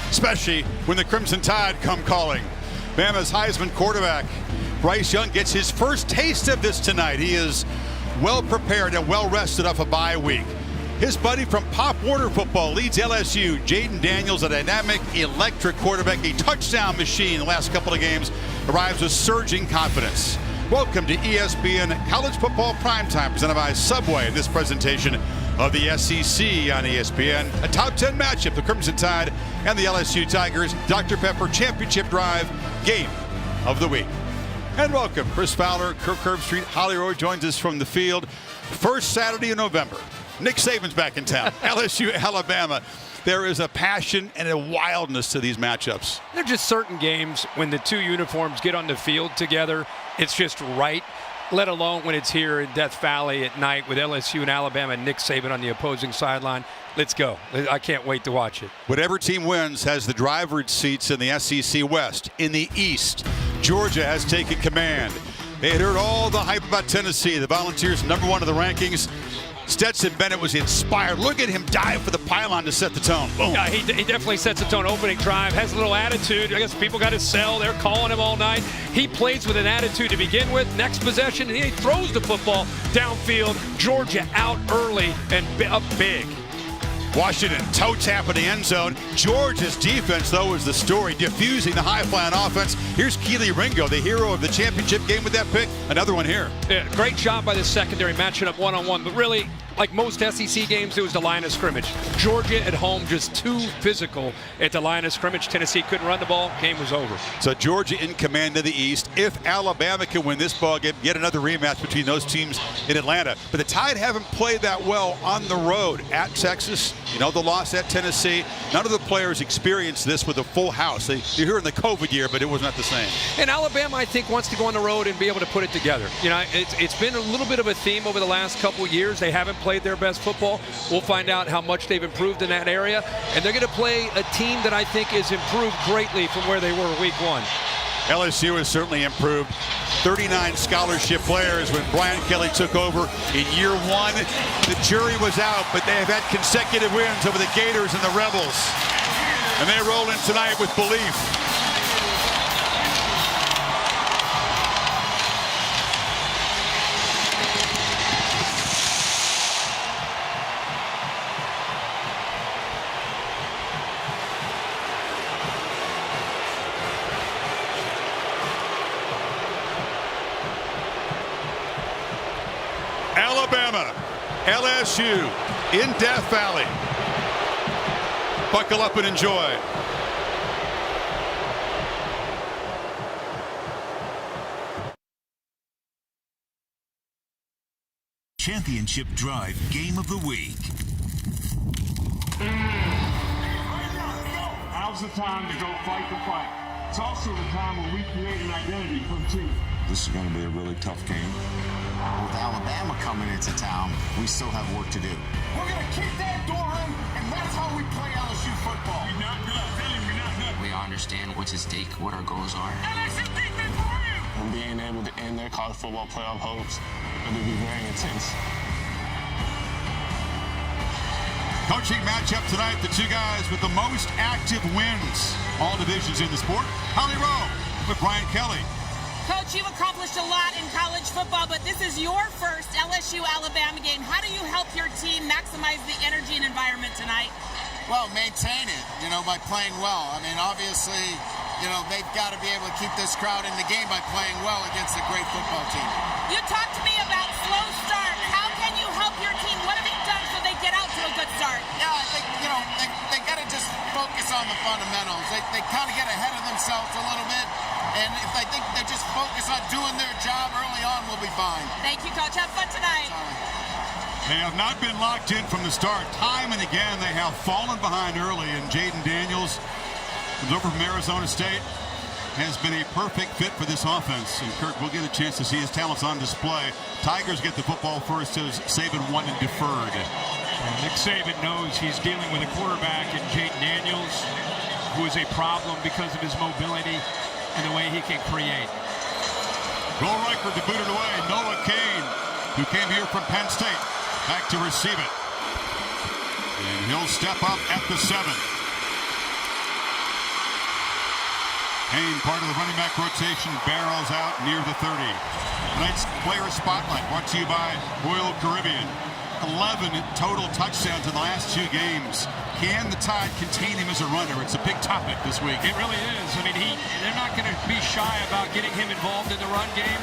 especially when the Crimson Tide come calling. Bama's Heisman quarterback Bryce Young gets his first taste of this tonight. He is well prepared and well rested off a bye week. His buddy from Pop Warner football leads LSU, Jaden Daniels, a dynamic, electric quarterback, a touchdown machine the last couple of games, arrives with surging confidence. Welcome to ESPN College Football Primetime, presented by Subway. In this presentation of the SEC on ESPN, a top 10 matchup, the Crimson Tide and the LSU Tigers, Dr. Pepper Championship Drive, game of the week. And welcome, Chris Fowler, Kirk Herbstreit, Holly Rowe joins us from the field. First Saturday in November. Nick Saban's back in town. LSU, Alabama. There is a passion and a wildness to these matchups. There are just certain games when the two uniforms get on the field together, it's just right, let alone when it's here in Death Valley at night with LSU and Alabama and Nick Saban on the opposing sideline. Let's go. I can't wait to watch it. Whatever team wins has the driver's seats in the SEC West. In the East, Georgia has taken command. They had heard all the hype about Tennessee, the Volunteers number one in the rankings. Stetson Bennett was inspired. Look at him dive for the pylon to set the tone. Boom. Yeah, he definitely sets the tone. Opening drive, has a little attitude. I guess people got to sell. They're calling him all night. He plays with an attitude to begin with. Next possession, he throws the football downfield. Georgia out early and up big. Washington toe tap in the end zone. Georgia's defense, though, is the story, diffusing the high-flying offense. Here's Keely Ringo, the hero of the championship game with that pick. Another one here. Yeah, great job by the secondary, matching up one-on-one. But really, like most SEC games, it was the line of scrimmage. Georgia at home just too physical at the line of scrimmage. Tennessee couldn't run the ball. Game was over. So Georgia in command of the East. If Alabama can win this ball game, yet another rematch between those teams in Atlanta. But the Tide haven't played that well on the road at Texas. You know, the loss at Tennessee. None of the players experienced this with a full house. You're here in the COVID year, but it was not the same. And Alabama, I think, wants to go on the road and be able to put it together. You know, it's been a little bit of a theme over the last couple years. They haven't played their best football. We'll find out how much they've improved in that area. And they're going to play a team that I think is improved greatly from where they were week one. LSU has certainly improved. 39 scholarship players when Brian Kelly took over in year one. The jury was out, but they have had consecutive wins over the Gators and the Rebels. And they roll in tonight with belief. Alabama, LSU in Death Valley. Buckle up and enjoy. Championship Drive Game of the Week. Now's the time to go fight the fight. It's also the time when we create an identity for the team. This is going to be a really tough game. With Alabama coming into town, we still have work to do. We're going to kick that door in, and that's how we play LSU football. We're not done. We understand what's at stake, what our goals are. LSU defense for you! And being able to end their college football playoff hopes, it'll be very intense. Coaching matchup tonight, the two guys with the most active wins. All divisions in the sport. Holly Rowe with Brian Kelly. Coach, you've accomplished a lot in college football, but this is your first LSU-Alabama game. How do you help your team maximize the energy and environment tonight? Well, maintain it, by playing well. I mean, obviously, they've got to be able to keep this crowd in the game by playing well against a great football team. You talked to me about slow starts. How can you help your team? What have you done so they get out to a good start? Yeah, I think, they got to just focus on the fundamentals. They kind of get ahead of themselves a little bit. And if I think they just focus on doing their job early on, we'll be fine. Thank you, Coach. Have fun tonight. They have not been locked in from the start. Time and again, they have fallen behind early. And Jaden Daniels, who's over from Arizona State, has been a perfect fit for this offense. And Kirk will get a chance to see his talents on display. Tigers get the football first as Saban won and deferred. Nick Saban knows he's dealing with a quarterback in Jaden Daniels, who is a problem because of his mobility and the way he can create. Will Reichard to boot it away. Noah Kane, who came here from Penn State, back to receive it. And he'll step up at the 7. Payne, part of the running back rotation, barrels out near the 30. Tonight's player spotlight brought to you by Royal Caribbean. 11 total touchdowns in the last 2 games. Can the Tide contain him as a runner? It's a big topic this week. It really is. I mean, they're not going to be shy about getting him involved in the run game.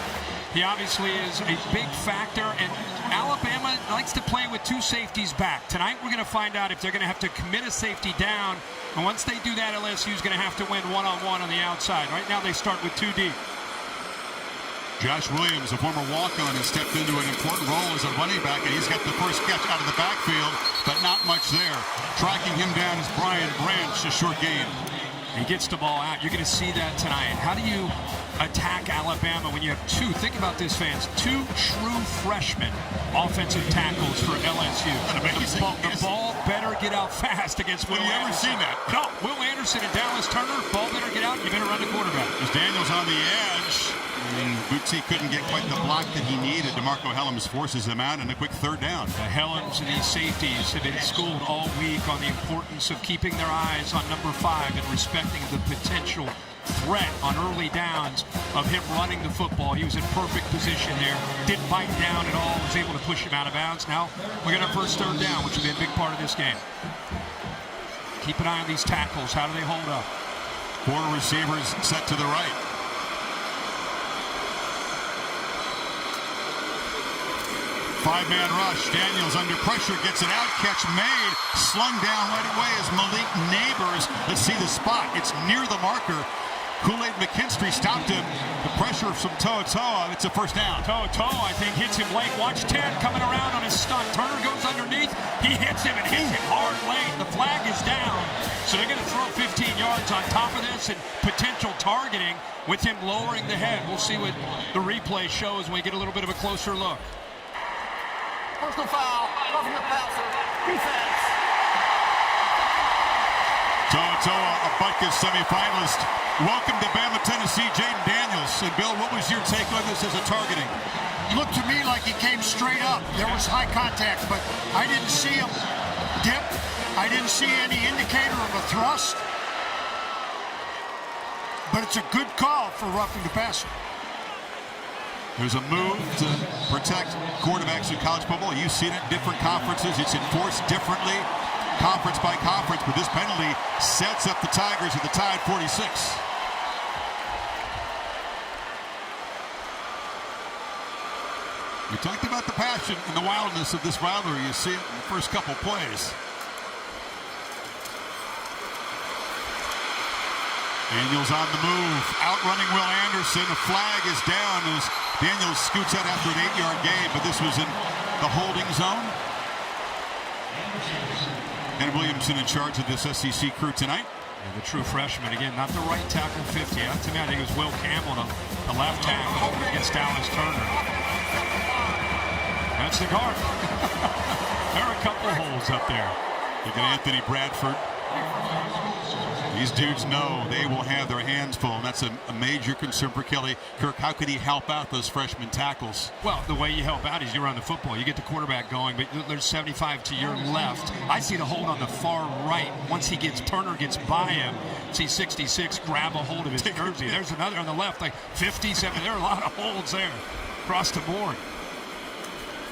He obviously is a big factor, and Alabama likes to play with 2 safeties back. Tonight we're going to find out if they're going to have to commit a safety down, and once they do that, LSU is going to have to win one-on-one on the outside. Right now they start with 2 deep. Josh Williams, a former walk-on, has stepped into an important role as a running back, and he's got the first catch out of the backfield, but not much there. Tracking him down is Brian Branch, a short gain. He gets the ball out. You're going to see that tonight. How do you attack Alabama when you have 2, think about this, fans, 2 true freshmen offensive tackles for LSU. The ball better get out fast against Will Anderson. Have you ever seen that? No, Will Anderson and Dallas Turner, ball better get out, you better run the quarterback. As Daniels on the edge, and Bootsy couldn't get quite the block that he needed. DeMarco Helms forces him out and a quick 3rd down. The Helms and these safeties have been schooled all week on the importance of keeping their eyes on number 5 and respecting the potential threat on early downs of him running the football. He was in perfect position there. Didn't bite down at all. Was able to push him out of bounds. Now we're going to first 3rd down, which will be a big part of this game. Keep an eye on these tackles. How do they hold up? 4 receivers set to the right. Five-man rush. Daniels under pressure, gets it out. Catch made. Slung down right away as Malik Neighbors. Let's see the spot. It's near the marker. Kool-Aid McKinstry stopped him. The pressure from To'oto'o. It's a first down. To'oto'o, I think, hits him late. Watch Ted coming around on his stunt. Turner goes underneath. He hits him and hits him hard late. The flag is down. So they're going to throw 15 yards on top of this and potential targeting with him lowering the head. We'll see what the replay shows when we get a little bit of a closer look. Personal foul, roughing the passer, defense. To'oto'o, a Butkus semifinalist. Welcome to Bama, Tennessee, Jaden Daniels. And Bill, what was your take on this as a targeting? Looked to me like he came straight up. There was high contact, but I didn't see him dip. I didn't see any indicator of a thrust. But it's a good call for roughing the passer. There's a move to protect quarterbacks in college football. You've seen it in different conferences. It's enforced differently, conference by conference, but this penalty sets up the Tigers at the Tide 46. We talked about the passion and the wildness of this rivalry. You see it in the first couple plays. Daniels on the move, outrunning Will Anderson. A flag is down as Daniels scoots out after an 8-yard gain, but this was in the holding zone. And Williamson in charge of this SEC crew tonight. And the true freshman, again, not the right tackle 50. To me, I think it was Will Campbell, the left tackle against Dallas Turner. That's the guard. There are a couple holes up there. Look at Anthony Bradford. These dudes know they will have their hands full, and that's a major concern for Kelly. Kirk, how could he help out those freshman tackles? Well, the way you help out is you run the football. You get the quarterback going, but there's 75 to your left. I see the hold on the far right. Once Turner gets by him, see 66 grab a hold of his jersey. There's another on the left, like 57. There are a lot of holds there across the board.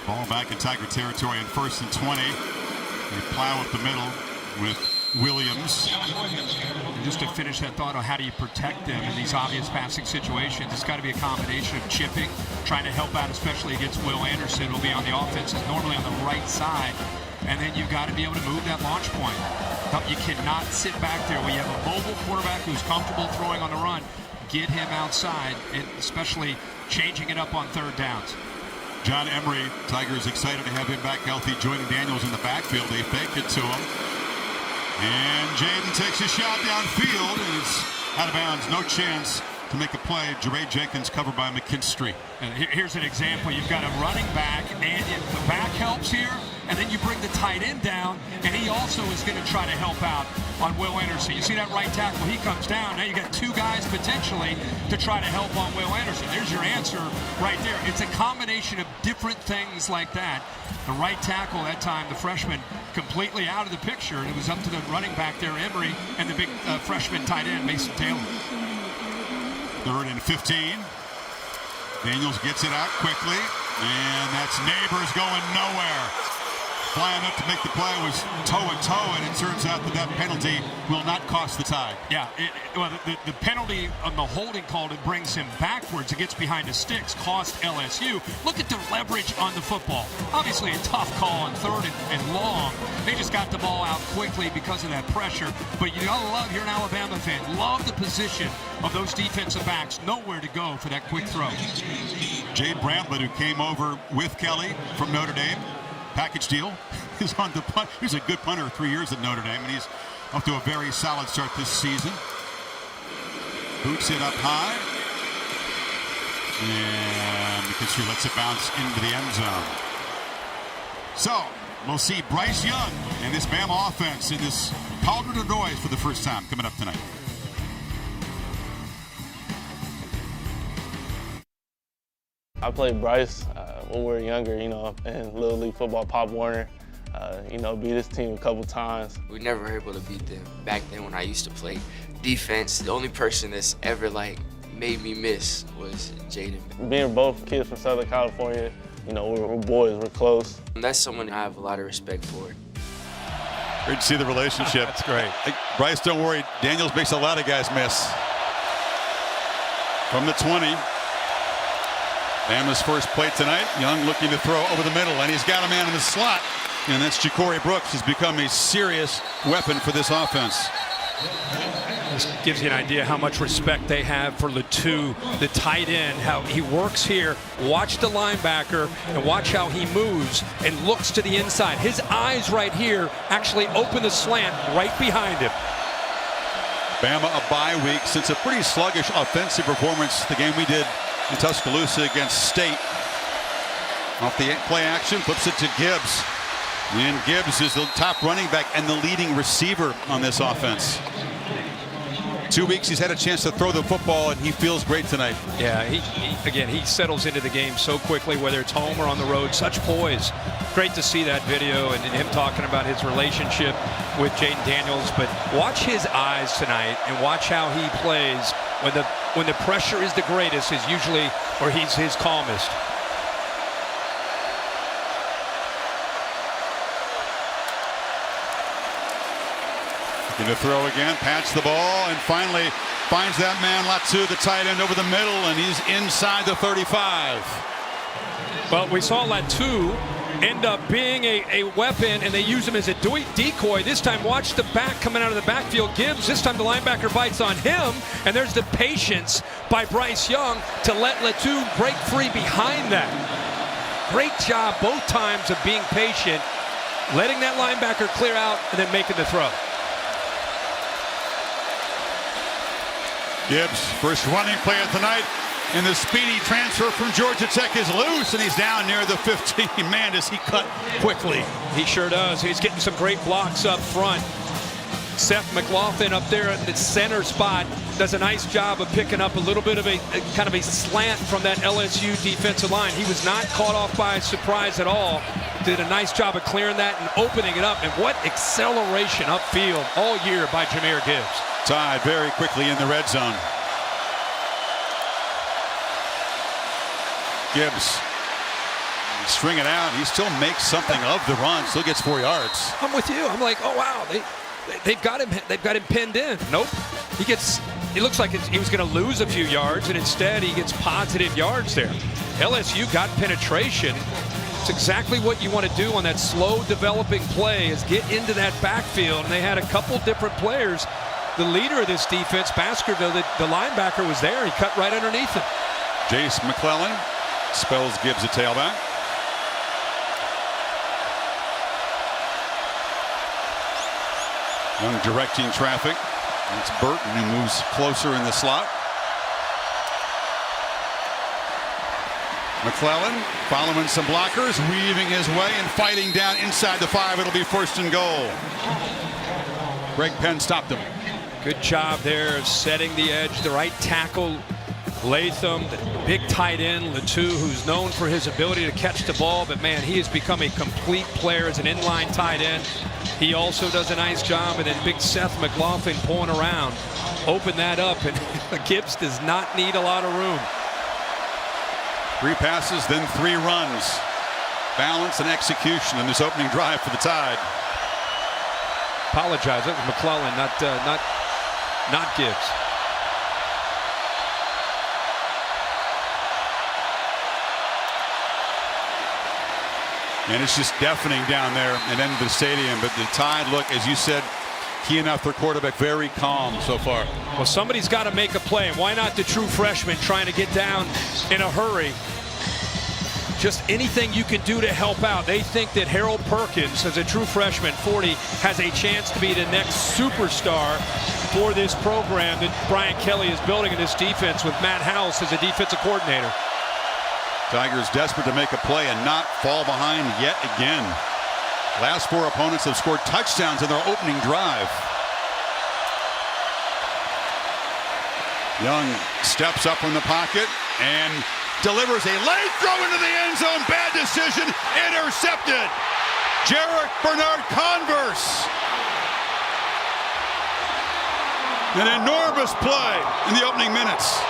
Ball back in Tiger territory in 1st and 20. They plow up the middle with Williams. And just to finish that thought on how do you protect them in these obvious passing situations, it's got to be a combination of chipping, trying to help out, especially against Will Anderson, who'll be on the offense, is normally on the right side, and then you've got to be able to move that launch point. You cannot sit back there when you have a mobile quarterback who's comfortable throwing on the run. Get him outside, and especially changing it up on 3rd downs. John Emery, Tigers excited to have him back healthy, joining Daniels in the backfield. They faked it to him. And Jaden takes a shot downfield, and it's out of bounds. No chance to make a play. Jeray Jenkins covered by McKinstry. And here's an example. You've got a running back, and the back helps here, and then you bring the tight end down, and he also is going to try to help out on Will Anderson. You see that right tackle? He comes down. Now you got 2 guys potentially to try to help on Will Anderson. There's your answer right there. It's a combination of different things like that. The right tackle that time, the freshman, completely out of the picture, and it was up to the running back there, Emery, and the big freshman tight end, Mason Taylor. 3rd and 15. Daniels gets it out quickly, and that's Neighbors going nowhere. Flying up to make the play was toe-to-toe, and it turns out that penalty will not cost the Tide. Yeah, the penalty on the holding call that brings him backwards, it gets behind the sticks, cost LSU. Look at the leverage on the football. Obviously a tough call on 3rd and long. They just got the ball out quickly because of that pressure. But you gotta love, you're an Alabama fan, love the position of those defensive backs. Nowhere to go for that quick throw. Jade Bramlett, who came over with Kelly from Notre Dame, package deal, is on the punt. He's a good punter, 3 years at Notre Dame, and he's up to a very solid start this season. Boots it up high, and McKinstry lets it bounce into the end zone. So we'll see Bryce Young and this Bama offense in this cauldron of noise for the first time coming up tonight. I played Bryce when we were younger, in Little League football, Pop Warner. Beat his team a couple times. We never were able to beat them. Back then when I used to play defense, the only person that's ever made me miss was Jaden. Being both kids from Southern California, we're boys, we're close. And that's someone I have a lot of respect for. Great to see the relationship. That's great. Bryce, don't worry. Daniels makes a lot of guys miss. From the 20. Bama's first play tonight. Young looking to throw over the middle, and he's got a man in the slot. And that's Ja'Cory Brooks, has become a serious weapon for this offense. This gives you an idea how much respect they have for Latu, the tight end, how he works here. Watch the linebacker and watch how he moves and looks to the inside. His eyes right here actually open the slant right behind him. Bama a bye week since a pretty sluggish offensive performance the game we did in Tuscaloosa against State. Off the play action, flips it to Gibbs. And Gibbs is the top running back and the leading receiver on this offense. 2 weeks he's had a chance to throw the football, and he feels great tonight. Yeah, he settles into the game so quickly, whether it's home or on the road. Such poise. Great to see that video and him talking about his relationship with Jaden Daniels. But watch his eyes tonight and watch how he plays when the pressure is the greatest. Is usually where he's his calmest. Going to throw again, pats the ball, and finally finds that man Latu, the tight end, over the middle, and he's inside the 35. Well, we saw Latu end up being a weapon, and they use him as a decoy. This time, watch the back coming out of the backfield. Gibbs, this time the linebacker bites on him, and there's the patience by Bryce Young to let Latu break free behind that. Great job both times of being patient, letting that linebacker clear out, and then making the throw. Gibbs, first running play of the night, and the speedy transfer from Georgia Tech is loose, and he's down near the 15. Man, does he cut quickly. He sure does. He's getting some great blocks up front. Seth McLaughlin up there at the center spot does a nice job of picking up a little bit of a kind of a slant from that LSU defensive line. He was not caught off by surprise at all. Did a nice job of clearing that and opening it up. And what acceleration upfield all year by Jahmyr Gibbs. Tide very quickly in the red zone. Gibbs string it out. He still makes something of the run. Still gets 4 yards. I'm with you. I'm like, oh wow, they've got him. They've got him pinned in. Nope. He looks like he was going to lose a few yards, and instead he gets positive yards there. LSU got penetration. It's exactly what you want to do on that slow developing play, is get into that backfield. And they had a couple different players. The leader of this defense, Baskerville, the linebacker, was there. He cut right underneath him. Jace McClellan spells Gibbs a tailback. Young directing traffic. It's Burton who moves closer in the slot. McClellan following some blockers, weaving his way and fighting down inside the 5. It'll be 1st and goal. Greg Penn stopped him. Good job there of setting the edge. The right tackle, Latham, the big tight end, Latu, who's known for his ability to catch the ball, but man, he has become a complete player as an inline tight end. He also does a nice job, and then big Seth McLaughlin pulling around. open that up, and Gibbs does not need a lot of room. 3 passes, then 3 runs. Balance and execution in this opening drive for the Tide. Apologize, it was McClellan, not Gibbs. And it's just deafening down there at the end of the stadium. But the Tide look, as you said, key enough, their quarterback very calm so far. Well, somebody's got to make a play. Why not the true freshman trying to get down in a hurry? Just anything you can do to help out. They think that Harold Perkins, as a true freshman, 40, has a chance to be the next superstar for this program that Brian Kelly is building in this defense with Matt House as a defensive coordinator. Tigers desperate to make a play and not fall behind yet again. Last 4 opponents have scored touchdowns in their opening drive. Young steps up from the pocket and delivers a late throw into the end zone. Bad decision. Intercepted. Jarek Bernard Converse. An enormous play in the opening minutes.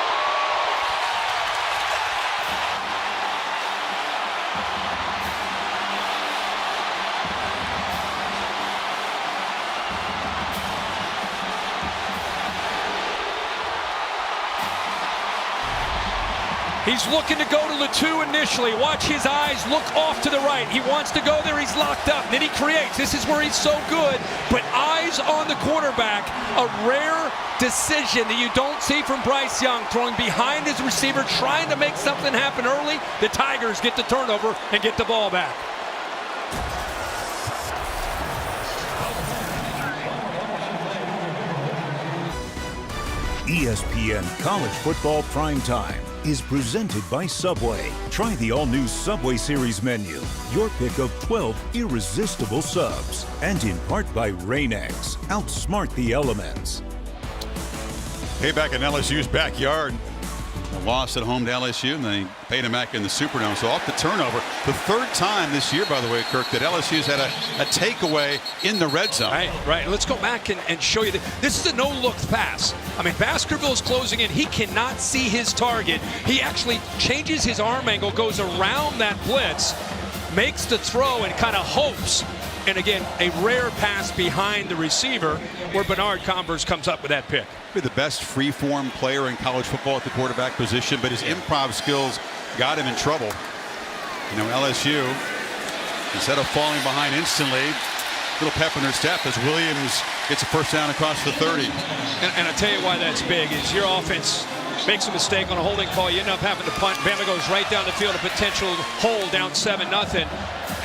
He's looking to go to the 2 initially. Watch his eyes look off to the right. He wants to go there. He's locked up. Then he creates. This is where he's so good. But eyes on the quarterback. A rare decision that you don't see from Bryce Young, throwing behind his receiver, trying to make something happen early. The Tigers get the turnover and get the ball back. ESPN College Football Primetime is presented by Subway. Try the all-new Subway Series menu. Your pick of 12 irresistible subs. And in part by Rain-X. Outsmart the elements. Payback in LSU's backyard. A loss at home to LSU, and they paid him back in the Superdome. So off the turnover. The 3rd time this year, by the way, Kirk, that LSU's had a takeaway in the red zone. Right. Let's go back and show you. This is a no-look pass. I mean, Baskerville's closing in. He cannot see his target. He actually changes his arm angle, goes around that blitz, makes the throw, and kind of hopes. And again, a rare pass behind the receiver where Bernard Converse comes up with that pick. The best free-form player in college football at the quarterback position, but his improv skills got him in trouble. You know, LSU, instead of falling behind instantly, little pep in their step as Williams gets a first down across the 30. And I'll tell you why that's big is your offense makes a mistake on a holding call. You end up having to punt. Bama goes right down the field, a potential hold down 7-0.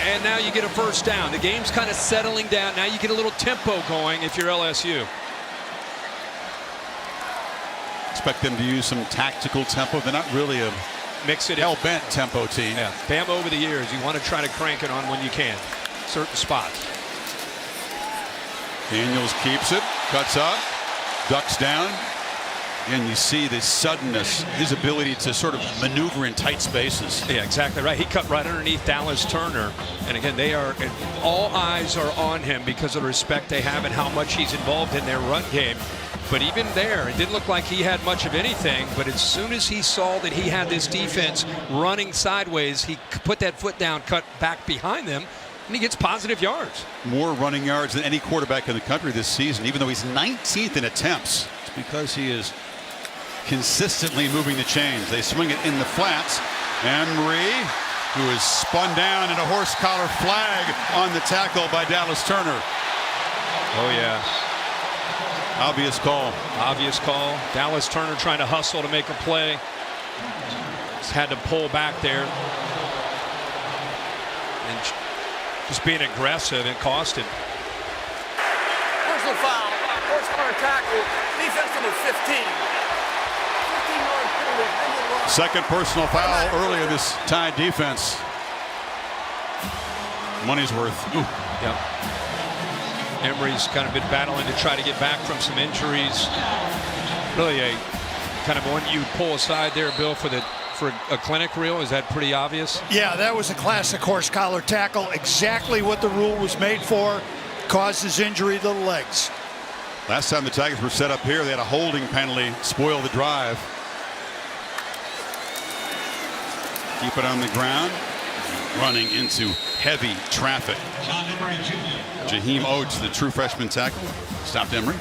And now you get a first down. The game's kind of settling down. Now you get a little tempo going if you're LSU. Expect them to use some tactical tempo. They're not really a hell-bent tempo team. Yeah, Bama over the years, you want to try to crank it on when you can. Certain spots. Daniels keeps it, cuts up, ducks down. And you see the suddenness, his ability to sort of maneuver in tight spaces. Yeah, exactly right. He cut right underneath Dallas Turner. And again, all eyes are on him because of the respect they have and how much he's involved in their run game. But even there, it didn't look like he had much of anything. But as soon as he saw that he had this defense running sideways, he put that foot down, cut back behind them, and he gets positive yards. More running yards than any quarterback in the country this season, even though he's 19th in attempts. It's because he is consistently moving the chains. They swing it in the flats. Emery, who is spun down, and a horse collar flag on the tackle by Dallas Turner. Oh, yeah. Obvious call. Obvious call. Dallas Turner trying to hustle to make a play. Just had to pull back there. And just being aggressive, it cost him. Personal foul. Horse collar tackle. Defense number 15. 15-yard penalty. Second personal foul early in this Tide defense. Money's worth. Ooh. Yep. Emery's kind of been battling to try to get back from some injuries. Really a kind of one you pull aside there, Bill, for a clinic reel. Is that pretty obvious? Yeah, that was a classic horse collar tackle. Exactly what the rule was made for. Caused his injury to the legs. Last time the Tigers were set up here, they had a holding penalty spoil the drive. Keep it on the ground. Running into heavy traffic. Jaheim Oates, the true freshman tackle, stopped Emery.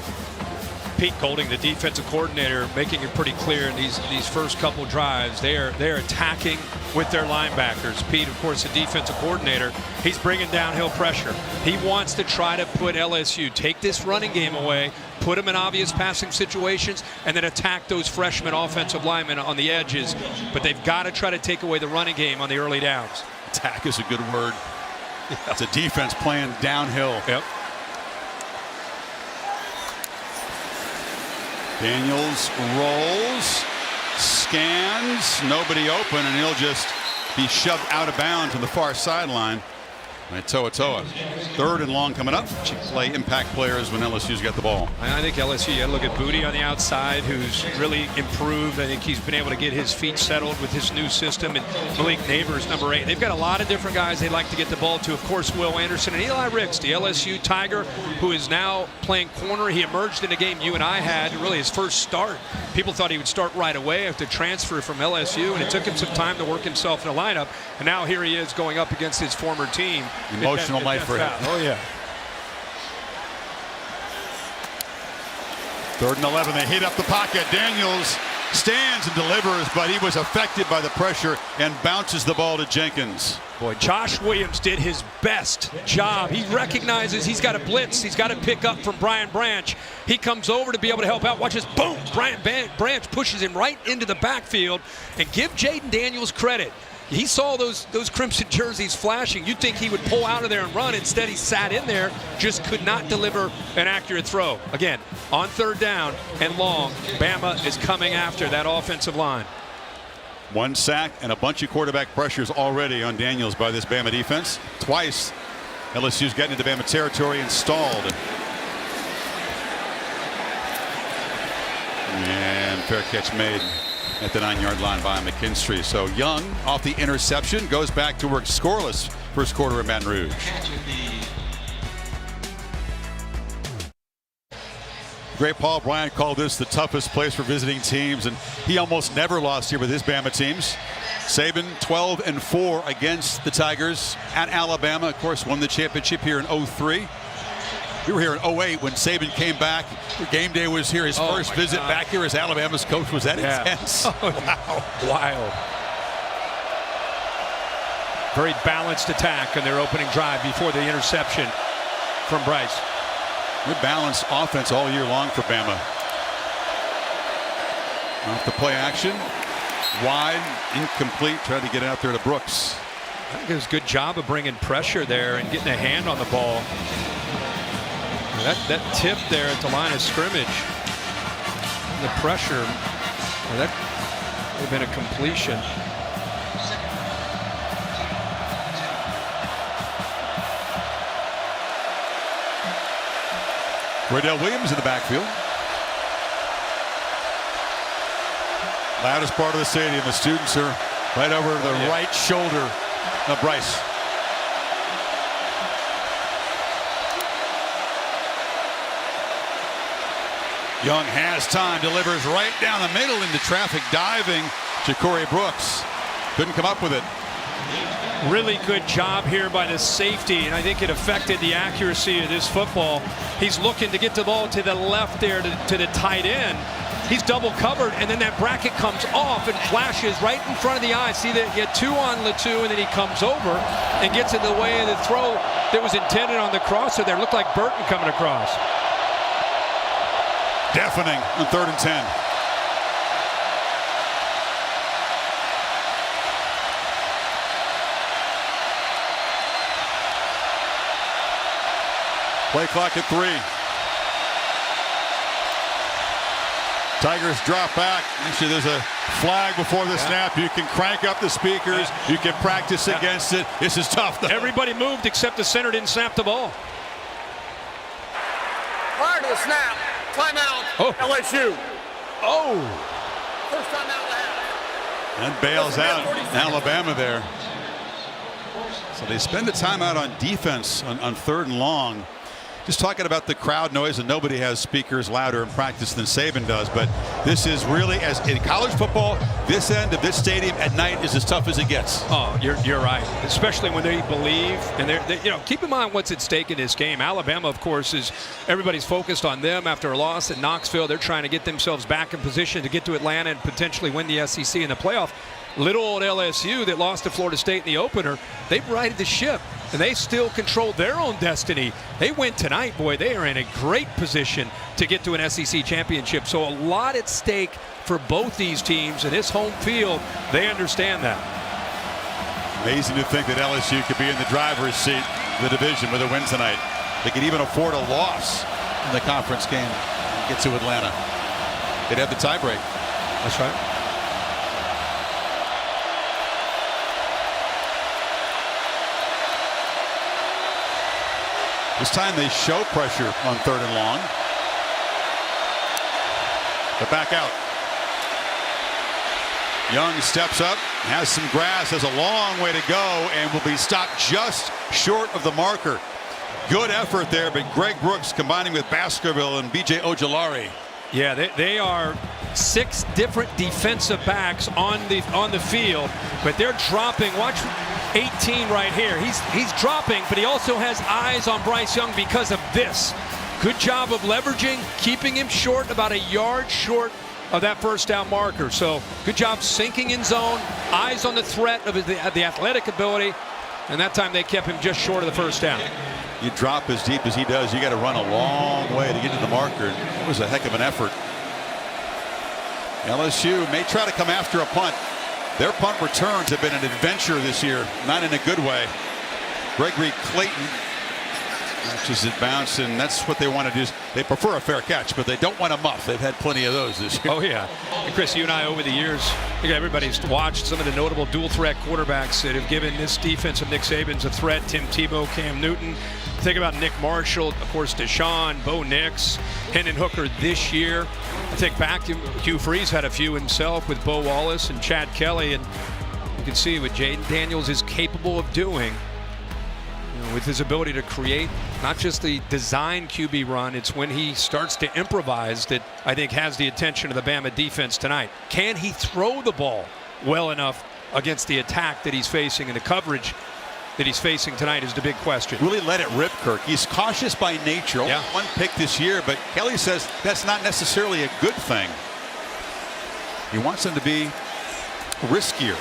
Pete Golding, the defensive coordinator, making it pretty clear in these first couple drives, they're attacking with their linebackers. Pete, of course, the defensive coordinator, he's bringing downhill pressure. He wants to try to put LSU, take this running game away, put them in obvious passing situations, and then attack those freshman offensive linemen on the edges. But they've got to try to take away the running game on the early downs. Attack is a good word. It's a defense playing downhill. Yep. Daniels rolls, scans, nobody open, and he'll just be shoved out of bounds on the far sideline. And Toa. 3rd and long coming up. Play impact players when LSU's got the ball. I think LSU, you got to look at Booty on the outside, who's really improved. I think he's been able to get his feet settled with his new system. And Malik Neighbors, number 8. They've got a lot of different guys they like to get the ball to. Of course, Will Anderson and Eli Ricks, the LSU Tiger, who is now playing corner. He emerged in a game you and I had, really his first start. People thought he would start right away after transfer from LSU, and it took him some time to work himself in the lineup. And now here he is going up against his former team. Emotional night for him. Oh, yeah. 3rd and 11. They hit up the pocket. Daniels stands and delivers, but he was affected by the pressure and bounces the ball to Jenkins. Boy, Josh Williams did his best job. He recognizes he's got a blitz. He's got to pick up from Brian Branch. He comes over to be able to help out. Watch this. Boom! Brian Branch pushes him right into the backfield. And give Jaden Daniels credit. He saw those crimson jerseys flashing. You'd think he would pull out of there and run. Instead, he sat in there, just could not deliver an accurate throw. Again, on 3rd down and long, Bama is coming after that offensive line. 1 sack and a bunch of quarterback pressures already on Daniels by this Bama defense. Twice, LSU's getting into Bama territory and stalled. And fair catch made at the 9-yard line by McKinstry. So Young, off the interception, goes back to work scoreless first quarter in Baton Rouge. Great Paul Bryant called this the toughest place for visiting teams, and he almost never lost here with his Bama teams. Saban 12-4 against the Tigers at Alabama. Of course, won the championship here in 03. We were here in 08 when Saban came back. Game day was here. His first visit back here as Alabama's coach. Was that intense? Wow. Wild. Very balanced attack on their opening drive before the interception from Bryce. Good balanced offense all year long for Bama. Off the play action. Wide, incomplete. Tried to get out there to Brooks. I think it was a good job of bringing pressure there and getting a hand on the ball. That tip there at the line of scrimmage, the pressure, that would have been a completion. Cordell Williams in the backfield. Loudest part of the stadium. The students are right over the right shoulder of Bryce. Young has time, delivers right down the middle into traffic, diving to Corey Brooks. Couldn't come up with it. Really good job here by the safety, and I think it affected the accuracy of this football. He's looking to get the ball to the left there to the tight end. He's double covered, and then that bracket comes off and flashes right in front of the eye. See that he had 2 on Latu, and then he comes over and gets in the way of the throw that was intended on the crosser there. Looked like Burton coming across. Deafening on 3rd and 10. Play clock at 3. Tigers drop back. Actually, there's a flag before the snap. You can crank up the speakers. You can practice against it. This is tough, though. Everybody moved except the center didn't snap the ball. Prior to the snap, timeout, LSU. First timeout of the half. And bails out Alabama there. So they spend the timeout on defense on 3rd and long. Just talking about the crowd noise, and nobody has speakers louder in practice than Saban does, but this is really, as in college football, this end of this stadium at night is as tough as it gets. Oh, you're right, especially when they believe, and they keep in mind what's at stake in this game. Alabama, of course, is everybody's focused on them after a loss at Knoxville. They're trying to get themselves back in position to get to Atlanta and potentially win the SEC in the playoff. Little old LSU that lost to Florida State in the opener, they've righted the ship, and they still control their own destiny. They win tonight, boy, they are in a great position to get to an SEC championship. So a lot at stake for both these teams, and this home field, they understand that. Amazing to think that LSU could be in the driver's seat of the division with a win tonight. They could even afford a loss in the conference game and get to Atlanta. They'd have the tiebreak. That's right. This time they show pressure on 3rd and long. But back out. Young steps up, has some grass, has a long way to go, and will be stopped just short of the marker. Good effort there, but Greg Brooks combining with Baskerville and B.J. Ojolari. Yeah, they are 6 different defensive backs on the field, but they're dropping. Watch 18 right here. He's dropping, but he also has eyes on Bryce Young because of this. Good job of leveraging, keeping him short, about a yard short of that first down marker. So good job sinking in zone, eyes on the threat of the athletic ability, and that time they kept him just short of the first down. You drop as deep as he does, you got to run a long way to get to the marker. It was a heck of an effort. LSU may try to come after a punt. Their punt returns have been an adventure this year, not in a good way. Gregory Clayton catches it bounce, and that's what they want to do. They prefer a fair catch, but they don't want a muff. They've had plenty of those this year. Oh, yeah. And Chris, you and I over the years, I think everybody's watched some of the notable dual threat quarterbacks that have given this defense of Nick Saban's a threat. Tim Tebow, Cam Newton. Think about Nick Marshall, of course, Deshaun, Bo Nix, Hendon Hooker this year. I think back to Hugh Freeze had a few himself with Bo Wallace and Chad Kelly, and you can see what Jaden Daniels is capable of doing. With his ability to create not just the design QB run, it's when he starts to improvise that I think has the attention of the Bama defense tonight. Can he throw the ball well enough against the attack that he's facing, and the coverage that he's facing tonight is the big question. Really let it rip, Kirk. He's cautious by nature. Only one pick this year, but Kelly says that's not necessarily a good thing. He wants him to be riskier,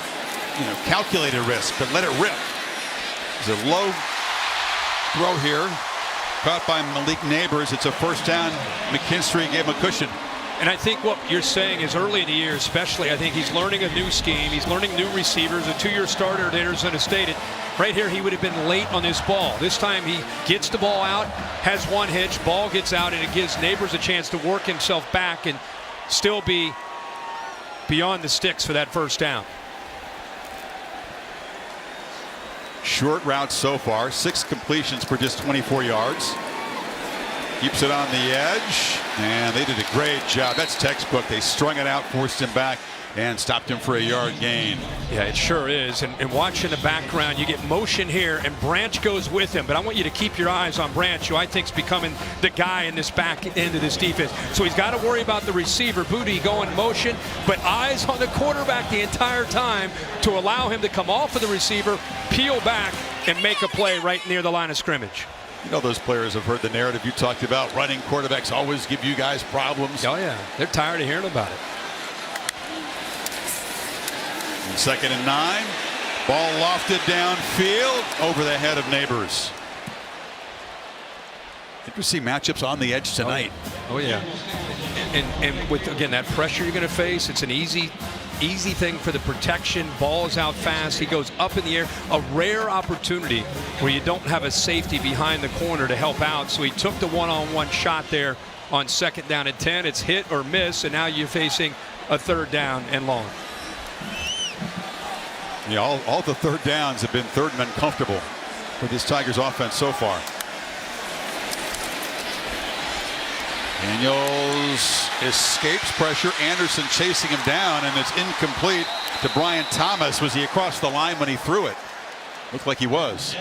calculated risk, but let it rip. There's a low throw here, caught by Malik Neighbors. It's a first down. McKinstry gave him a cushion. And I think what you're saying is early in the year especially, I think he's learning a new scheme. He's learning new receivers, a 2-year starter at Arizona State. Right here, he would have been late on this ball. This time he gets the ball out, has one hitch, ball gets out, and it gives Neighbors a chance to work himself back and still be beyond the sticks for that first down. Short route so far, 6 completions for just 24 yards. Keeps it on the edge, and they did a great job. That's textbook. They strung it out, forced him back, and stopped him for a yard gain. Yeah, it sure is. And watch in the background, you get motion here, and Branch goes with him. But I want you to keep your eyes on Branch, who I think is becoming the guy in this back end of this defense. So he's got to worry about the receiver, Booty, going motion, but eyes on the quarterback the entire time to allow him to come off of the receiver, peel back, and make a play right near the line of scrimmage. You know, those players have heard the narrative you talked about. Running quarterbacks always give you guys problems. Oh, yeah. They're tired of hearing about it. And 2nd and 9. Ball lofted downfield over the head of Neighbors. Interesting matchups on the edge tonight. Oh yeah. And with, again, that pressure you're going to face, it's an easy thing for the protection. Ball is out fast. He goes up in the air. A rare opportunity where you don't have a safety behind the corner to help out. So he took the one-on-one shot there on 2nd down and 10. It's hit or miss, and now you're facing a 3rd down and long. Yeah, all the 3rd downs have been 3rd and uncomfortable for this Tigers offense so far. Daniels escapes pressure. Anderson chasing him down, and it's incomplete to Brian Thomas. Was he across the line when he threw it? Looked like he was.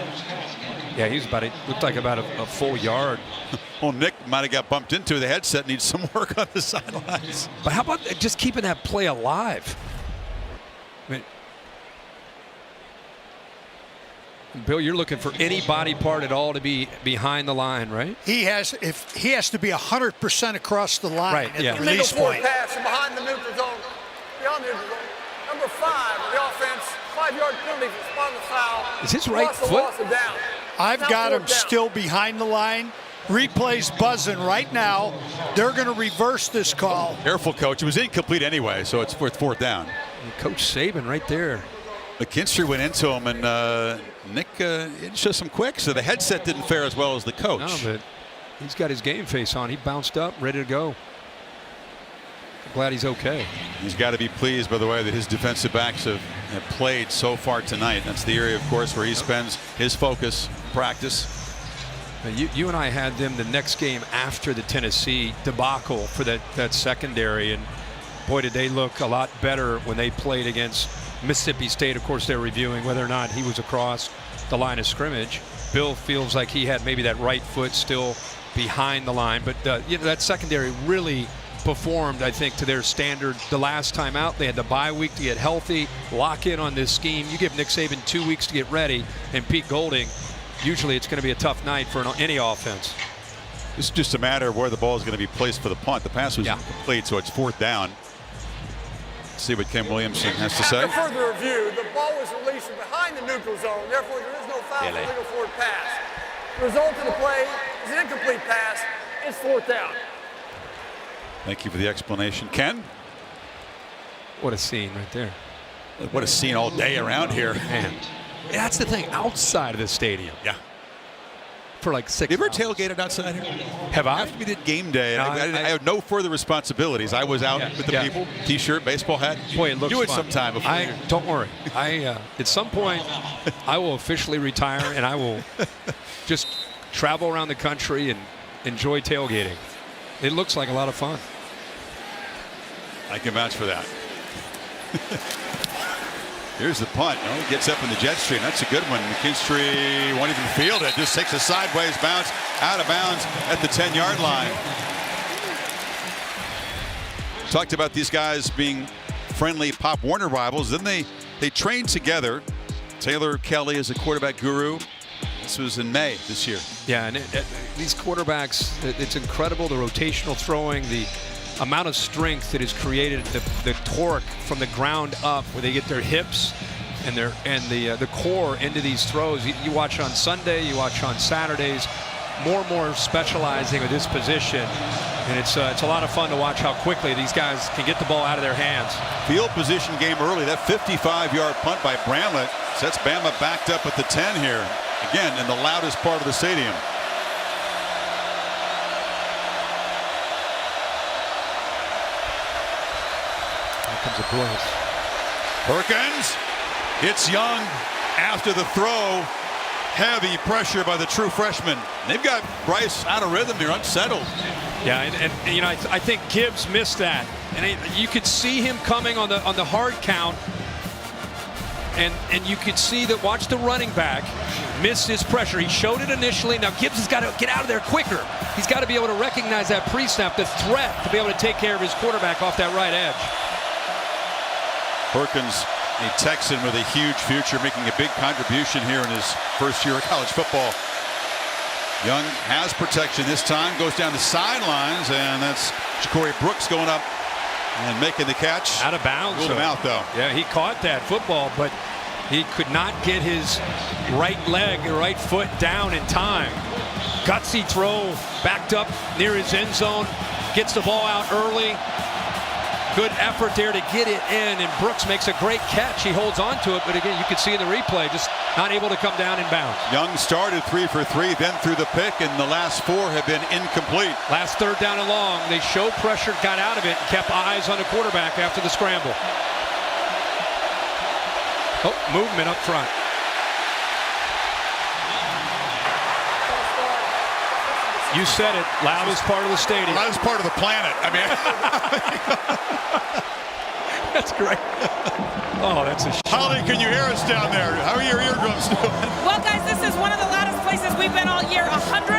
Yeah, he was looked like about a full yard. Well, Nick might have got bumped into the headset. Needs some work on the sidelines. But how about just keeping that play alive? I mean, Bill, you're looking for any body part at all to be behind the line, right? He has to be 100% across the line right, at yeah. the release point. Pass from behind the neutral zone, beyond the neutral zone. Number 5 of the offense, 5-yard penalty for spot the foul. Is his right foot? Down. I've got him still behind the line. Replay's buzzing right now. They're going to reverse this call. Careful, coach. It was incomplete anyway, so it's fourth down. And Coach Saban right there. McKinstry went into him, and Nick didn't show some quick, so the headset didn't fare as well as the coach. No, but he's got his game face on. He bounced up, ready to go. I'm glad he's okay. He's got to be pleased, by the way, that his defensive backs have played so far tonight. That's the area, of course, where he spends his focus, practice. You and I had them the next game after the Tennessee debacle for that secondary, and boy, did they look a lot better when they played against Mississippi State. Of course, they're reviewing whether or not he was across the line of scrimmage. Bill feels like he had maybe that right foot still behind the line, but that secondary really performed, I think, to their standard the last time out. They had the bye week to get healthy, lock in on this scheme. You give Nick Saban 2 weeks to get ready, and Pete Golding, usually it's going to be a tough night for any offense. It's just a matter of where the ball is going to be placed for the punt. The pass was incomplete, so it's fourth down. Let's see what Ken Williamson has to say. After further review, the ball was released from behind the neutral zone. Therefore, there is no foul for legal forward pass. The result of the play is an incomplete pass. It's fourth down. Thank you for the explanation. Ken? What a scene right there. What a scene all day around here. Man, that's the thing, outside of the stadium. Yeah. For like 6 You ever hours. tailgated outside here? Have I? After we did game day, No, I had no further responsibilities. I was out with the people, T-shirt, baseball hat. Boy, it looks Do it fun. sometime before. Don't worry. At some point, I will officially retire, and I will just travel around the country and enjoy tailgating. It looks like a lot of fun. I can vouch for that. Here's the punt. Oh, he gets up in the jet stream. That's a good one. McKinstry won't even field it. Just takes a sideways bounce out of bounds at the 10-yard line. Talked about these guys being friendly Pop Warner rivals. Then they trained together. Taylor Kelly is a quarterback guru. This was in May this year. Yeah, and these quarterbacks, it's incredible, the rotational throwing, the amount of strength that is created, the torque from the ground up, where they get their hips and the core into these throws. You watch on Sunday, you watch on Saturdays, more and more specializing with this position, and it's a lot of fun to watch how quickly these guys can get the ball out of their hands. Field position game early. That 55-yard punt by Bramlett sets Bama backed up at the 10 here. Again, in the loudest part of the stadium. Comes a blitz. Perkins hits Young after the throw. Heavy pressure by the true freshman. They've got Bryce out of rhythm here, unsettled. Yeah, and you know, I think Gibbs missed that, and you could see him coming on the hard count, and you could see that. Watch the running back miss his pressure. He showed it initially. Now Gibbs has got to get out of there quicker. He's got to be able to recognize that pre-snap, the threat to be able to take care of his quarterback off that right edge. Perkins, a Texan with a huge future, making a big contribution here in his first year of college football. Young has protection this time, goes down the sidelines, and that's Ja'Cory Brooks going up and making the catch. Out of bounds. Ruled him out, though. Yeah, he caught that football, but he could not get his right leg or right foot down in time. Gutsy throw, backed up near his end zone, gets the ball out early. Good effort there to get it in, and Brooks makes a great catch. He holds on to it, but again, you can see in the replay, just not able to come down in bounds. Young started 3 for 3, then threw the pick, and the last 4 have been incomplete. Last third down and long, they showed pressure, got out of it, and kept eyes on the quarterback after the scramble. Oh, movement up front. You said it, loudest part of the stadium. Loudest part of the planet. I mean, That's great. Oh, that's a Holly, can you hear us down there? How are your eardrums doing? Well, guys, this is one of the loudest places we've been all year. 108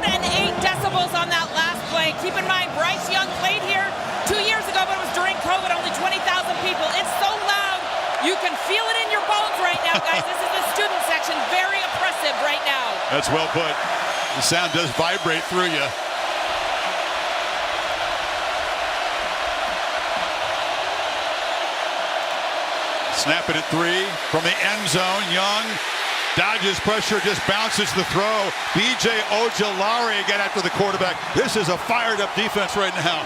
decibels on that last play. Keep in mind, Bryce Young played here 2 years ago, but it was during COVID, only 20,000 people. It's so loud, you can feel it in your bones right now, guys. This is the student section, very oppressive right now. That's well put. The sound does vibrate through you. Snap it at 3 from the end zone. Young dodges pressure, just bounces the throw. B.J. Ojulari got after the quarterback. This is a fired up defense right now.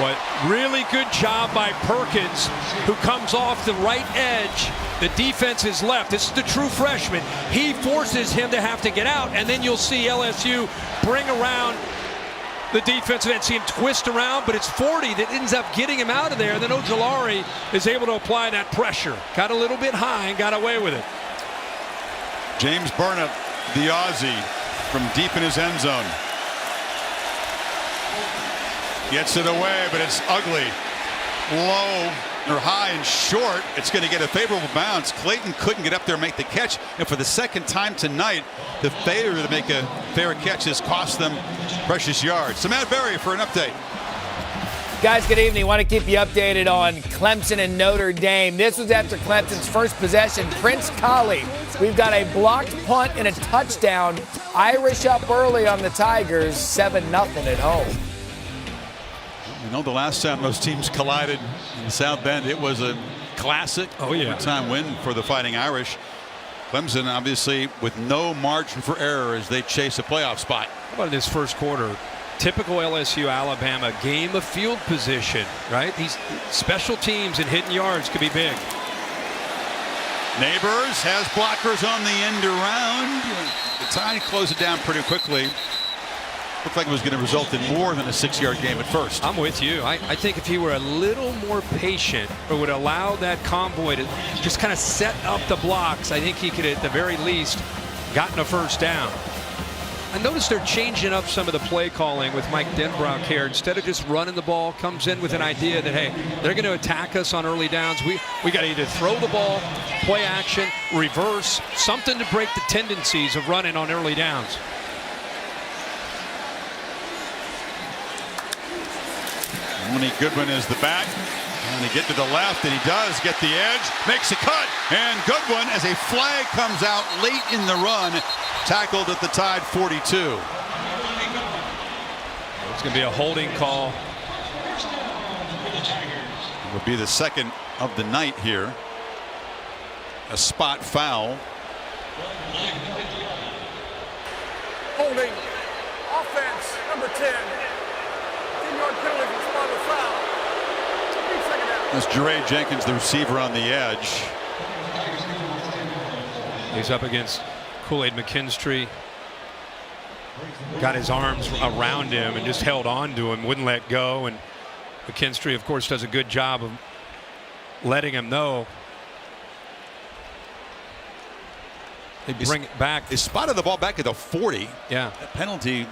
What really good job by Perkins, who comes off the right edge. The defense is left. This is the true freshman. He forces him to have to get out, and then you'll see LSU bring around the defensive end, see him twist around, but it's 40 that ends up getting him out of there. And then Ojulari is able to apply that pressure. Got a little bit high and got away with it. James Burnett, the Aussie, from deep in his end zone. Gets it away, but it's ugly. Low or high and short. It's going to get a favorable bounce. Clayton couldn't get up there and make the catch. And for the second time tonight, the failure to make a fair catch has cost them precious yards. So Matt Berry for an update. Guys, good evening. Want to keep you updated on Clemson and Notre Dame. This was after Clemson's first possession. Prince Colley, we've got a blocked punt and a touchdown. Irish up early on the Tigers, 7-0 at home. You know, the last time those teams collided in South Bend, it was a classic overtime win for the Fighting Irish. Clemson obviously with no margin for error as they chase a playoff spot. How about this first quarter? Typical LSU Alabama game of field position, right? These special teams and hitting yards could be big. Neighbors has blockers on the end around. The Tide closed it down pretty quickly. Looked like it was going to result in more than a 6-yard game at first. I'm with you. I think if he were a little more patient or would allow that convoy to just kind of set up the blocks, I think he could at the very least gotten a first down. I noticed they're changing up some of the play calling with Mike Denbrock here. Instead of just running the ball, comes in with an idea that, hey, they're going to attack us on early downs. We got to either throw the ball, play action, reverse, something to break the tendencies of running on early downs. Tony Goodwin is the back. And he get to the left, and he does get the edge, makes a cut, and Goodwin, as a flag comes out late in the run, tackled at the Tide 42. It's going to be a holding call. It will be the second of the night here. A spot foul. Holding. Offense, number 10. 10-yard penalty for spot or foul. That's Jeray Jenkins, the receiver on the edge. He's up against Kool-Aid McKinstry. Got his arms around him and just held on to him, wouldn't let go. And McKinstry, of course, does a good job of letting him know. They bring it back. They spotted the ball back at the 40. Yeah. That penalty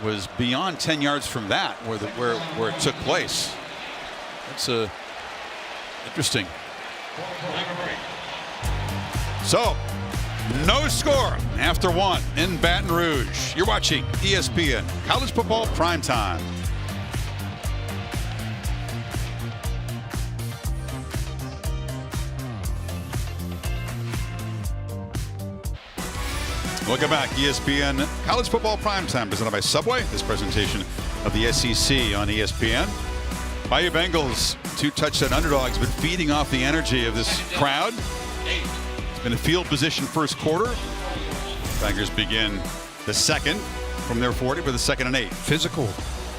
was beyond 10 yards from that, where it took place. That's interesting. So, no score after 1 in Baton Rouge. You're watching ESPN College Football Primetime. Welcome back. ESPN College Football Primetime, presented by Subway. This presentation of the SEC on ESPN. Bayou Bengals, 2 touchdown underdogs, but feeding off the energy of this crowd. It's been a field position first quarter. Tigers begin the second from their 40 with a 2nd and 8. Physical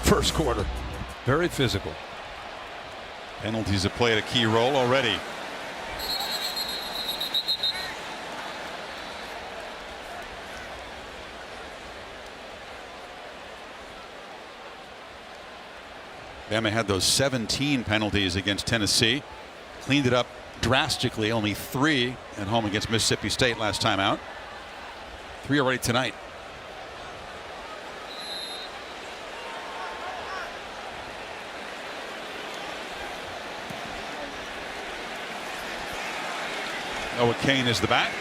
first quarter. Very physical. Penalties have played a key role already. Bama had those 17 penalties against Tennessee. Cleaned it up drastically. Only 3 at home against Mississippi State last time out. 3 already tonight. Noah Cain is the back.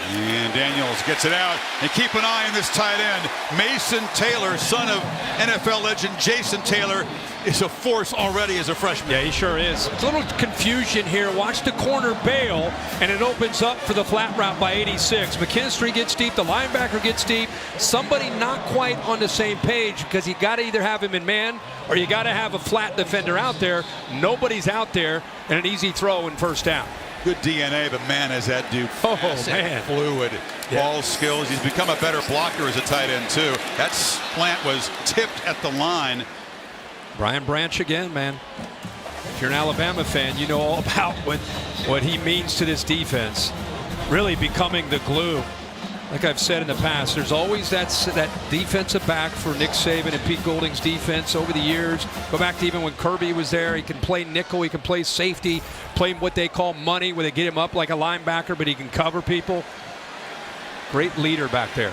And Daniels gets it out. And keep an eye on this tight end. Mason Taylor, son of NFL legend Jason Taylor, is a force already as a freshman. Yeah, he sure is. It's a little confusion here. Watch the corner bail, and it opens up for the flat route by 86. McKinstry gets deep. The linebacker gets deep. Somebody not quite on the same page, because you got to either have him in man or you got to have a flat defender out there. Nobody's out there, and an easy throw and first down. Good DNA, but man, is that dude man, fluid. Ball skills. He's become a better blocker as a tight end too. That slant was tipped at the line. Brian Branch again, man. If you're an Alabama fan, you know all about what he means to this defense. Really becoming the glue. Like I've said in the past, there's always that defensive back for Nick Saban and Pete Golding's defense over the years. Go back to even when Kirby was there. He can play nickel, he can play safety, play what they call money, where they get him up like a linebacker, but he can cover people. Great leader back there.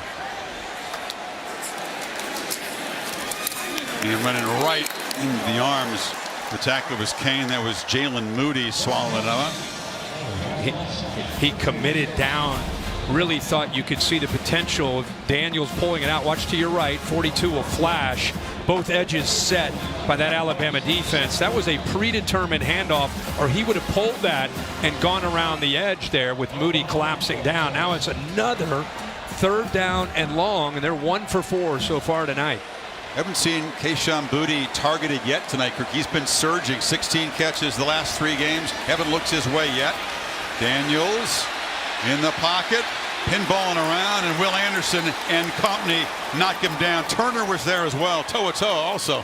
And running right into the arms. The tackle was Cain. That was Jalen Moody swallowing it up. He committed down. Really thought you could see the potential of Daniels pulling it out. Watch to your right. 42 will flash. Both edges set by that Alabama defense. That was a predetermined handoff, or he would have pulled that and gone around the edge there with Moody collapsing down. Now it's another third down and long, and they're 1 for 4 so far tonight. Haven't seen Kayshon Boutte targeted yet tonight, Kirk. He's been surging. 16 catches the last 3 games. Haven't looked his way yet. Daniels in the pocket, pinballing around, and Will Anderson and company knock him down. Turner was there as well, toe-to-toe also.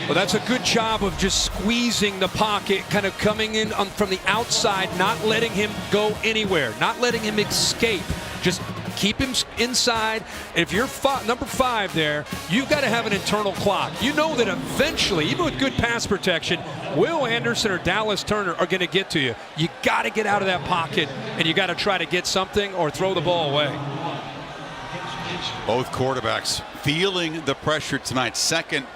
Well, that's a good job of just squeezing the pocket, kind of coming in from the outside, not letting him go anywhere, not letting him escape. Just keep him inside. If you're number 5 there, you've got to have an internal clock. You know that eventually, even with good pass protection, Will Anderson or Dallas Turner are going to get to you. You got to get out of that pocket, and you got to try to get something or throw the ball away. Both quarterbacks feeling the pressure tonight. Second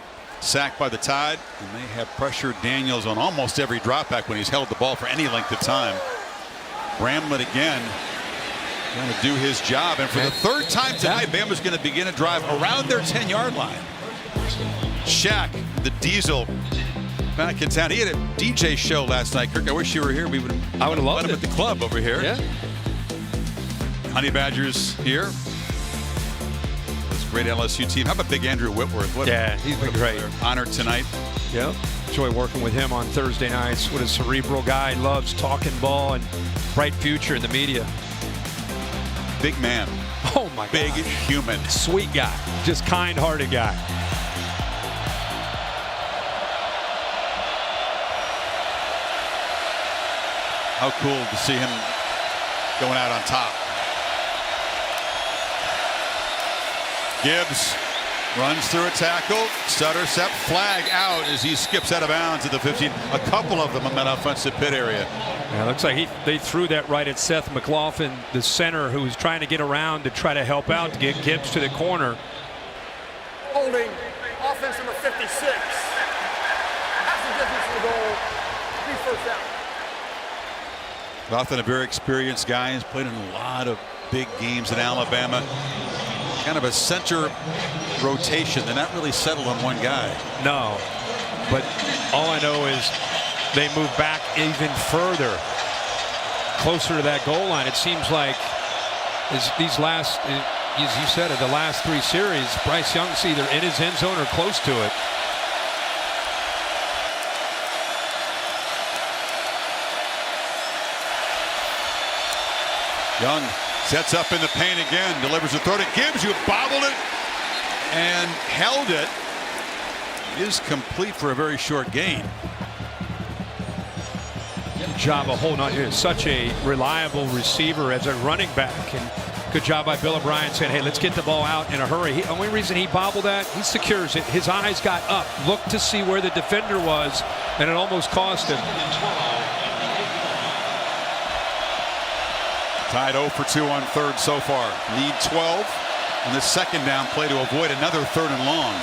sack by the Tide, and they have pressured Daniels on almost every dropback when he's held the ball for any length of time. Bramlett again going to do his job, and for the 3rd time tonight, Bama's going to begin a drive around their 10-yard line. Shaq, the Diesel, back in town. He had a DJ show last night. Kirk, I wish you were here. I would have loved him at the club over here. Yeah. Honey Badgers here. This great LSU team. How about Big Andrew Whitworth? He's been great. Honored tonight. Yep. Enjoy working with him on Thursday nights. What a cerebral guy. Loves talking ball and bright future in the media. Big man. Oh my God. Big human. Sweet guy. Just kind-hearted guy. How cool to see him going out on top. Gibbs runs through a tackle. Sutter Sepp flag out as he skips out of bounds at the 15. A couple of them in that offensive pit area. Yeah, looks like they threw that right at Seth McLaughlin, the center, who was trying to get around to try to help out to get Gibbs to the corner. Holding offense number 56. That's the difference in the goal. 3 first down. Often a very experienced guy. He's played in a lot of big games in Alabama. Kind of a center rotation. They're not really settled on one guy. No, but all I know is they move back even further, closer to that goal line. It seems like these last, as you said, the last 3 series, Bryce Young's either in his end zone or close to it. Young sets up in the paint again, delivers a throw to Gibbs, who bobbled it and held it. Is complete for a very short gain. Good job of holding on. He's such a reliable receiver as a running back, and good job by Bill O'Brien saying, hey, let's get the ball out in a hurry. The only reason he bobbled that, he secures it. His eyes got up, looked to see where the defender was, and it almost cost him. Tied 0 for 2 on 3rd so far. Need 12 on the 2nd down play to avoid another 3rd and long.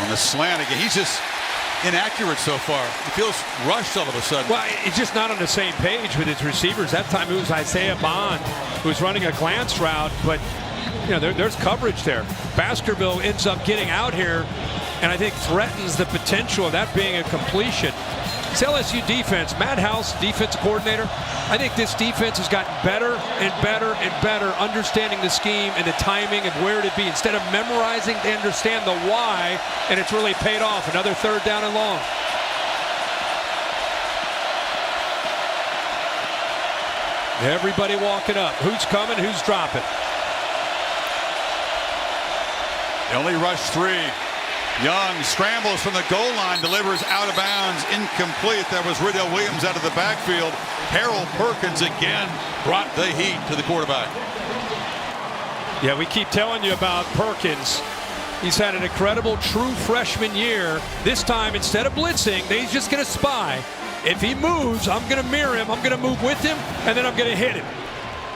On the slant again. He's just inaccurate so far. He feels rushed all of a sudden. Well, he's just not on the same page with his receivers. That time it was Isaiah Bond who was running a glance route, but there's coverage there. Baskerville ends up getting out here, and I think threatens the potential of that being a completion. It's LSU defense. Matt House, defensive coordinator. I think this defense has gotten better and better and better, understanding the scheme and the timing of where to be. Instead of memorizing, they understand the why, and it's really paid off. Another 3rd down and long. Everybody walking up. Who's coming? Who's dropping? They only rush 3. Young scrambles from the goal line, delivers out of bounds, incomplete. That was Riddell Williams out of the backfield. Harold Perkins again brought the heat to the quarterback. Yeah, we keep telling you about Perkins. He's had an incredible true freshman year. This time, instead of blitzing, he's just going to spy. If he moves, I'm going to mirror him. I'm going to move with him, and then I'm going to hit him.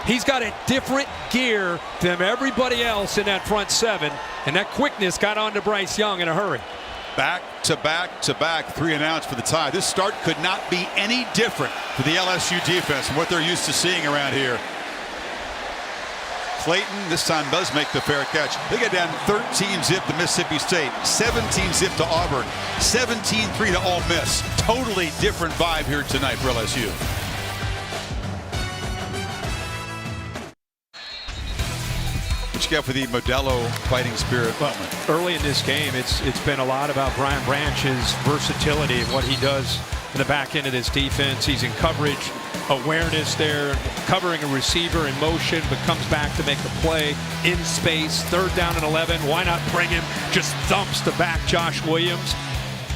He's got a different gear than everybody else in that front 7, and that quickness got on to Bryce Young in a hurry. Back to back to back, 3 and outs for the tie. This start could not be any different for the LSU defense and what they're used to seeing around here. Clayton this time does make the fair catch. They get down 13-zip to Mississippi State, 17-zip to Auburn, 17-3 to Ole Miss. Totally different vibe here tonight for LSU. What you got for the Modelo fighting spirit moment? Early in this game, it's been a lot about Brian Branch's versatility and what he does in the back end of this defense. He's in coverage, awareness there, covering a receiver in motion, but comes back to make the play in space. 3rd down and 11. Why not bring him? Just thumps the back Josh Williams.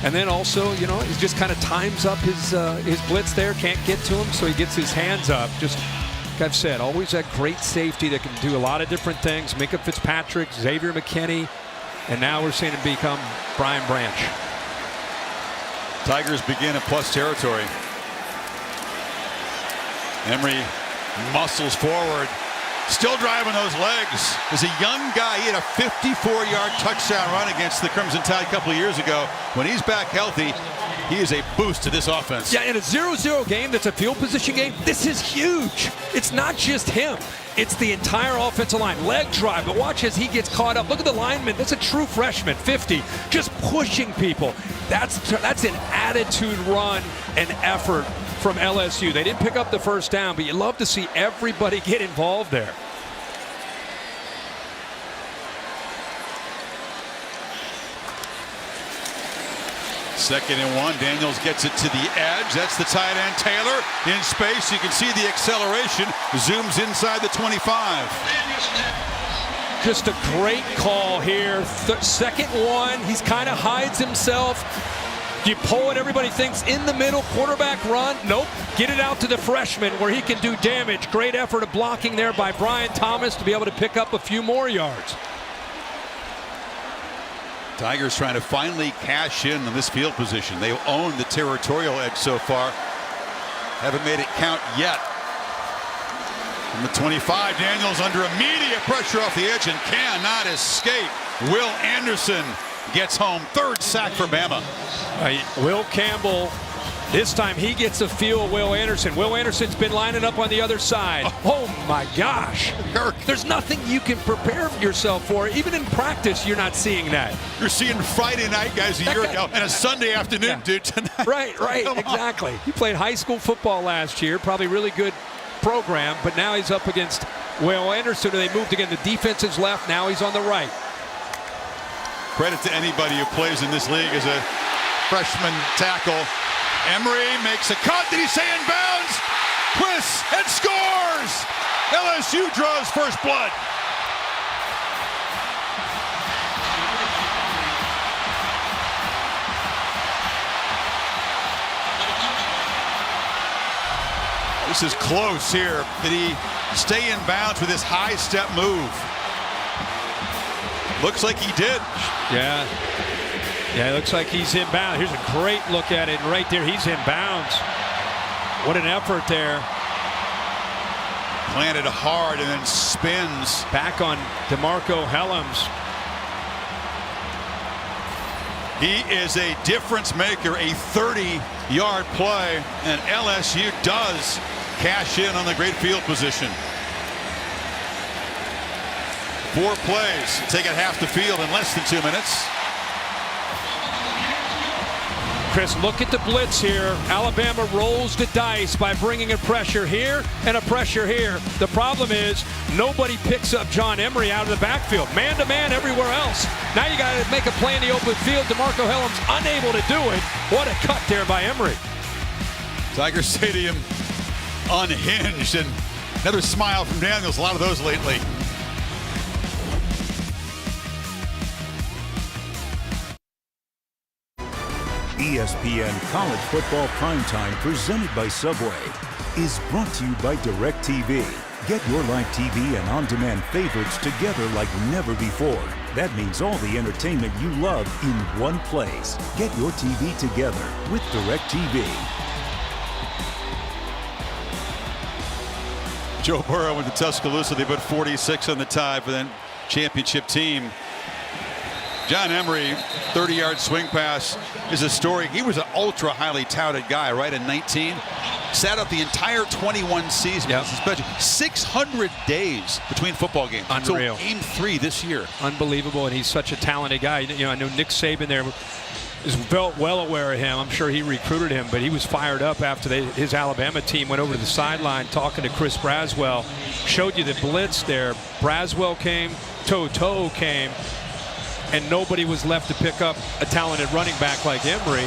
And then also, he just kind of times up his blitz there. Can't get to him, so he gets his hands up. Just like I've said, always that great safety that can do a lot of different things. Minkah Fitzpatrick, Xavier McKinney, and now we're seeing him become Brian Branch. Tigers begin in plus territory. Emery muscles forward, still driving those legs. As a young guy, he had a 54-yard touchdown run against the Crimson Tide a couple of years ago. When he's back healthy, he is a boost to this offense. Yeah, in a 0-0 game that's a field position game, this is huge. It's not just him. It's the entire offensive line. Leg drive, but watch as he gets caught up. Look at the lineman. That's a true freshman, 50, just pushing people. That's an attitude run and effort from LSU. They didn't pick up the 1st down, but you love to see everybody get involved there. Second and 1. Daniels gets it to the edge. That's the tight end Taylor in space. You can see the acceleration. Zooms inside the 25. Just a great call here. 2nd 1. He's kind of hides himself. You pull it, everybody thinks in the middle, quarterback run. Nope. Get it out to the freshman where he can do damage. Great effort of blocking there by Brian Thomas to be able to pick up a few more yards. Tigers trying to finally cash in on this field position. They've owned the territorial edge so far. Haven't made it count yet. From the 25, Daniels under immediate pressure off the edge and cannot escape. Will Anderson gets home. 3rd sack for Bama. Will Campbell, this time he gets a feel of Will Anderson. Will Anderson's been lining up on the other side. Oh my gosh. Kirk. There's nothing you can prepare yourself for. Even in practice, you're not seeing that. You're seeing Friday night guys a year ago and a Sunday afternoon dude tonight. Right, exactly. He played high school football last year, probably really good program, but now he's up against Will Anderson, and they moved again. The defense is left, now he's on the right. Credit to anybody who plays in this league as a freshman tackle. Emery makes a cut. Did he say in bounds? Twists and scores! LSU draws first blood. This is close here. Did he stay in bounds with his high step move? Looks like he did. Yeah, it looks like he's in bounds. Here's a great look at it. Right there, he's in bounds. What an effort there. Planted hard and then spins. Back on DeMarco Helms. He is a difference maker, a 30-yard play, and LSU does cash in on the great field position. 4 plays, take it half the field in less than 2 minutes. Chris, look at the blitz here. Alabama rolls the dice by bringing a pressure here and a pressure here. The problem is nobody picks up John Emery out of the backfield. Man-to-man everywhere else. Now you got to make a play in the open field. DeMarco Hellam's unable to do it. What a cut there by Emery. Tiger Stadium unhinged, and another smile from Daniels. A lot of those lately. ESPN College Football Primetime, presented by Subway, is brought to you by DirecTV. Get your live TV and on-demand favorites together like never before. That means all the entertainment you love in one place. Get your TV together with DirecTV. Joe Burrow went to Tuscaloosa. They put 46 on the tie for the championship team. John Emery, 30-yard swing pass is a story. He was an ultra highly touted guy, right, in 19. Sat out the entire 21 season. Yep. 600 days between football games. Unreal. So game 3 this year. Unbelievable, and he's such a talented guy. You know, I know Nick Saban there is well aware of him. I'm sure he recruited him, but he was fired up after his Alabama team went over to the sideline talking to Chris Braswell. Showed you the blitz there. Braswell came, Toto came, and nobody was left to pick up a talented running back like Emery.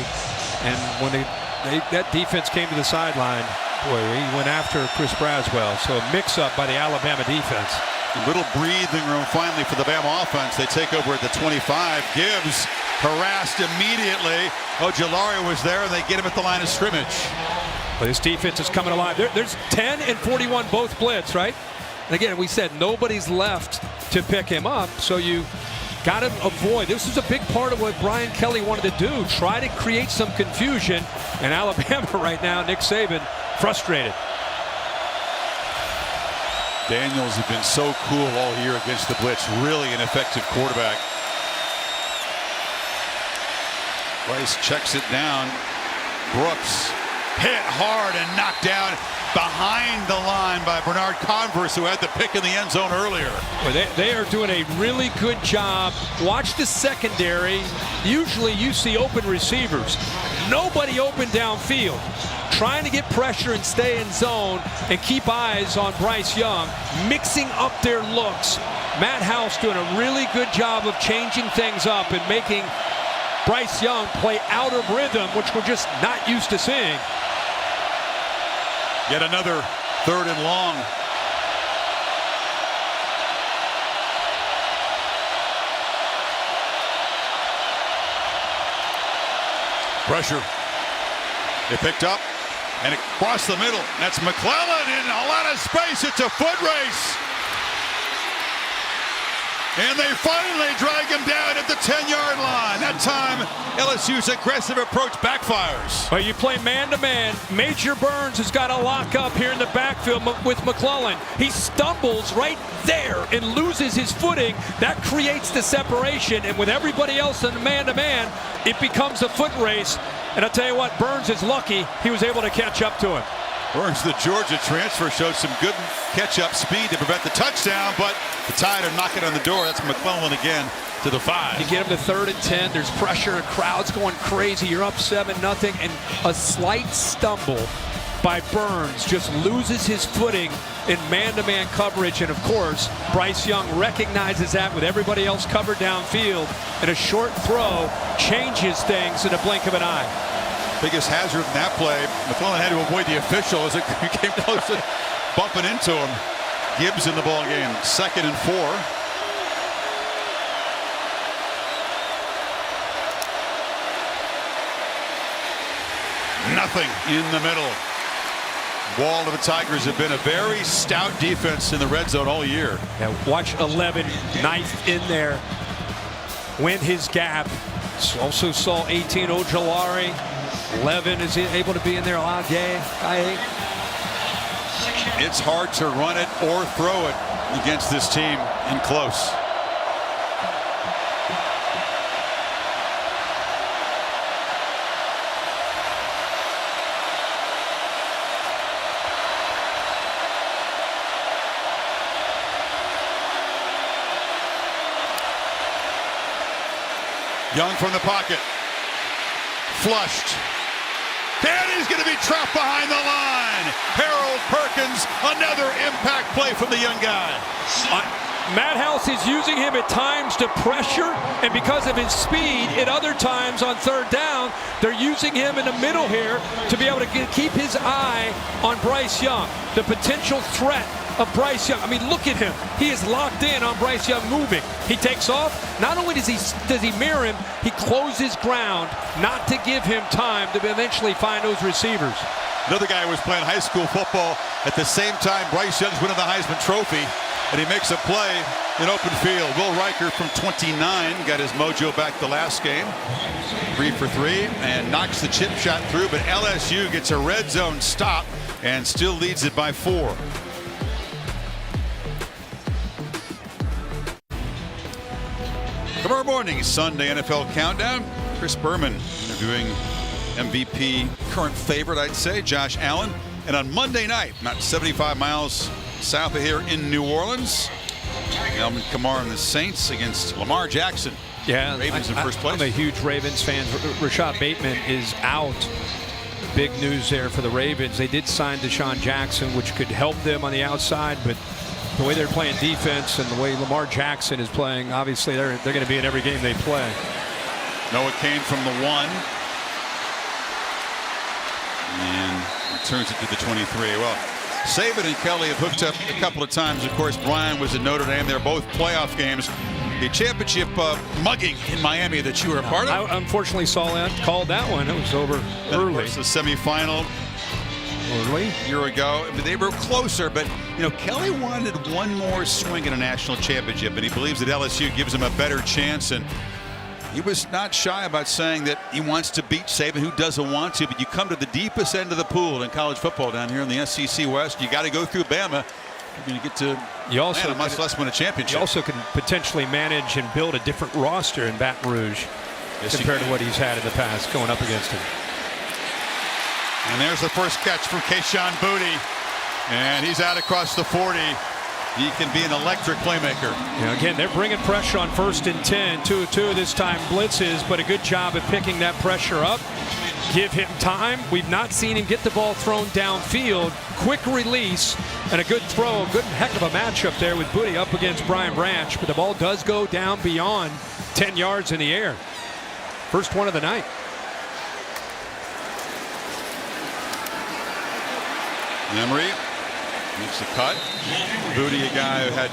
And when that defense came to the sideline, boy, he went after Chris Braswell. So a mix-up by the Alabama defense. A little breathing room finally for the Bama offense. They take over at the 25. Gibbs harassed immediately. Ojulari was there, and they get him at the line of scrimmage. But this defense is coming alive. There's 10 and 41 both blitz, right? And again, we said nobody's left to pick him up, so you got to avoid. This is a big part of what Brian Kelly wanted to do, try to create some confusion. And Alabama right now, Nick Saban, frustrated. Daniels has been so cool all year against the blitz. Really an effective quarterback. Rice checks it down. Brooks hit hard and knocked down behind the line by Bernard Converse, who had the pick in the end zone earlier. Well, they are doing a really good job. Watch the secondary. Usually you see open receivers. Nobody open downfield. Trying to get pressure and stay in zone and keep eyes on Bryce Young, mixing up their looks. Matt House doing a really good job of changing things up and making Bryce Young play out of rhythm, which we're just not used to seeing. Yet another 3rd and long. Pressure. They picked up and across the middle. That's McClellan in a lot of space. It's a foot race. And they finally drag him down at the 10-yard line. That time, LSU's aggressive approach backfires. Well, you play man-to-man. Major Burns has got a lock up here in the backfield with McClellan. He stumbles right there and loses his footing. That creates the separation. And with everybody else in the man-to-man, it becomes a foot race. And I'll tell you what, Burns is lucky he was able to catch up to him. Burns, the Georgia transfer, showed some good catch-up speed to prevent the touchdown, but the Tide are knocking on the door. That's McClellan again to the 5. You get him to 3rd and 10. There's pressure, and crowd's going crazy. You're up 7-0, and a slight stumble by Burns just loses his footing in man-to-man coverage. And of course, Bryce Young recognizes that with everybody else covered downfield, and a short throw changes things in a blink of an eye. Biggest hazard in that play. McClellan had to avoid the official as it came close to bumping into him. Gibbs in the ball game. 2nd and 4. Nothing in the middle. Wall of the Tigers have been a very stout defense in the red zone all year. Now watch 11 knife in there. Went his gap. Also saw 18 Ojulari. 11 is able to be in there. It's hard to run it or throw it against this team in close. Young from the pocket. Flushed. And he's going to be trapped behind the line. Harold Perkins, another impact play from the young guy. Matt House is using him at times to pressure, and because of his speed, at other times on third down, they're using him in the middle here to be able to keep his eye on Bryce Young. The potential threat of Bryce Young. I mean, look at him. He is locked in on Bryce Young moving. He takes off. Not only does he mirror him, he closes ground not to give him time to eventually find those receivers. Another guy who was playing high school football at the same time Bryce Young's winning the Heisman Trophy, and he makes a play in open field. Will Riker from 29 got his mojo back the last game. 3 for 3 and knocks the chip shot through, but LSU gets a red zone stop and still leads it by 4. Tomorrow morning, Sunday NFL Countdown. Chris Berman interviewing MVP, current favorite, I'd say, Josh Allen. And on Monday night, about 75 miles south of here in New Orleans, Alvin Kamara and the Saints against Lamar Jackson. Yeah, Ravens in first place. I'm a huge Ravens fan. Rashad Bateman is out. Big news there for the Ravens. They did sign Deshaun Jackson, which could help them on the outside, but the way they're playing defense and the way Lamar Jackson is playing, obviously they're going to be in every game they play. Noah Kane from the 1. And returns it to the 23. Well, Saban and Kelly have hooked up a couple of times. Of course, Brian was at Notre Dame. They're both playoff games. The championship mugging in Miami that you were a part of. I unfortunately called that one. It was over early. The semifinal early a year ago. They were closer, but you know, Kelly wanted one more swing at a national championship, and he believes that LSU gives him a better chance. And he was not shy about saying that he wants to beat Saban. Who doesn't want to? But you come to the deepest end of the pool in college football down here in the SEC West. You got to go through Bama. You're going to get to Atlanta, much less win a championship. You also can potentially manage and build a different roster in Baton Rouge compared to what he's had in the past going up against him. And there's the first catch from Kayshon Boutte. And he's out across the 40. He can be an electric playmaker. Yeah, again, they're bringing pressure on 1st and 10. 2-2 this time blitzes, but a good job at picking that pressure up. Give him time. We've not seen him get the ball thrown downfield. Quick release and a good throw. A good heck of a matchup there with Boutte up against Brian Branch, but the ball does go down beyond 10 yards in the air. First one of the night. Emery makes the cut. Boutte, a guy who had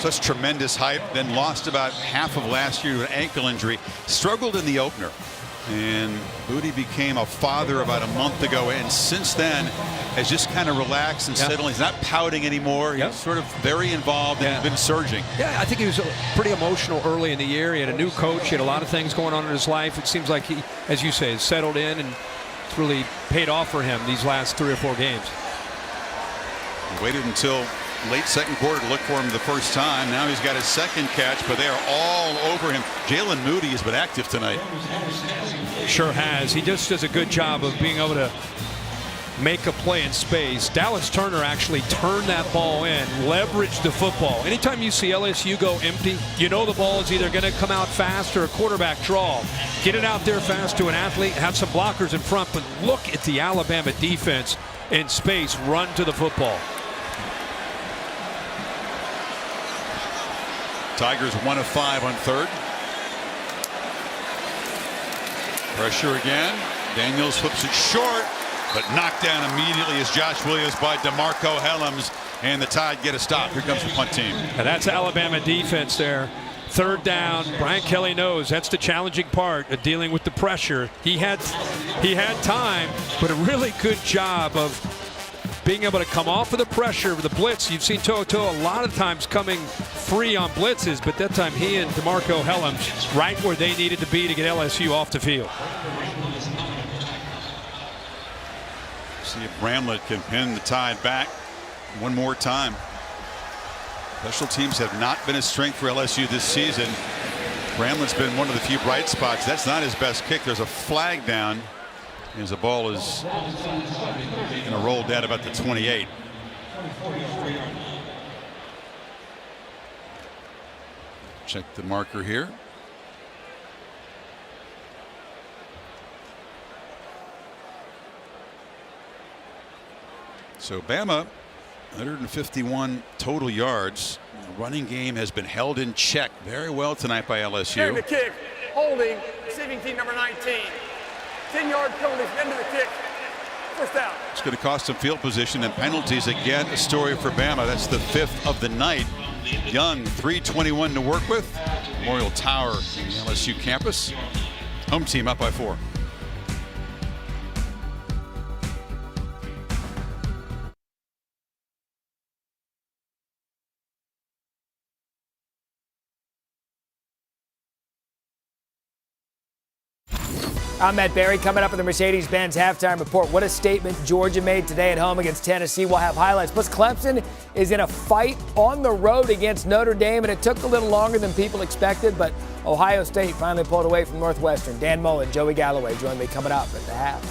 such tremendous hype, then lost about half of last year to an ankle injury, struggled in the opener. And Boutte became a father about a month ago, and since then has just kind of relaxed and settled. He's not pouting anymore. He's sort of very involved and been surging. Yeah, I think he was pretty emotional early in the year. He had a new coach. He had a lot of things going on in his life. It seems like he, as you say, has settled in, and it's really paid off for him these last 3 or 4 games. He waited until late second quarter to look for him the first time. Now he's got his second catch, but they are all over him. Jalen Moody has been active tonight. Sure has. He just does a good job of being able to make a play in space. Dallas Turner actually turned that ball in, leveraged the football. Anytime you see LSU go empty, you know the ball is either going to come out fast or a quarterback draw. Get it out there fast to an athlete, have some blockers in front, but look at the Alabama defense in space, run to the football. Tigers 1 of 5 on third. Pressure again. Daniels flips it short, but knocked down immediately as Josh Williams by DeMarco Helms, and the Tide get a stop. Here comes the punt team. And that's Alabama defense there. Third down. Brian Kelly knows that's the challenging part of dealing with the pressure. He had time, but a really good job of being able to come off of the pressure of the blitz. You've seen Toto a lot of times coming free on blitzes, but that time he and DeMarco Helms right where they needed to be to get LSU off the field. See if Bramlett can pin the Tide back one more time. Special teams have not been a strength for LSU this season. Bramlett's been one of the few bright spots. That's not his best kick. There's a flag down as the ball is going to roll down about the 28. Check the marker here. So Bama, 151 total yards. The running game has been held in check very well tonight by LSU. Carrying the kick, holding, receiving team number 19. 10-yard penalty from the end of the kick. First down. It's going to cost some field position and penalties. Again, a story for Bama. That's the 5th of the night. Young, 3:21 to work with. Memorial Tower, the LSU campus. Home team up by 4. I'm Matt Barry. Coming up with the Mercedes-Benz halftime report. What a statement Georgia made today at home against Tennessee. We'll have highlights. Plus, Clemson is in a fight on the road against Notre Dame, and it took a little longer than people expected, but Ohio State finally pulled away from Northwestern. Dan Mullen, Joey Galloway join me coming up at the half.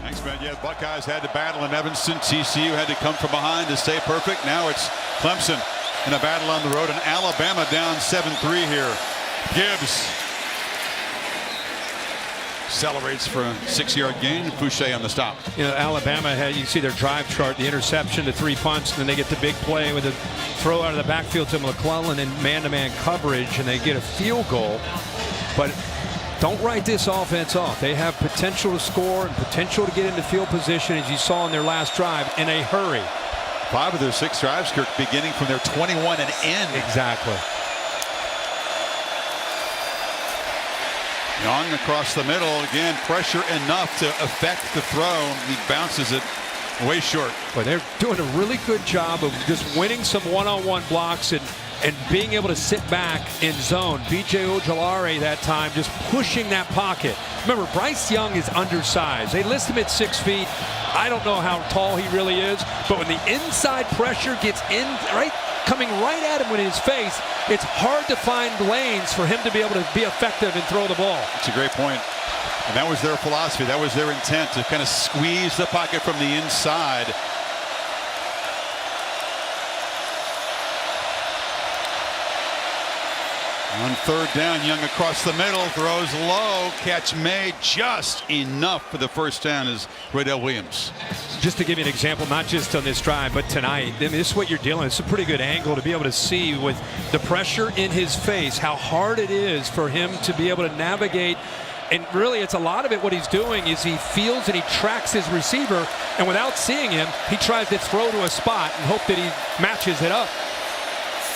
Thanks, man. Yeah, the Buckeyes had to battle in Evanston. TCU had to come from behind to stay perfect. Now it's Clemson in a battle on the road, and Alabama down 7-3 here. Gibbs celebrates for a 6-yard gain. Fouché on the stop. You know, Alabama had, you see their drive chart, the interception, the 3 punts, and then they get the big play with a throw out of the backfield to McClellan and man-to-man coverage, and they get a field goal. But don't write this offense off. They have potential to score and potential to get into field position, as you saw in their last drive, in a hurry. 5 of their 6 drives, Kirk, beginning from their 21 and in. Exactly. Young across the middle. Again, pressure enough to affect the throw. He bounces it way short. But they're doing a really good job of just winning some one-on-one blocks and being able to sit back in zone. B.J. Ojolari that time just pushing that pocket. Remember, Bryce Young is undersized. They list him at 6 feet. I don't know how tall he really is, but when the inside pressure gets in, coming right at him in his face, it's hard to find lanes for him to be able to be effective and throw the ball. It's a great point. And that was their philosophy. That was their intent, to kind of squeeze the pocket from the inside. On 3rd down, Young across the middle, throws low, catch made, just enough for the first down is Raydell Williams. Just to give you an example, not just on this drive, but tonight, I mean, this is what you're dealing with. It's a pretty good angle to be able to see with the pressure in his face, how hard it is for him to be able to navigate. And really, it's a lot of it. What he's doing is he feels and he tracks his receiver, and without seeing him, he tries to throw to a spot and hope that he matches it up.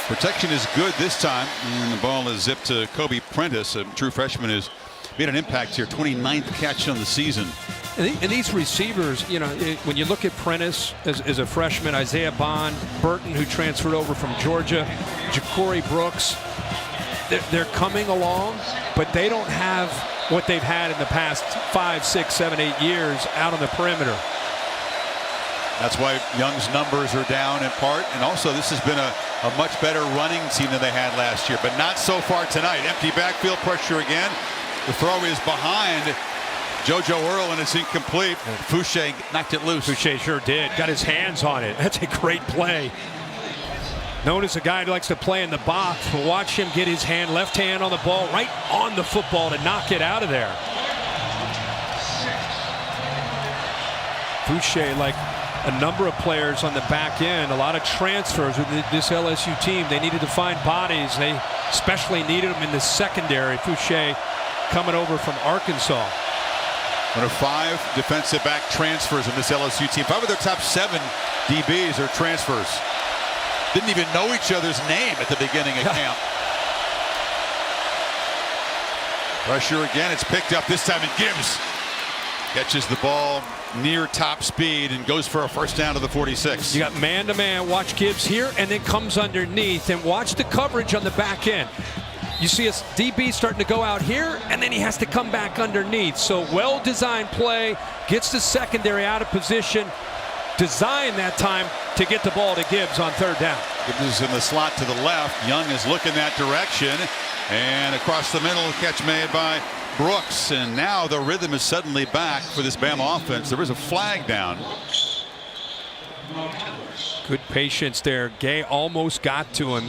Protection is good this time, and the ball is zipped to Kobe Prentice, a true freshman who's made an impact here. 29th catch on the season. And these receivers, you know, when you look at Prentice as a freshman, Isaiah Bond, Burton, who transferred over from Georgia, Ja'Cory Brooks, they're coming along, but they don't have what they've had in the past 5, 6, 7, 8 years out on the perimeter. That's why Young's numbers are down in part, and also this has been a much better running team than they had last year, but not so far tonight. Empty backfield pressure again. The throw is behind JoJo Earl, and it's incomplete. Fouché knocked it loose. Fouché sure did. Got his hands on it. That's a great play. Known as a guy who likes to play in the box, but watch him get his left hand on the ball, right on the football to knock it out of there. Fouché, like a number of players on the back end, a lot of transfers with this LSU team. They needed to find bodies. They especially needed them in the secondary. Fouché coming over from Arkansas. One of 5 defensive back transfers in this LSU team. 5 of their top 7 DBs are transfers. Didn't even know each other's name at the beginning of camp. Pressure again. It's picked up this time, and Gibbs catches the ball near top speed and goes for a first down to the 46. You got man-to-man. Watch Gibbs here, and then comes underneath, and watch the coverage on the back end. You see a DB starting to go out here, and then he has to come back underneath. So well-designed play, gets the secondary out of position, designed that time to get the ball to Gibbs on 3rd down. Gibbs is in the slot to the left. Young is looking that direction, and across the middle, catch made by Brooks, and now the rhythm is suddenly back for this Bama offense. There is a flag down. Good patience there. Gay almost got to him.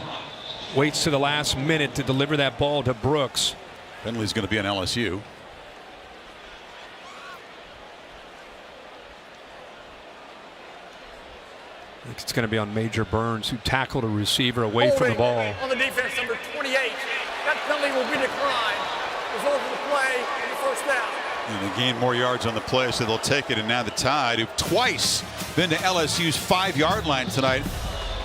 Waits to the last minute to deliver that ball to Brooks. Penalty's going to be on LSU. It's going to be on Major Burns, who tackled a receiver away from the ball. On the defense, number 28. That penalty will be declined. Result of the play and the first down. And they gain more yards on the play, so they'll take it. And now the Tide, who've twice been to LSU's 5-yard line tonight,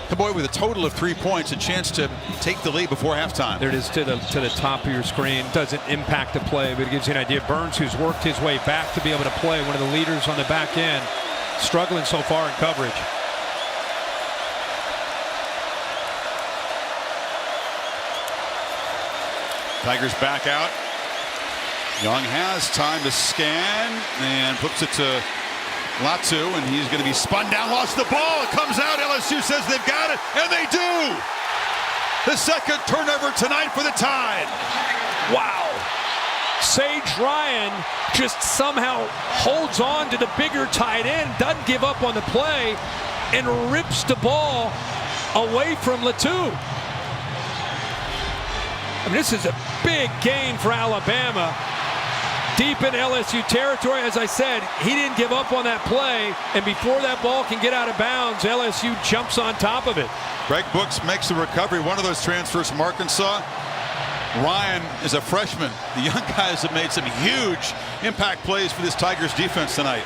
come away with a total of 3 points, a chance to take the lead before halftime. There it is to the top of your screen. Doesn't impact the play, but it gives you an idea. Burns, who's worked his way back to be able to play, one of the leaders on the back end, struggling so far in coverage. Tigers back out. Young has time to scan and flips it to Latu, and he's going to be spun down, lost the ball. It comes out. LSU says they've got it, and they do. The second turnover tonight for the Tide. Wow. Sage Ryan just somehow holds on to the bigger tight end, doesn't give up on the play, and rips the ball away from Latu. I mean, this is a big gain for Alabama. Deep in LSU territory, as I said, he didn't give up on that play, and before that ball can get out of bounds, LSU jumps on top of it. Greg Brooks makes the recovery. One of those transfers from Arkansas. Ryan is a freshman. The young guys have made some huge impact plays for this Tigers defense tonight.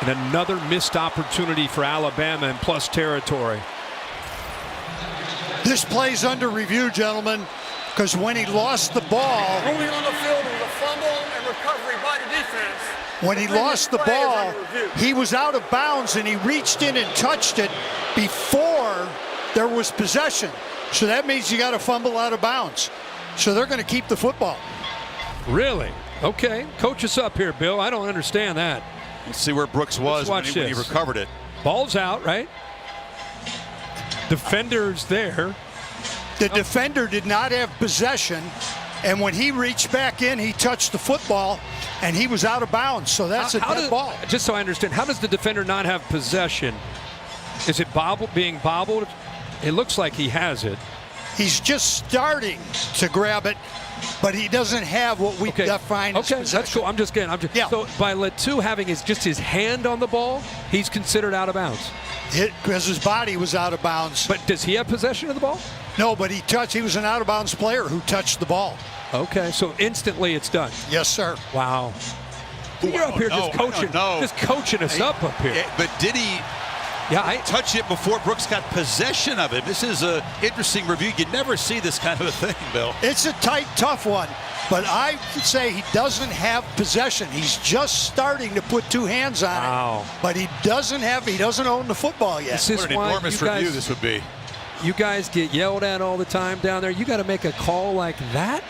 And another missed opportunity for Alabama in plus territory. This play's under review, gentlemen, because when he lost the ball, Moving on the field was a fumble and recovery by the defense. when he lost the ball, he was out of bounds and he reached in and touched it before there was possession. So that means you got to fumble out of bounds. So they're going to keep the football. Really? Okay. Coach us up here, Bill. I don't understand that. Let's see where Brooks was when he recovered it. Ball's out, right? Defender's there. The defender did not have possession, and when he reached back in, he touched the football, and he was out of bounds. So that's a dead ball. Just so I understand, how does the defender not have possession? Is it being bobbled? It looks like he has it. He's just starting to grab it, but he doesn't have what we define as possession. That's cool. I'm just kidding. So by Latu having just his hand on the ball, he's considered out of bounds. Because his body was out of bounds. But does he have possession of the ball? No, but he was an out of bounds player who touched the ball. Okay, so instantly it's done. Yes, sir. Wow. You're up here just coaching us up here. But did he touch it before Brooks got possession of it? This is an interesting review. You never see this kind of a thing, Bill. It's a tight, tough one. But I would say he doesn't have possession. He's just starting to put two hands on it. But he doesn't own the football yet. What an enormous review this would be. You guys get yelled at all the time down there. You got to make a call like that?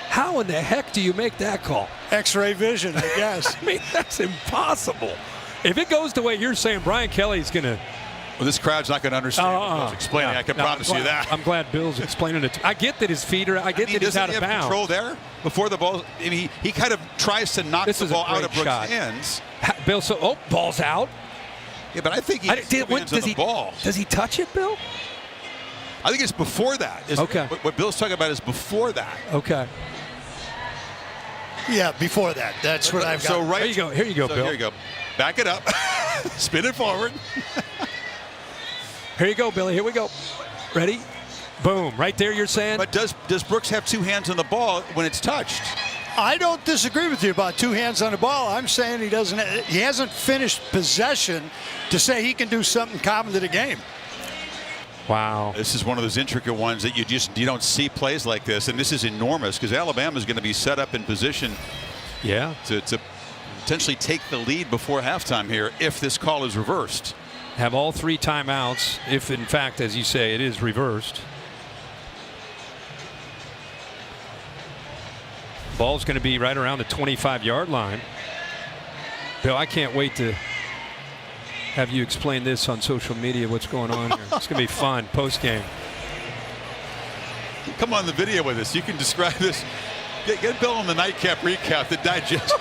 How in the heck do you make that call? X-ray vision, I guess. I mean, that's impossible. If it goes the way you're saying, Brian Kelly's going to... Well, this crowd's not going to understand what Bill's explaining. I can promise you that. I'm glad Bill's explaining it. I get that his feet are... I get that he's out of bounds. Control there before the ball. I mean, he kind of tries to knock the ball out of Brooks' hands. Bill, ball's out. Yeah, but I think he hands on the ball. Does he touch it, Bill? I think it's before that. Okay. What Bill's talking about is before that. Okay. Yeah, before that. That's what I've got. So right. Here you go, Bill. Here you go. Back it up. Spin it forward. Here you go, Billy. Here we go. Ready? Boom. Right there, you're saying. But does Brooks have two hands on the ball when it's touched? I don't disagree with you about two hands on the ball. I'm saying he hasn't finished possession to say he can do something common to the game. Wow. This is one of those intricate ones that you don't see plays like this, and this is enormous because Alabama's going to be set up in position to potentially take the lead before halftime here if this call is reversed. Have all three timeouts if, in fact, as you say, it is reversed. Ball's going to be right around the 25-yard line. Bill, I can't wait to have you explain this on social media, what's going on here. It's going to be fun post-game. Come on the video with us. You can describe this. Get Bill on the nightcap recap, the digest.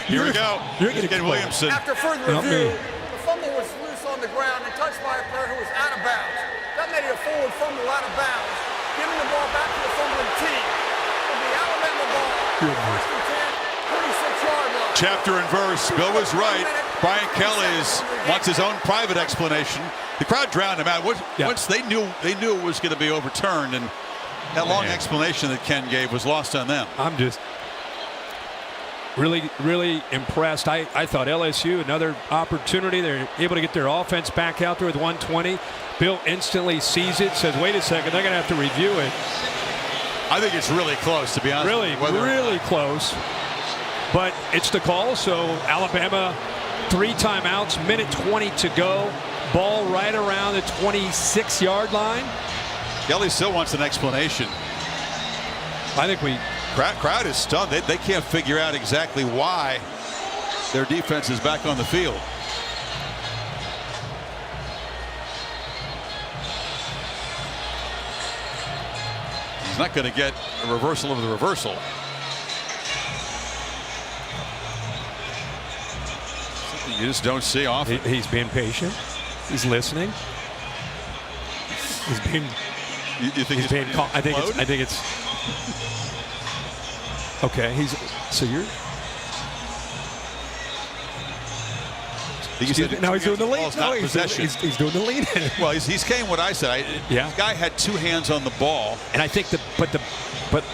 Here we go. You're going to get Williamson. After further review, the fumble was loose on the ground and touched by a player who was out of bounds. That made it a forward fumble out of bounds, giving the ball back to the fumbling team. It'll be Alabama ball. First and 10, 26-yard line. Chapter and verse. Bill was right. Brian Kelly wants his own private explanation. The crowd drowned him out. Once they knew it was going to be overturned, and that long explanation that Ken gave was lost on them. I'm just really impressed. I thought LSU, another opportunity. They're able to get their offense back out there with 120. Bill instantly sees it, says, wait a second, they're going to have to review it. I think it's really close, to be honest. Really close. But it's the call, so Alabama, 3 timeouts, minute 20 to go. Ball right around the 26-yard line. Kelly still wants an explanation. I think crowd is stunned. They can't figure out exactly why their defense is back on the field. He's not going to get a reversal of the reversal. Something you just don't see often. He's being patient. He's listening. He's being. You think he's being calm? I think it's. Okay. Now he's doing the lead. No, he's doing the lead. Well, he's saying what I said. Yeah. The guy had 2 hands on the ball, and I think but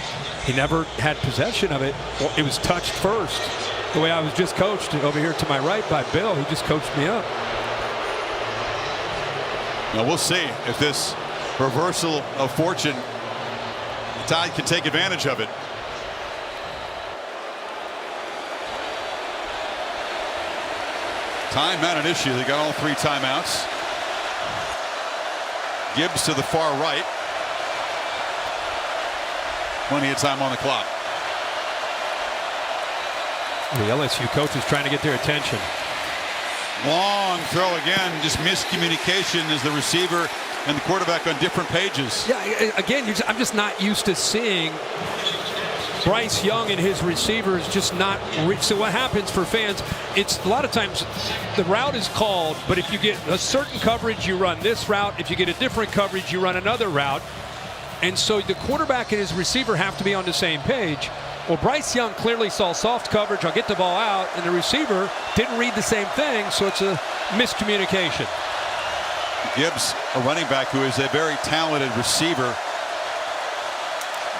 he never had possession of it. Well, it was touched first. The way I was just coached over here to my right by Bill, he just coached me up. Now we'll see if this reversal of fortune, the Tide can take advantage of it. Time not an issue. They got all 3 timeouts. Gibbs to the far right. Plenty of time on the clock. The LSU coach is trying to get their attention. Long throw again. Just miscommunication as the receiver and the quarterback on different pages. Yeah, again, I'm just not used to seeing Bryce Young and his receivers just not reach. So what happens for fans, it's a lot of times the route is called, but if you get a certain coverage, you run this route. If you get a different coverage, you run another route. And so the quarterback and his receiver have to be on the same page. Well, Bryce Young clearly saw soft coverage. I'll get the ball out, and the receiver didn't read the same thing, so it's a miscommunication. Gibbs, a running back who is a very talented receiver.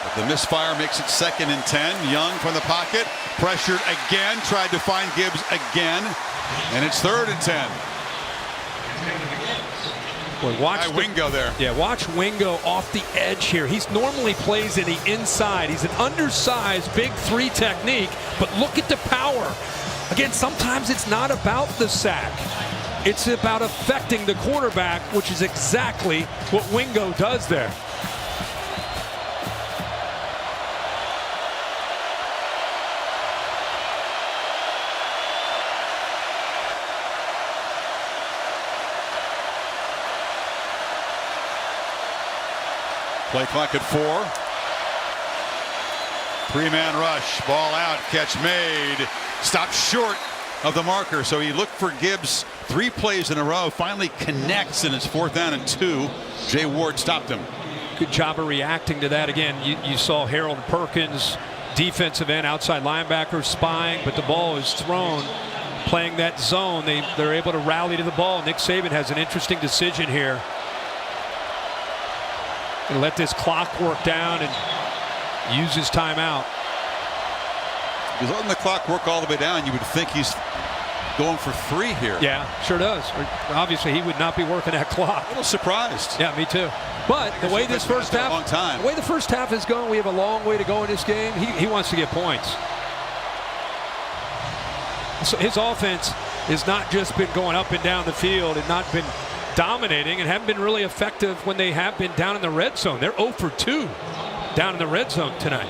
But the misfire makes it 2nd and 10. Young from the pocket, pressured again, tried to find Gibbs again, and it's 3rd and 10. Boy, watch Wingo there. Yeah, watch Wingo off the edge here. He's normally plays in the inside. He's an undersized big 3 technique, but look at the power. Again, sometimes it's not about the sack. It's about affecting the quarterback, which is exactly what Wingo does there. Play clock at 4. 3-man rush. Ball out. Catch made. Stopped short of the marker. So he looked for Gibbs 3 plays in a row. Finally connects, and it's 4th down and 2. Jay Ward stopped him. Good job of reacting to that. Again, you saw Harold Perkins, defensive end, outside linebacker, spying, but the ball is thrown. Playing that zone, they're able to rally to the ball. Nick Saban has an interesting decision here. And let this clock work down and use his timeout. He's letting the clock work all the way down. You would think he's going for 3 here. Yeah, sure does. Obviously, he would not be working that clock. A little surprised. Yeah, me too. But the way this first half, the way the first half is going, we have a long way to go in this game. He wants to get points. So his offense has not just been going up and down the field and not been dominating and haven't been really effective when they have been down in the red zone. They're 0 for 2 down in the red zone tonight.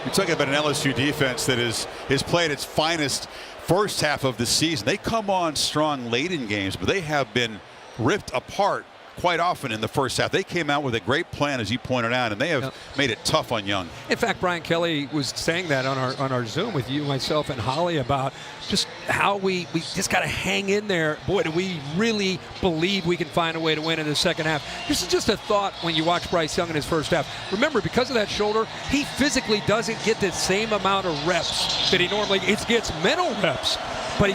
You're talking about an LSU defense that has played its finest first half of the season. They come on strong late in games, but they have been ripped apart quite often in the first half. They came out with a great plan, as you pointed out, and they have made it tough on Young. In fact, Brian Kelly was saying that on our Zoom with you, myself, and Holly about just how we just got to hang in there. Boy, do we really believe we can find a way to win in the second half. This is just a thought when you watch Bryce Young in his first half. Remember, because of that shoulder, he physically doesn't get the same amount of reps that he normally gets. Mental reps. but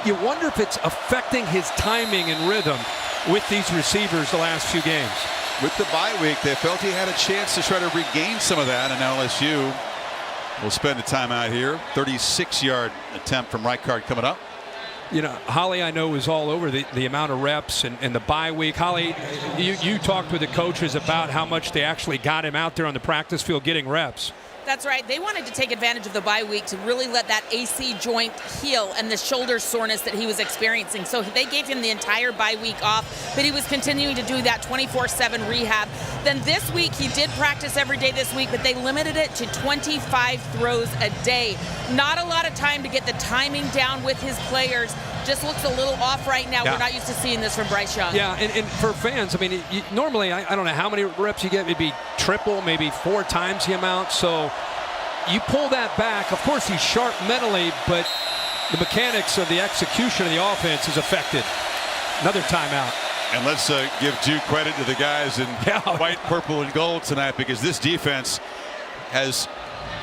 you wonder if it's affecting his timing and rhythm with these receivers the last few games. With the bye week, they felt he had a chance to try to regain some of that, and LSU will spend a timeout here. 36-yard attempt from Reichard coming up. You know, Holly, I know, is all over the amount of reps and the bye week. Holly, you talked with the coaches about how much they actually got him out there on the practice field getting reps. That's right. They wanted to take advantage of the bye week to really let that AC joint heal and the shoulder soreness that he was experiencing. So they gave him the entire bye week off, but he was continuing to do that 24/7 rehab. Then this week, he did practice every day this week, but they limited it to 25 throws a day. Not a lot of time to get the timing down with his players. Just looks a little off right now. Yeah. We're not used to seeing this from Bryce Young. Yeah, and for fans, I mean, normally, I don't know how many reps you get, maybe triple, maybe 4 times the amount. So you pull that back. Of course, he's sharp mentally, but the mechanics of the execution of the offense is affected. Another timeout. And let's give due credit to the guys in white, purple, and gold tonight, because this defense has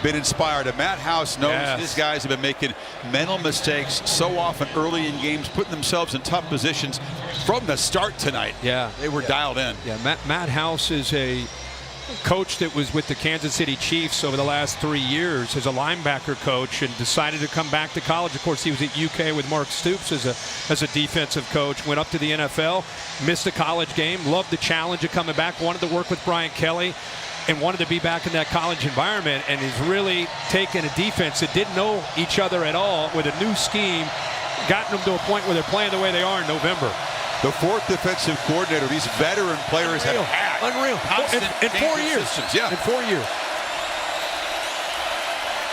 been inspired. And Matt House knows his guys have been making mental mistakes so often early in games, putting themselves in tough positions from the start tonight. Yeah, they were dialed in. Yeah, Matt House is a coach that was with the Kansas City Chiefs over the last 3 years as a linebacker coach, and decided to come back to college. Of course, he was at UK with Mark Stoops as a defensive coach. Went up to the NFL, missed a college game, loved the challenge of coming back, wanted to work with Brian Kelly, and wanted to be back in that college environment, and he's really taken a defense that didn't know each other at all with a new scheme, gotten them to a point where they're playing the way they are in November. The 4th defensive coordinator these veteran players have had. Unreal. In 4 years. Yeah. In 4 years.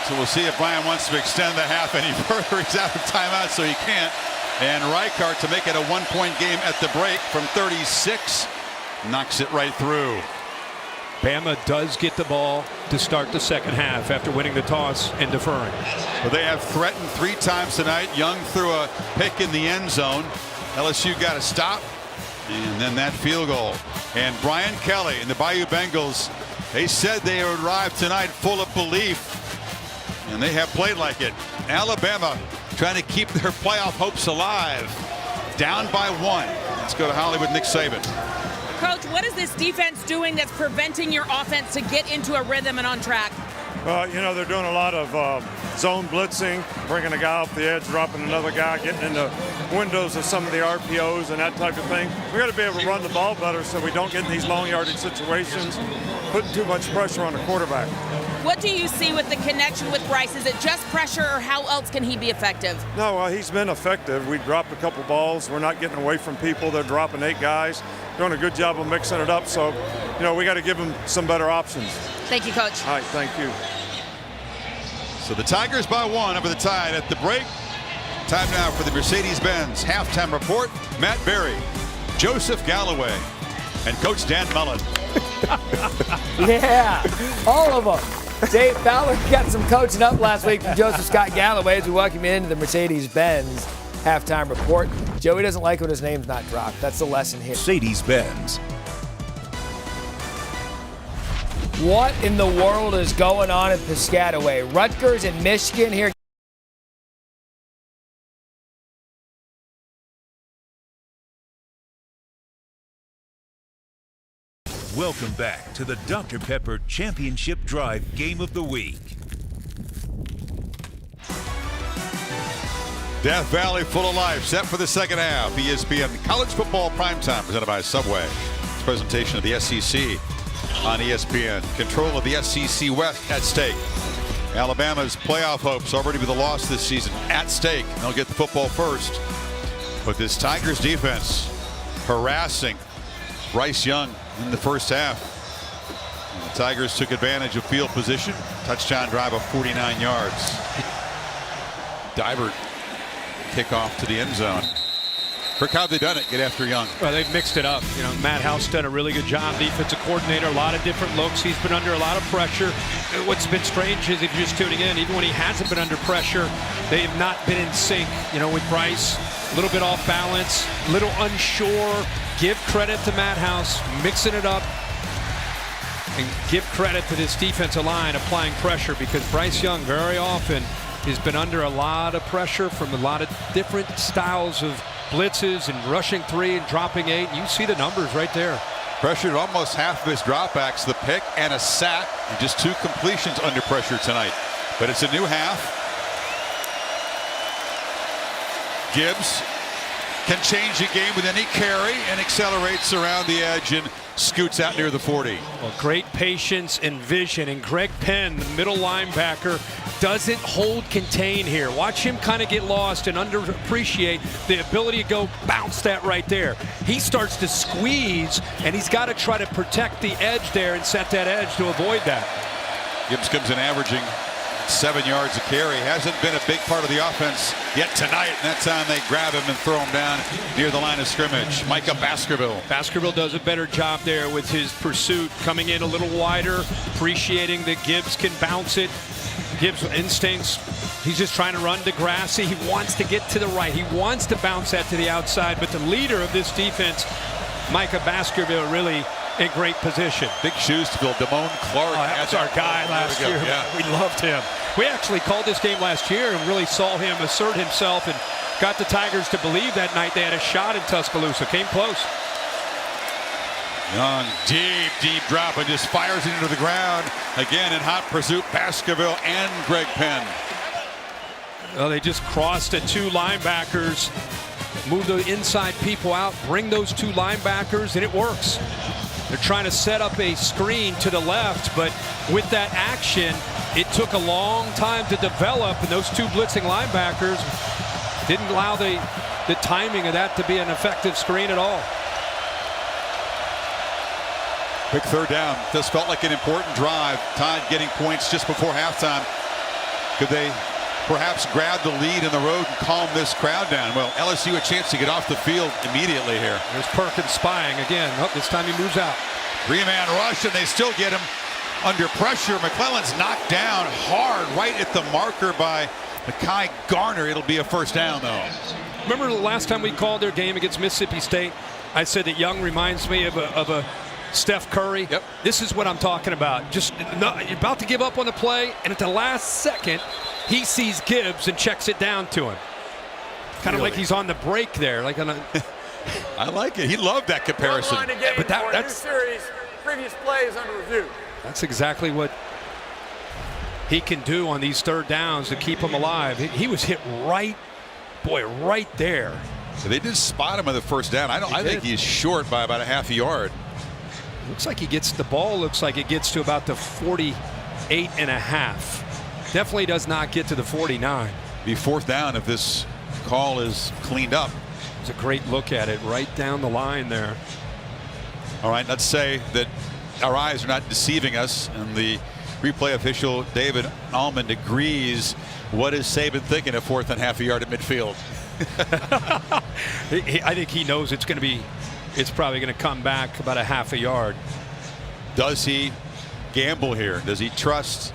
So we'll see if Brian wants to extend the half any further. He's out of timeout, so he can't. And Reichard, to make it a 1-point game at the break from 36, knocks it right through. Bama does get the ball to start the second half after winning the toss and deferring. Well, they have threatened 3 times tonight. Young threw a pick in the end zone. LSU got a stop, and then that field goal. And Brian Kelly and the Bayou Bengals, they said they would arrive tonight full of belief, and they have played like it. Alabama trying to keep their playoff hopes alive. Down by 1. Let's go to Hollywood. Nick Saban. Coach, what is this defense doing that's preventing your offense to get into a rhythm and on track? You know, they're doing a lot of zone blitzing, bringing a guy off the edge, dropping another guy, getting in the windows of some of the RPOs and that type of thing. We got to be able to run the ball better so we don't get in these long yardage situations, putting too much pressure on the quarterback. What do you see with the connection with Bryce? Is it just pressure, or how else can he be effective? No, he's been effective. We dropped a couple balls. We're not getting away from people. They're dropping 8 guys, doing a good job of mixing it up. So, you know, we got to give him some better options. Thank you, Coach. All right, thank you. So the Tigers by 1 over the Tide at the break. Time now for the Mercedes-Benz halftime report. Matt Berry, Joseph Galloway, and Coach Dan Mullen. Yeah, all of them. Dave Fowler got some coaching up last week from Joseph Scott Galloway as we welcome you into the Mercedes-Benz halftime report. Joey doesn't like when his name's not dropped. That's the lesson here. Mercedes-Benz. What in the world is going on at Piscataway? Rutgers and Michigan here. Welcome back to the Dr. Pepper Championship Drive Game of the Week. Death Valley full of life, set for the second half. ESPN College Football Primetime, presented by Subway. It's a presentation of the SEC on ESPN. Control of the SEC West at stake. Alabama's playoff hopes already with a loss this season at stake. They'll get the football first. But this Tigers defense harassing Bryce Young in the first half. And the Tigers took advantage of field position. Touchdown drive of 49 yards. Divert kickoff to the end zone. Kirk, how have they done it? Get after Young. Well, they've mixed it up. You know, Matt House done a really good job. Defensive coordinator, a lot of different looks. He's been under a lot of pressure. What's been strange is, if you're just tuning in, even when he hasn't been under pressure, they have not been in sync. You know, with Bryce, a little bit off balance, a little unsure. Give credit to Matt House, mixing it up, and give credit to this defensive line applying pressure, because Bryce Young very often He's been under a lot of pressure from a lot of different styles of blitzes and rushing 3 and dropping 8. You see the numbers right there. Pressured almost half of his dropbacks, the pick and a sack, and just 2 completions under pressure tonight. But it's a new half. Gibbs can change the game with any carry and accelerates around the edge and scoots out near the 40. Well, great patience and vision, and Greg Penn, the middle linebacker, doesn't hold contain here. Watch him kind of get lost and underappreciate the ability to go bounce that right there. He starts to squeeze, and he's got to try to protect the edge there and set that edge to avoid that. Gibbs comes in averaging 7 yards a carry. Hasn't been a big part of the offense yet tonight, and that time they grab him and throw him down near the line of scrimmage. Micah Baskerville. Baskerville does a better job there with his pursuit, coming in a little wider, appreciating that Gibbs can bounce it. Gibbs' instincts, he's just trying to run Degrassi. He wants to get to the right. He wants to bounce that to the outside, but the leader of this defense, Micah Baskerville, really in great position. Big shoes to fill. Damone Clark. That's our guy last year. Yeah. We loved him. We actually called this game last year and really saw him assert himself and got the Tigers to believe that night they had a shot in Tuscaloosa. Came close. Young, deep drop and just fires it into the ground. Again in hot pursuit, Baskerville and Greg Penn. Well, they just crossed the 2 linebackers, move the inside people out, bring those 2 linebackers, and it works. They're trying to set up a screen to the left, but with that action, it took a long time to develop, and those 2 blitzing linebackers didn't allow the timing of that to be an effective screen at all. Big 3rd down. This felt like an important drive. Tide getting points just before halftime. Could they perhaps grab the lead in the road and calm this crowd down? Well, LSU a chance to get off the field immediately here. There's Perkins spying again. Oh, this time he moves out. 3-man rush, and they still get him under pressure. McClellan's knocked down hard right at the marker by Mekhi Garner. It'll be a 1st down, though. Remember the last time we called their game against Mississippi State? I said that Young reminds me of a Steph Curry. Yep. This is what I'm talking about. Just you're about to give up on the play, and at the last second, he sees Gibbs and checks it down to him. Kind of like he's on the break there. Like on a I like it. He loved that comparison. Yeah, but that's series. Previous play is under review. That's exactly what he can do on these 3rd downs to keep him alive. He was hit right there. So they did spot him on the 1st down. I think he's short by about a half a yard. Looks like he gets the ball. Looks like it gets to about the 48.5. Definitely does not get to the 49. Be 4th down if this call is cleaned up. It's a great look at it right down the line there. All right, let's say that our eyes are not deceiving us, and the replay official David Allman agrees. What is Saban thinking at 4th and half a yard at midfield? I think he knows it's probably going to come back about a half a yard. Does he gamble here? Does he trust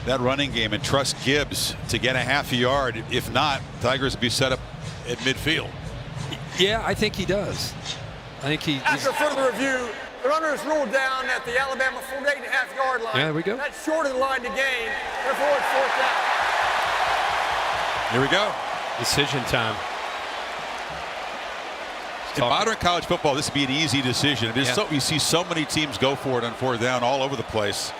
that running game and trust Gibbs to get a half a yard? If not, Tigers will be set up at midfield. Yeah, I think he does. I think he. After further review, the runner is ruled down at the Alabama 48.5-yard line. Yeah, there we go. That's short of the line to gain. Therefore, it's 4th down. Here we go. Decision time. In modern college football, this would be an easy decision. It is you see so many teams go for it on 4th down all over the place.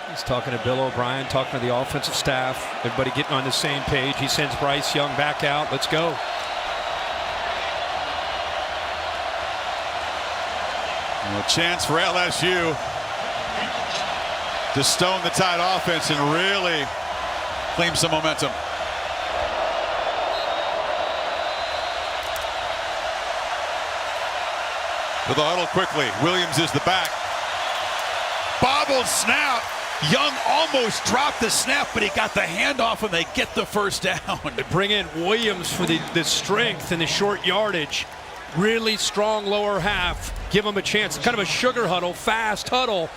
He's talking to Bill O'Brien, talking to the offensive staff. Everybody getting on the same page. He sends Bryce Young back out. Let's go. A chance for LSU to stone the Tide offense and really claim some momentum. To the huddle quickly. Williams is the back. Bobbled snap. Young almost dropped the snap, but he got the handoff and they get the 1st down. They bring in Williams for the strength and the short yardage. Really strong lower half. Give him a chance. Kind of a sugar huddle, fast huddle.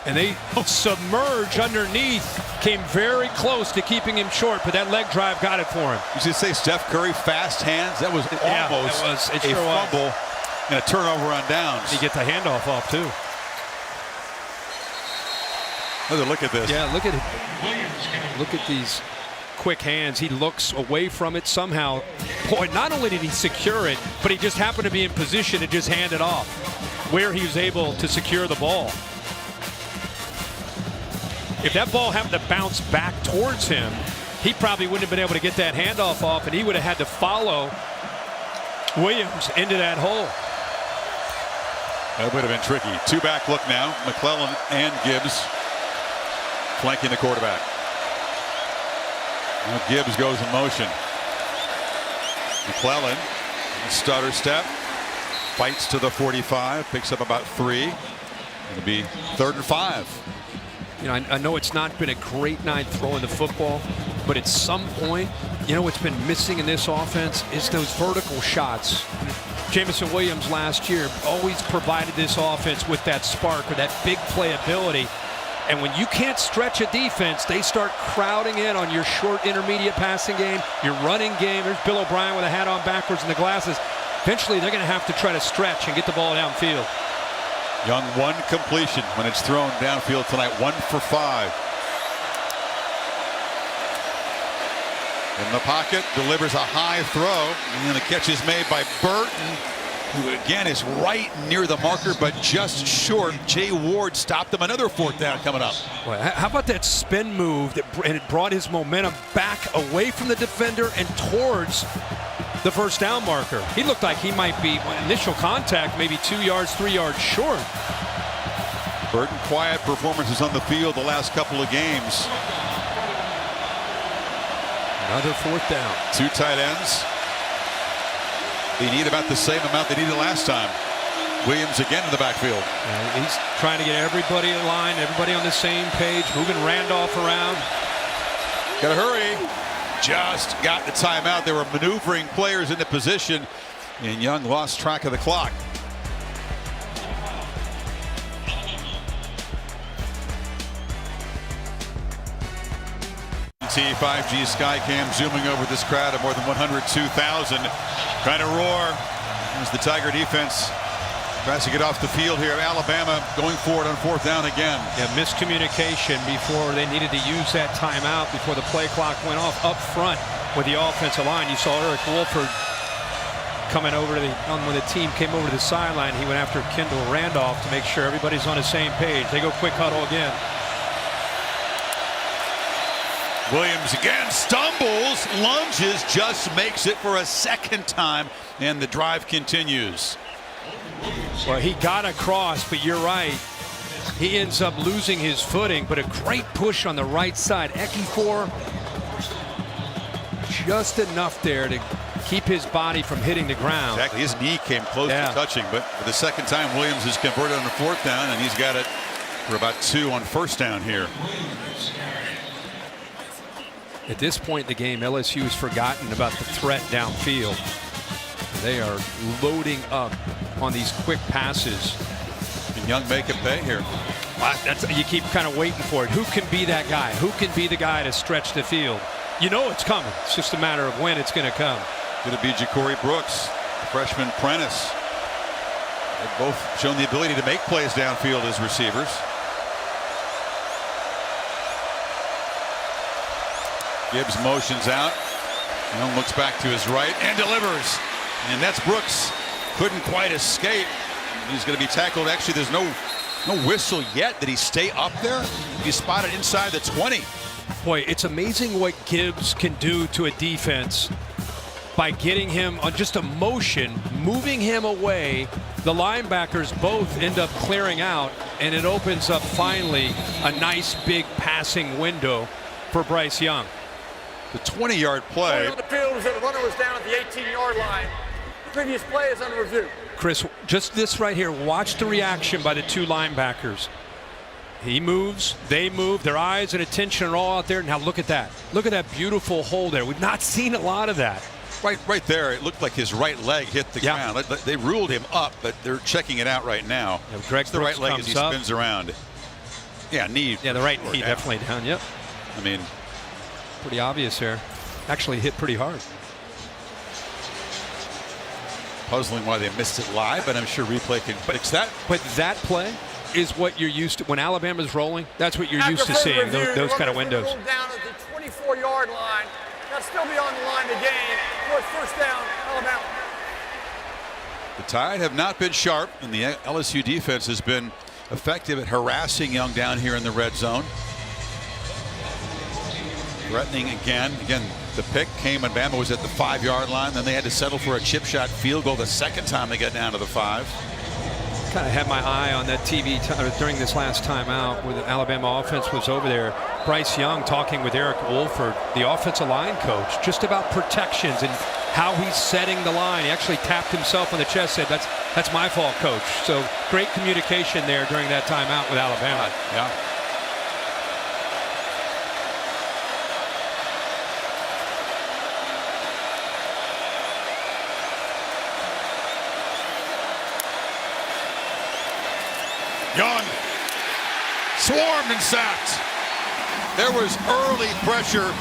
And they submerge underneath. Came very close to keeping him short, but that leg drive got it for him. You should say Steph Curry, fast hands. That was almost a fumble and a turnover on downs. You get the handoff off, too. Look at this. Yeah, look at these quick hands. He looks away from it somehow. Boy, not only did he secure it, but he just happened to be in position to just hand it off where he was able to secure the ball. If that ball happened to bounce back towards him, he probably wouldn't have been able to get that handoff off, and he would have had to follow Williams into that hole. That would have been tricky. Two-back look now. McClellan and Gibbs flanking the quarterback. Now Gibbs goes in motion. McClellan, stutter step, fights to the 45, picks up about 3. It'll be 3rd and 5. You know, I know it's not been a great night throwing the football, but at some point, you know what's been missing in this offense is those vertical shots. Jamison Williams last year always provided this offense with that spark or that big playability. And when you can't stretch a defense, they start crowding in on your short intermediate passing game, your running game. There's Bill O'Brien with a hat on backwards and the glasses. Eventually, they're going to have to try to stretch and get the ball downfield. Young, 1 completion when it's thrown downfield tonight, 1 for 5. In the pocket, delivers a high throw, and then the catch is made by Burton, who again is right near the marker, but just short. Jay Ward stopped him. Another 4th down coming up. Boy, how about that spin move and it brought his momentum back away from the defender and towards the 1st down marker. He looked like he might be initial contact, maybe 2 yards, 3 yards short. Burton, quiet performances on the field the last couple of games. Another 4th down. 2 tight ends. They need about the same amount they needed last time. Williams again in the backfield. He's trying to get everybody in line, everybody on the same page, moving Randolph around. Gotta hurry. Just got the timeout. They were maneuvering players into position, and Young lost track of the clock. T5G Skycam zooming over this crowd of more than 102,000. Trying to roar as the Tiger defense tries to get off the field here. Alabama going forward on 4th down again. Yeah, miscommunication before they needed to use that timeout before the play clock went off up front with the offensive line. You saw Eric Wolford coming over to when the team came over to the sideline. He went after Kendall Randolph to make sure everybody's on the same page. They go quick huddle again. Williams again stumbles, lunges, just makes it for a 2nd time, and the drive continues. Well, he got across, but you're right. He ends up losing his footing, but a great push on the right side. Ekifor just enough there to keep his body from hitting the ground. Exactly. His knee came close to touching, but for the 2nd time, Williams is converted on the 4th down, and he's got it for about 2 on 1st down here. At this point in the game, LSU has forgotten about the threat downfield. They are loading up on these quick passes. Can Young make it pay here? You keep kind of waiting for it. Who can be that guy? Who can be the guy to stretch the field? You know it's coming. It's just a matter of when it's going to come. Going to be Ja'Cory Brooks, freshman Prentice. They've both shown the ability to make plays downfield as receivers. Gibbs motions out. Young looks back to his right and delivers. And that's Brooks. Couldn't quite escape. He's going to be tackled. Actually, there's no whistle yet. Did he stay up there? He's spotted inside the 20. Boy, it's amazing what Gibbs can do to a defense by getting him on just a motion, moving him away. The linebackers both end up clearing out, and it opens up finally a nice big passing window for Bryce Young. The 20-yard play. On the field was that the runner was down at the 18-yard line. The previous play is under review. Chris, just this right here. Watch the reaction by the 2 linebackers. He moves, they move, their eyes and attention are all out there. Now look at that. Look at that beautiful hole there. We've not seen a lot of that. Right there, it looked like his right leg hit the ground. They ruled him up, but they're checking it out right now. Yeah, Greg the right leg as he spins around. Yeah, knee. Yeah, the right knee definitely down. Yep. I mean, pretty obvious here. Actually hit pretty hard. Puzzling why they missed it live, but I'm sure replay can fix that. But that play, is what you're used to. When Alabama's rolling, that's what you're used to seeing, those kind of windows. Down at the 24-yard line. They'll still be on the line to gain. For first down, Alabama. The Tide have not been sharp, and the LSU defense has been effective at harassing Young down here in the red zone. Threatening again. Again, the pick came when Bama was at the 5-yard line. Then they had to settle for a chip shot field goal the second time they got down to the 5. Kind of had my eye on that TV during this last timeout where the Alabama offense was over there. Bryce Young talking with Eric Wolford, the offensive line coach, just about protections and how he's setting the line. He actually tapped himself on the chest, said, that's my fault, coach. So great communication there during that timeout with Alabama. Yeah. Young swarmed and sacked. There was early pressure.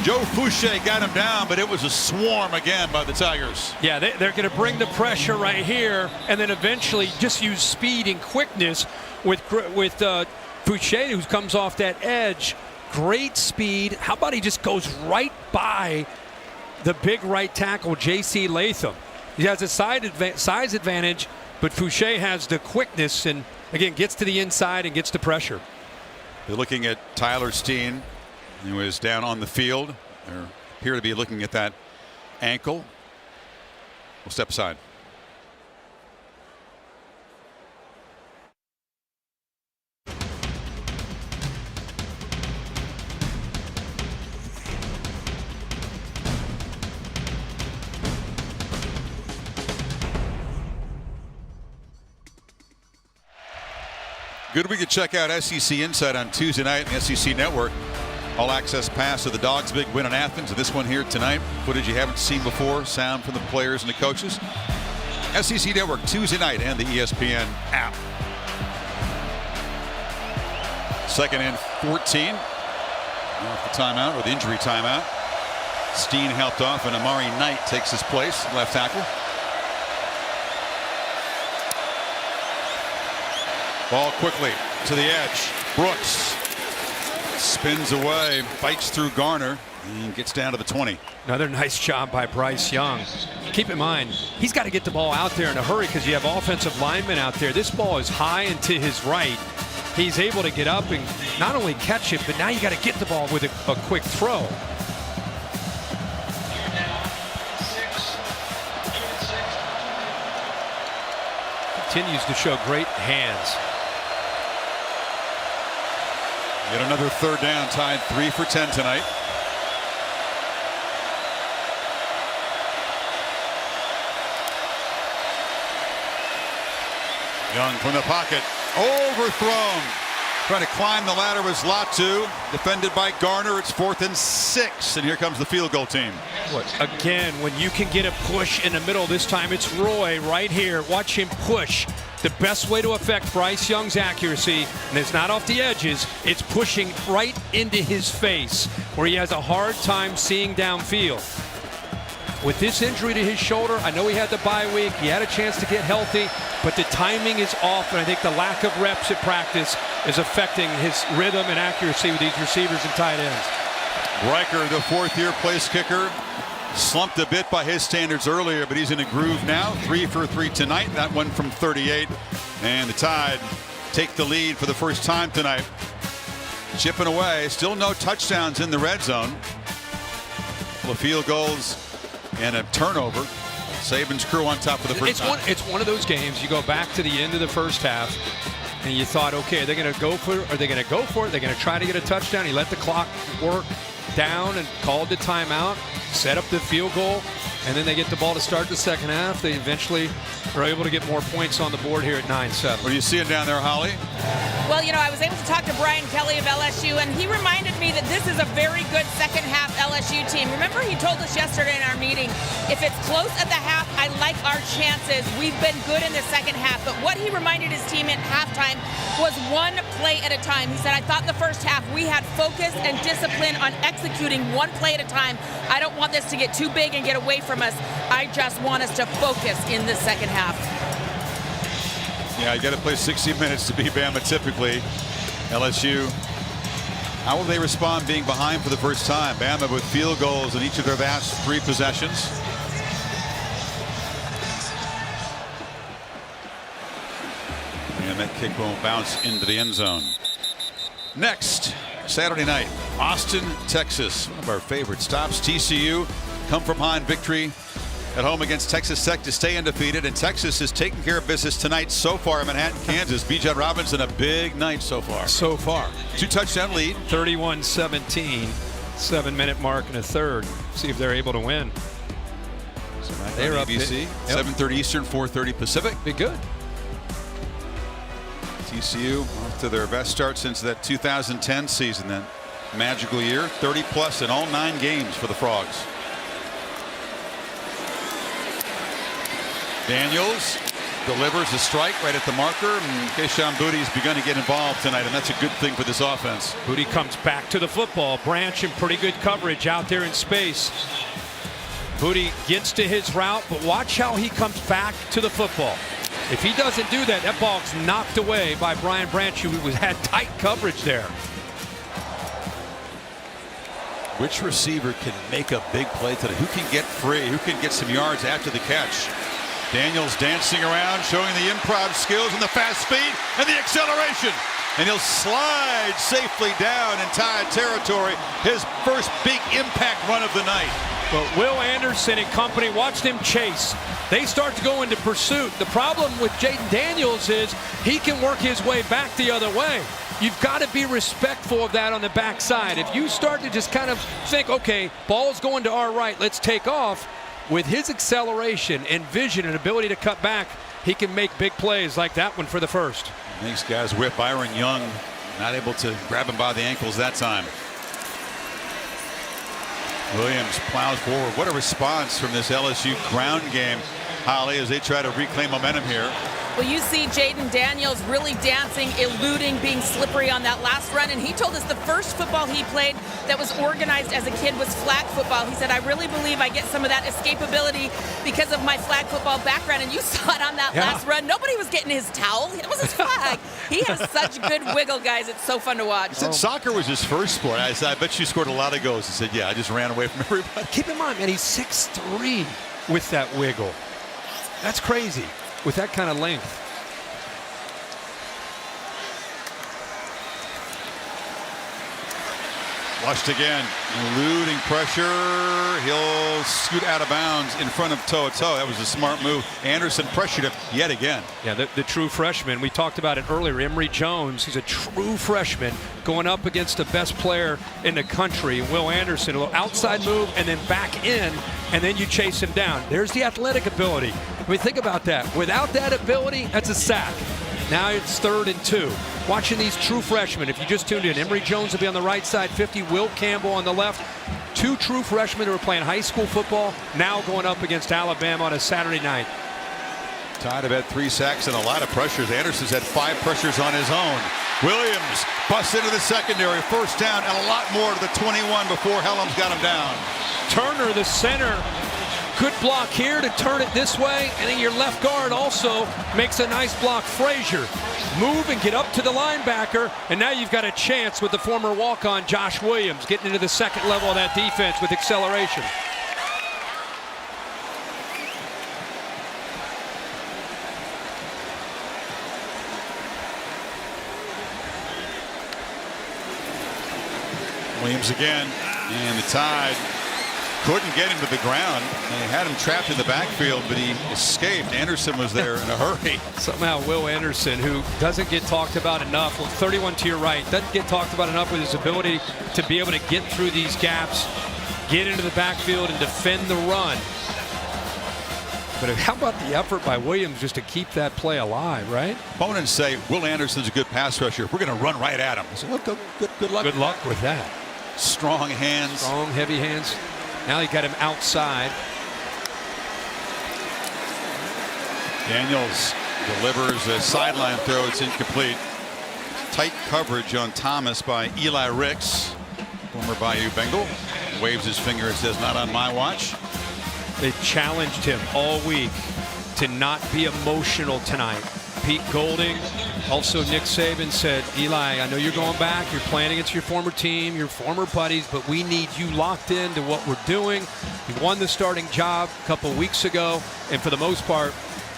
Joe Fouché got him down, but it was a swarm again by the Tigers. Yeah, they're going to bring the pressure right here and then eventually just use speed and quickness with Fouché, who comes off that edge. Great speed. How about he just goes right by the big right tackle, J.C. Latham. He has a size advantage, but Fouché has the quickness and, again, gets to the inside and gets the pressure. They're looking at Tyler Steen, who is down on the field. They appear to be looking at that ankle. We'll step aside. Good week to check out SEC Insight on Tuesday night on the SEC Network. All access pass to the Dogs' big win on Athens, and this one here tonight. Footage you haven't seen before, sound from the players and the coaches. SEC Network Tuesday night and the ESPN app. 2nd and 14. Off the timeout, or the injury timeout. Steen helped off, and Amari Knight takes his place, left tackle. Ball quickly to the edge. Brooks spins away, bites through Garner, and gets down to the 20. Another nice job by Bryce Young. Keep in mind, he's got to get the ball out there in a hurry because you have offensive linemen out there. This ball is high and to his right. He's able to get up and not only catch it, but now you got to get the ball with a quick throw. Continues to show great hands. Yet another 3rd down, Tied 3 for 10 tonight. Young from the pocket, overthrown. Trying to climb the ladder was Latu, defended by Garner. It's 4th and 6, and here comes the field goal team. Again, when you can get a push in the middle, this time it's Roy right here. Watch him push. The best way to affect Bryce Young's accuracy, and it's not off the edges, it's pushing right into his face, where he has a hard time seeing downfield. With this injury to his shoulder, I know he had the bye week, he had a chance to get healthy, but the timing is off, and I think the lack of reps at practice is affecting his rhythm and accuracy with these receivers and tight ends. Riker, the 4th-year place kicker, slumped a bit by his standards earlier, but he's in a groove now. 3 for 3 tonight. That one from 38. And the Tide take the lead for the first time tonight. Chipping away. Still no touchdowns in the red zone. Couple of field goals and a turnover. Saban's crew on top for the first time. It's one of those games. You go back to the end of the first half, and you thought, okay, are they going to go for it? Are they going to go for it? They're going to try to get a touchdown. He let the clock work down and called the timeout, set up the field goal, and then they get the ball to start the second half. They eventually are able to get more points on the board here at 9-7. What are you seeing down there, Holly? Well, you know, I was able to talk to Brian Kelly of LSU, and he reminded me that this is a very good second half LSU team. Remember, he told us yesterday in our meeting, if it's close at the half, I like our chances. We've been good in the second half. But what he reminded his team at halftime was one play at a time. He said, I thought the first half we had focus and discipline on executing one play at a time. I don't want this to get too big and get away from us. I just want us to focus in the second half. Yeah, you got to play 60 minutes to beat Bama typically. LSU, how will they respond being behind for the first time? Bama with field goals in each of their last 3 possessions. And that kick won't bounce into the end zone. Next, Saturday night, Austin, Texas, one of our favorite stops. TCU come from behind victory at home against Texas Tech to stay undefeated, and Texas is taking care of business tonight so far in Manhattan, Kansas. Bijan Robinson, a big night so far. 2-touchdown lead. 31-17, 7-minute mark and a third. See if they're able to win. So they're up ABC, 7:30 Eastern, 4:30 Pacific. Be good. TCU off to their best start since that 2010 season, that magical year. 30+ in all 9 games for the Frogs. Daniels delivers a strike right at the marker, and Kayshon Boudie's begun to get involved tonight, and that's a good thing for this offense. Boudie comes back to the football. Branch in pretty good coverage out there in space. Boudie gets to his route, but watch how he comes back to the football. If he doesn't do that, that ball's knocked away by Brian Branch, who had tight coverage there. Which receiver can make a big play today? Who can get free? Who can get some yards after the catch? Daniels dancing around, showing the improv skills and the fast speed and the acceleration. And he'll slide safely down in Tide territory. His first big impact run of the night. But Will Anderson and company, watched him chase. They start to go into pursuit. The problem with Jaden Daniels is he can work his way back the other way. You've got to be respectful of that on the backside. If you start to just kind of think, okay, ball's going to our right, let's take off. With his acceleration and vision and ability to cut back, he can make big plays like that one for the first. These guys whip. Byron Young not able to grab him by the ankles that time. Williams plows forward. What a response from this LSU ground game, Holly, as they try to reclaim momentum here. Well, you see Jaden Daniels really dancing, eluding, being slippery on that last run. And he told us the first football he played that was organized as a kid was flag football. He said, I really believe I get some of that escapability because of my flag football background. And you saw it on that last run. Nobody was getting his towel. It was his flag. He has such good wiggle, guys. It's so fun to watch. He said soccer was his first sport. I said, I bet you scored a lot of goals. He said, yeah, I just ran away from everybody. Keep in mind, man, he's 6'3" with that wiggle. That's crazy with that kind of length. Flushed again, eluding pressure. He'll scoot out of bounds in front of To'o. That was a smart move. Anderson pressured him yet again. Yeah, the true freshman. We talked about it earlier. Emory Jones, he's a true freshman going up against the best player in the country. Will Anderson, a little outside move and then back in, and then you chase him down. There's the athletic ability. I mean, think about that. Without that ability, that's a sack. Now it's 3rd and 2. Watching these true freshmen. If you just tuned in, Emory Jones will be on the right side, 50. Will Campbell on the left. 2 true freshmen who are playing high school football, now going up against Alabama on a Saturday night. Tide have had 3 sacks and a lot of pressures. Anderson's had 5 pressures on his own. Williams busts into the secondary. First down and a lot more to the 21 before Helms got him down. Turner, the center. Good block here to turn it this way, and then your left guard also makes a nice block. Frazier, move and get up to the linebacker, and now you've got a chance with the former walk-on Josh Williams getting into the second level of that defense with acceleration. Williams again, and the Tide couldn't get him to the ground. They had him trapped in the backfield, but he escaped. Anderson was there in a hurry. Somehow Will Anderson, who doesn't get talked about enough, 31 to your right, doesn't get talked about enough with his ability to be able to get through these gaps, get into the backfield, and defend the run. But how about the effort by Williams just to keep that play alive, right? Opponents say Will Anderson's a good pass rusher. We're going to run right at him. I said, well, good luck. Good luck with that. Strong hands. Strong, heavy hands. Now he got him outside. Daniels delivers a sideline throw. It's incomplete. Tight coverage on Thomas by Eli Ricks, former Bayou Bengal. Waves his finger and says, not on my watch. They challenged him all week to not be emotional tonight. Pete Golding, also Nick Saban said, Eli, I know you're going back. You're playing against your former team, your former buddies, but we need you locked into what we're doing. He won the starting job a couple weeks ago, and for the most part,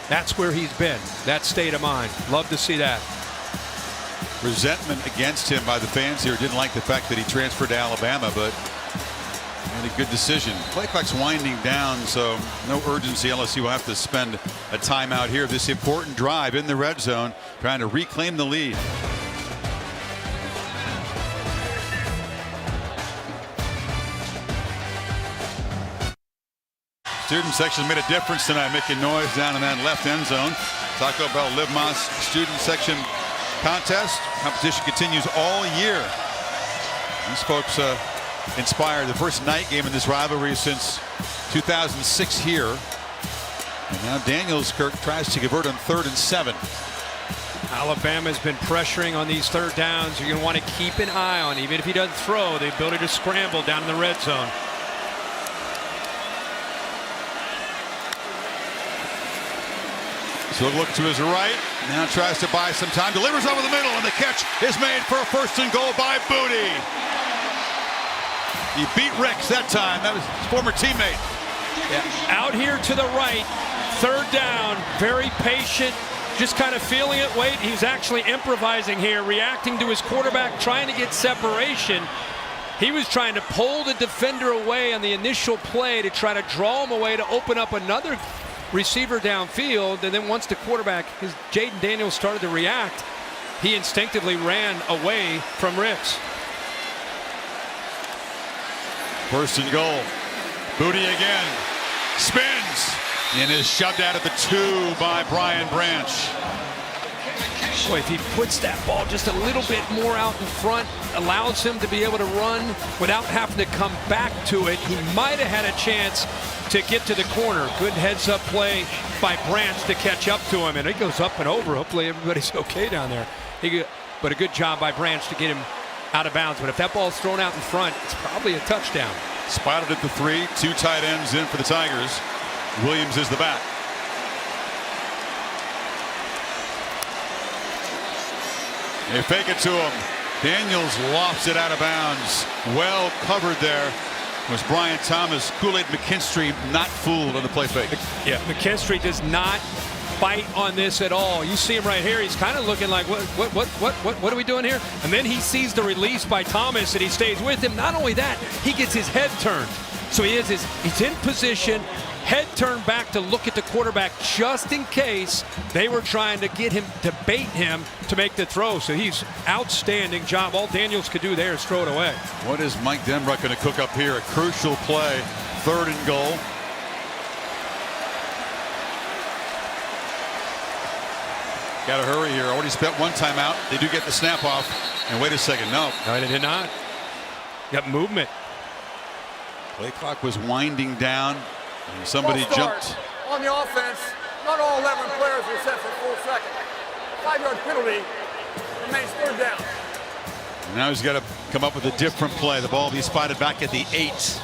that's where he's been, that state of mind. Love to see that. Resentment against him by the fans here. Didn't like the fact that he transferred to Alabama, but made a good decision. Play clock's winding down, so no urgency. LSU will have to spend a timeout here. This important drive in the red zone, trying to reclaim the lead. Student section made a difference tonight, making noise down in that left end zone. Taco Bell Live Más student section contest. Competition continues all year. These folks inspired the first night game in this rivalry since 2006 here. And now Daniels Kirk tries to convert on 3rd and 7. Alabama's been pressuring on these third downs. You're going to want to keep an eye on, even if he doesn't throw, the ability to scramble down in the red zone. So look to his right. Now tries to buy some time. Delivers over the middle, and the catch is made for a 1st and goal by Booty. He beat Ricks that time. That was his former teammate. Yeah. Out here to the right, 3rd down, very patient, just kind of feeling it. Wait, he's actually improvising here, reacting to his quarterback, trying to get separation. He was trying to pull the defender away on the initial play to try to draw him away to open up another receiver downfield, and then once the quarterback, Jaden Daniels, started to react, he instinctively ran away from Ricks. 1st and goal. Booty again. Spins and is shoved out at the 2 by Brian Branch. Boy, if he puts that ball just a little bit more out in front, allows him to be able to run without having to come back to it, he might have had a chance to get to the corner. Good heads-up play by Branch to catch up to him, and it goes up and over. Hopefully everybody's okay down there. But a good job by Branch to get him out of bounds. But if that ball's thrown out in front, it's probably a touchdown. Spotted at the 3, 2 tight ends in for the Tigers. Williams is the back. They fake it to him. Daniels lofts it out of bounds. Well covered there was Brian Thomas. Kool-Aid McKinstry not fooled on the play fake. Yeah, McKinstry does not bite on this at all. You see him right here. He's kind of looking like, what are we doing here? And then he sees the release by Thomas and he stays with him. Not only that, he gets his head turned. So he's in position, head turned back to look at the quarterback just in case they were trying to get him to bait him to make the throw. So he's outstanding job. All Daniels could do there is throw it away. What is Mike Denbrock going to cook up here? A crucial play, 3rd and goal. Got to hurry here. Already spent 1 timeout. They do get the snap off. And wait a second. No, they did not. Got movement. Play clock was winding down. And somebody jumped. On the offense, not all 11 players were set for full second. 5-yard penalty remains 3rd down. Now he's got to come up with a different play. The ball will be spotted back at the 8.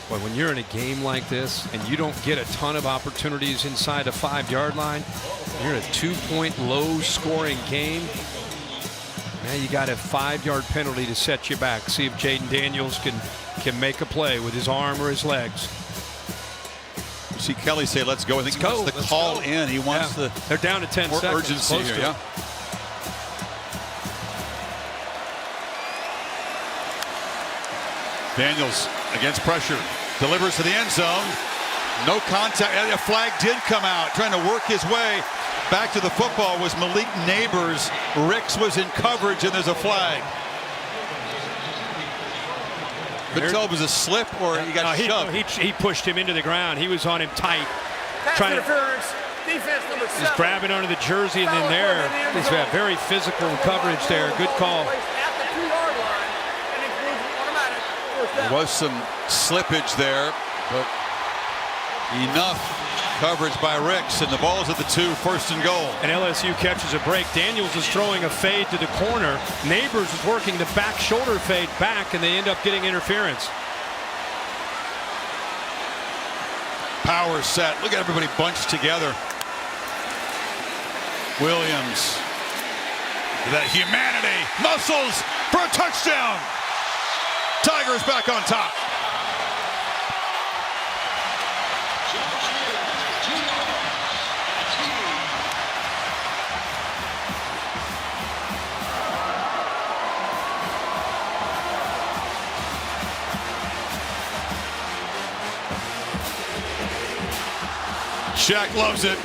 Boy, when you're in a game like this and you don't get a ton of opportunities inside the 5-yard line, you're in a 2-point low-scoring game. Now you got a 5-yard penalty to set you back. See if Jaden Daniels can make a play with his arm or his legs. You see Kelly say, "Let's go." I think he wants the call in. He wants the. They're down to 10 seconds. Urgency here, yeah. Daniels against pressure, delivers to the end zone. No contact. A flag did come out. Trying to work his way back to the football was Malik Neighbors. Ricks was in coverage, and there's a flag. Couldn't tell if it was a slip or he got shoved. He pushed him into the ground. He was on him tight. Pass interference. Defense number 7. He's grabbing under the jersey, and then there. He's got very physical coverage there. Good call. There was some slippage there, but enough coverage by Ricks, and the ball's at the 2, 1st and goal. And LSU catches a break. Daniels is throwing a fade to the corner. Neighbors is working the back shoulder fade back, and they end up getting interference. Power set. Look at everybody bunched together. Williams, that humanity, muscles for a touchdown. Tigers back on top. Shaq loves it.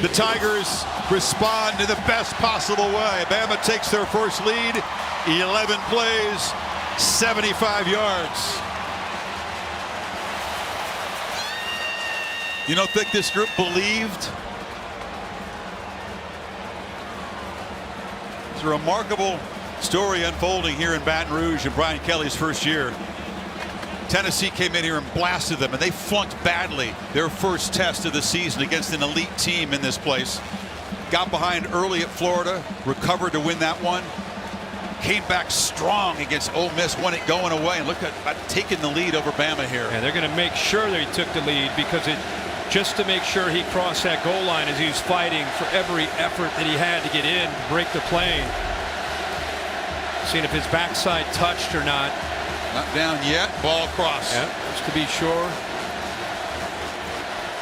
The Tigers respond in the best possible way. Bama takes their first lead, 11 plays, 75 yards. You don't think this group believed? It's a remarkable story unfolding here in Baton Rouge in Brian Kelly's first year. Tennessee came in here and blasted them, and they flunked badly their first test of the season against an elite team in this place. Got behind early at Florida, recovered to win that one. Came back strong against Ole Miss, won it going away, and look at taking the lead over Bama here. And they're going to make sure that he took the lead, because just to make sure he crossed that goal line as he was fighting for every effort that he had to get in, break the plane. Seeing if his backside touched or not. Not down yet. Ball across. Yeah, just to be sure.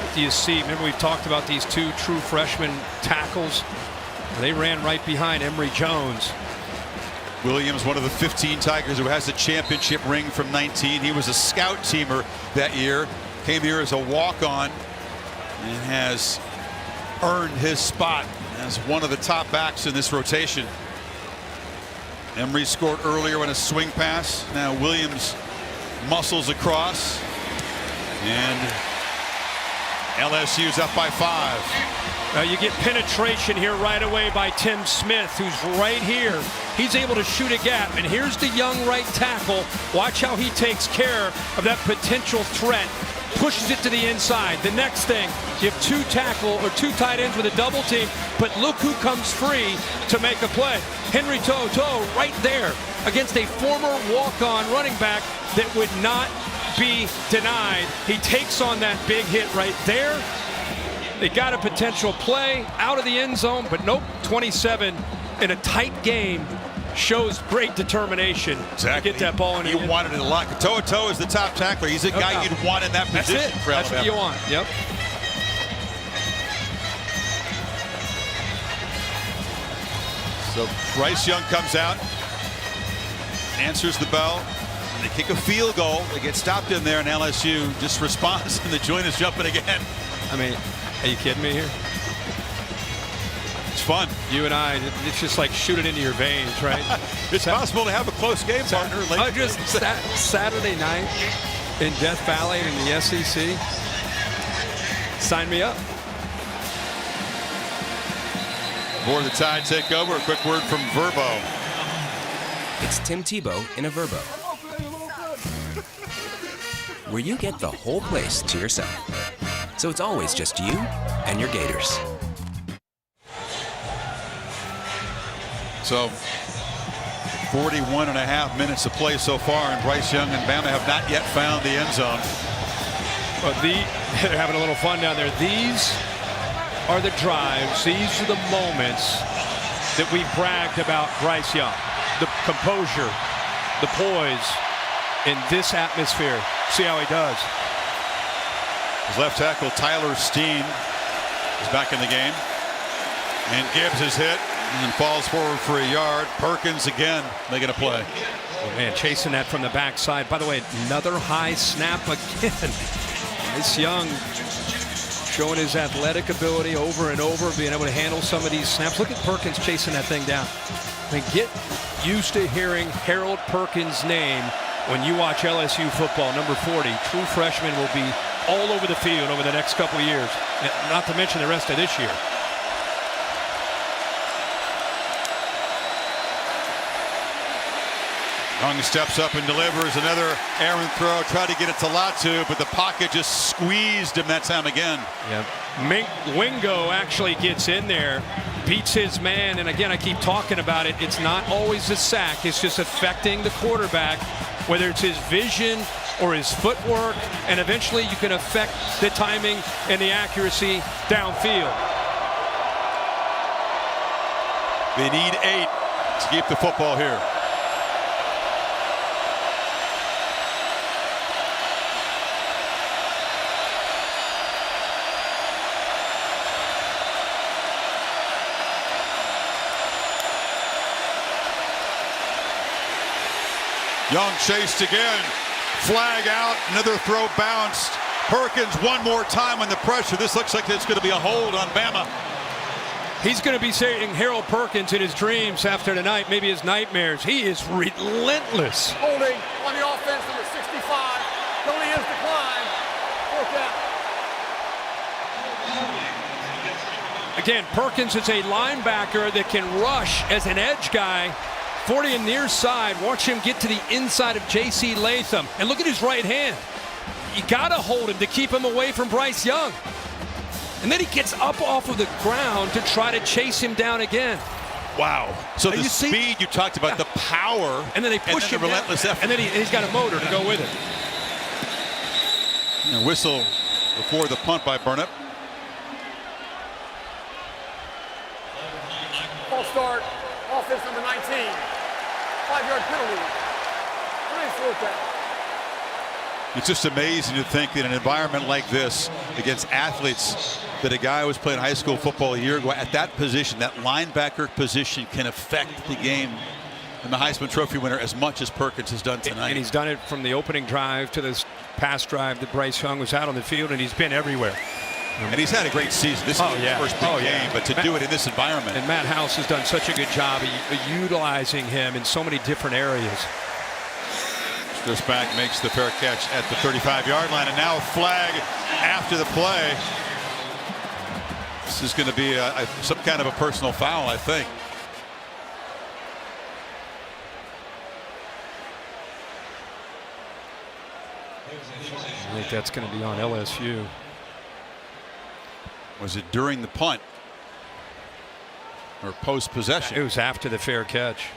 What do you see? Remember, we've talked about these two true freshman tackles. They ran right behind Emory Jones. Williams, one of the 15 Tigers who has the championship ring from 19. He was a scout teamer that year. Came here as a walk-on and has earned his spot as one of the top backs in this rotation. Emory scored earlier on a swing pass. Now Williams muscles across, and LSU's up by 5. You get penetration here right away by Tim Smith, who's right here. He's able to shoot a gap, and here's the young right tackle. Watch how he takes care of that potential threat. Pushes it to the inside. The next thing, you have two tight ends with a double team, but look who comes free to make a play. Henry Toto right there against a former walk-on running back that would not be denied. He takes on that big hit right there. They got a potential play out of the end zone, but nope, 27 in a tight game. Shows great determination to get that ball in. You wanted it a lot. Toto is the top tackler. He's a guy you'd want in that position. That's it. For That's what you want. Yep. So Bryce Young comes out, answers the bell, and they kick a field goal. They get stopped in there, and LSU just responds, and the joint is jumping again. I mean, are you kidding me here? It's fun. You and I, it's just like shoot it into your veins, right? It's possible to have a close game, partner. Just Saturday night in Death Valley in the SEC. Sign me up. Before the Tide take over, a quick word from Verbo. It's Tim Tebow in a Verbo, where you get the whole place to yourself. So it's always just you and your Gators. So 41.5 minutes of play so far, and Bryce Young and Bama have not yet found the end zone. But they're having a little fun down there. These are the drives. These are the moments that we bragged about Bryce Young. The composure, the poise in this atmosphere. See how he does. His left tackle, Tyler Steen, is back in the game. And Gibbs is hit and falls forward for a yard. Perkins again making a play. Oh man, chasing that from the backside. By the way, another high snap again. Bryce Young showing his athletic ability over and over, being able to handle some of these snaps. Look at Perkins chasing that thing down. I mean, get used to hearing Harold Perkins' name when you watch LSU football. Number 40, true freshman, will be all over the field over the next couple of years, not to mention the rest of this year. Young steps up and delivers another errant throw. Tried to get it to Latu, but the pocket just squeezed him that time again. Yep. Wingo actually gets in there, beats his man, and again, I keep talking about it. It's not always a sack. It's just affecting the quarterback, whether it's his vision or his footwork, and eventually you can affect the timing and the accuracy downfield. They need 8 to keep the football here. Young chased again. Flag out. Another throw bounced. Perkins one more time on the pressure. This looks like it's going to be a hold on Bama. He's going to be saying Harold Perkins in his dreams after tonight, maybe his nightmares. He is relentless. Holding on the offense, number 65. Penalty is declined. 4th down. Again, Perkins is a linebacker that can rush as an edge guy. 40 and near side. Watch him get to the inside of J.C. Latham. And look at his right hand. You got to hold him to keep him away from Bryce Young. And then he gets up off of the ground to try to chase him down again. Wow. So the speed you talked about, the power, and then they push him the relentless down, effort. and then he's got a motor to go with it. And a whistle before the punt by Burnett. False start. Offense number 19. 5-yard penalty. 4th down. It's just amazing to think that in an environment like this, against athletes, that a guy who was playing high school football a year ago at that position, that linebacker position, can affect the game and the Heisman Trophy winner as much as Perkins has done tonight. And he's done it from the opening drive to this past drive that Bryce Young was out on the field, and he's been everywhere. And he's had a great season. This is his first big game, but to do it in this environment. And Matt House has done such a good job of utilizing him in so many different areas. This back makes the fair catch at the 35-yard line, and now a flag after the play. This is going to be some kind of a personal foul, I think. I think that's going to be on LSU. Was it during the punt or post possession? It was after the fair catch.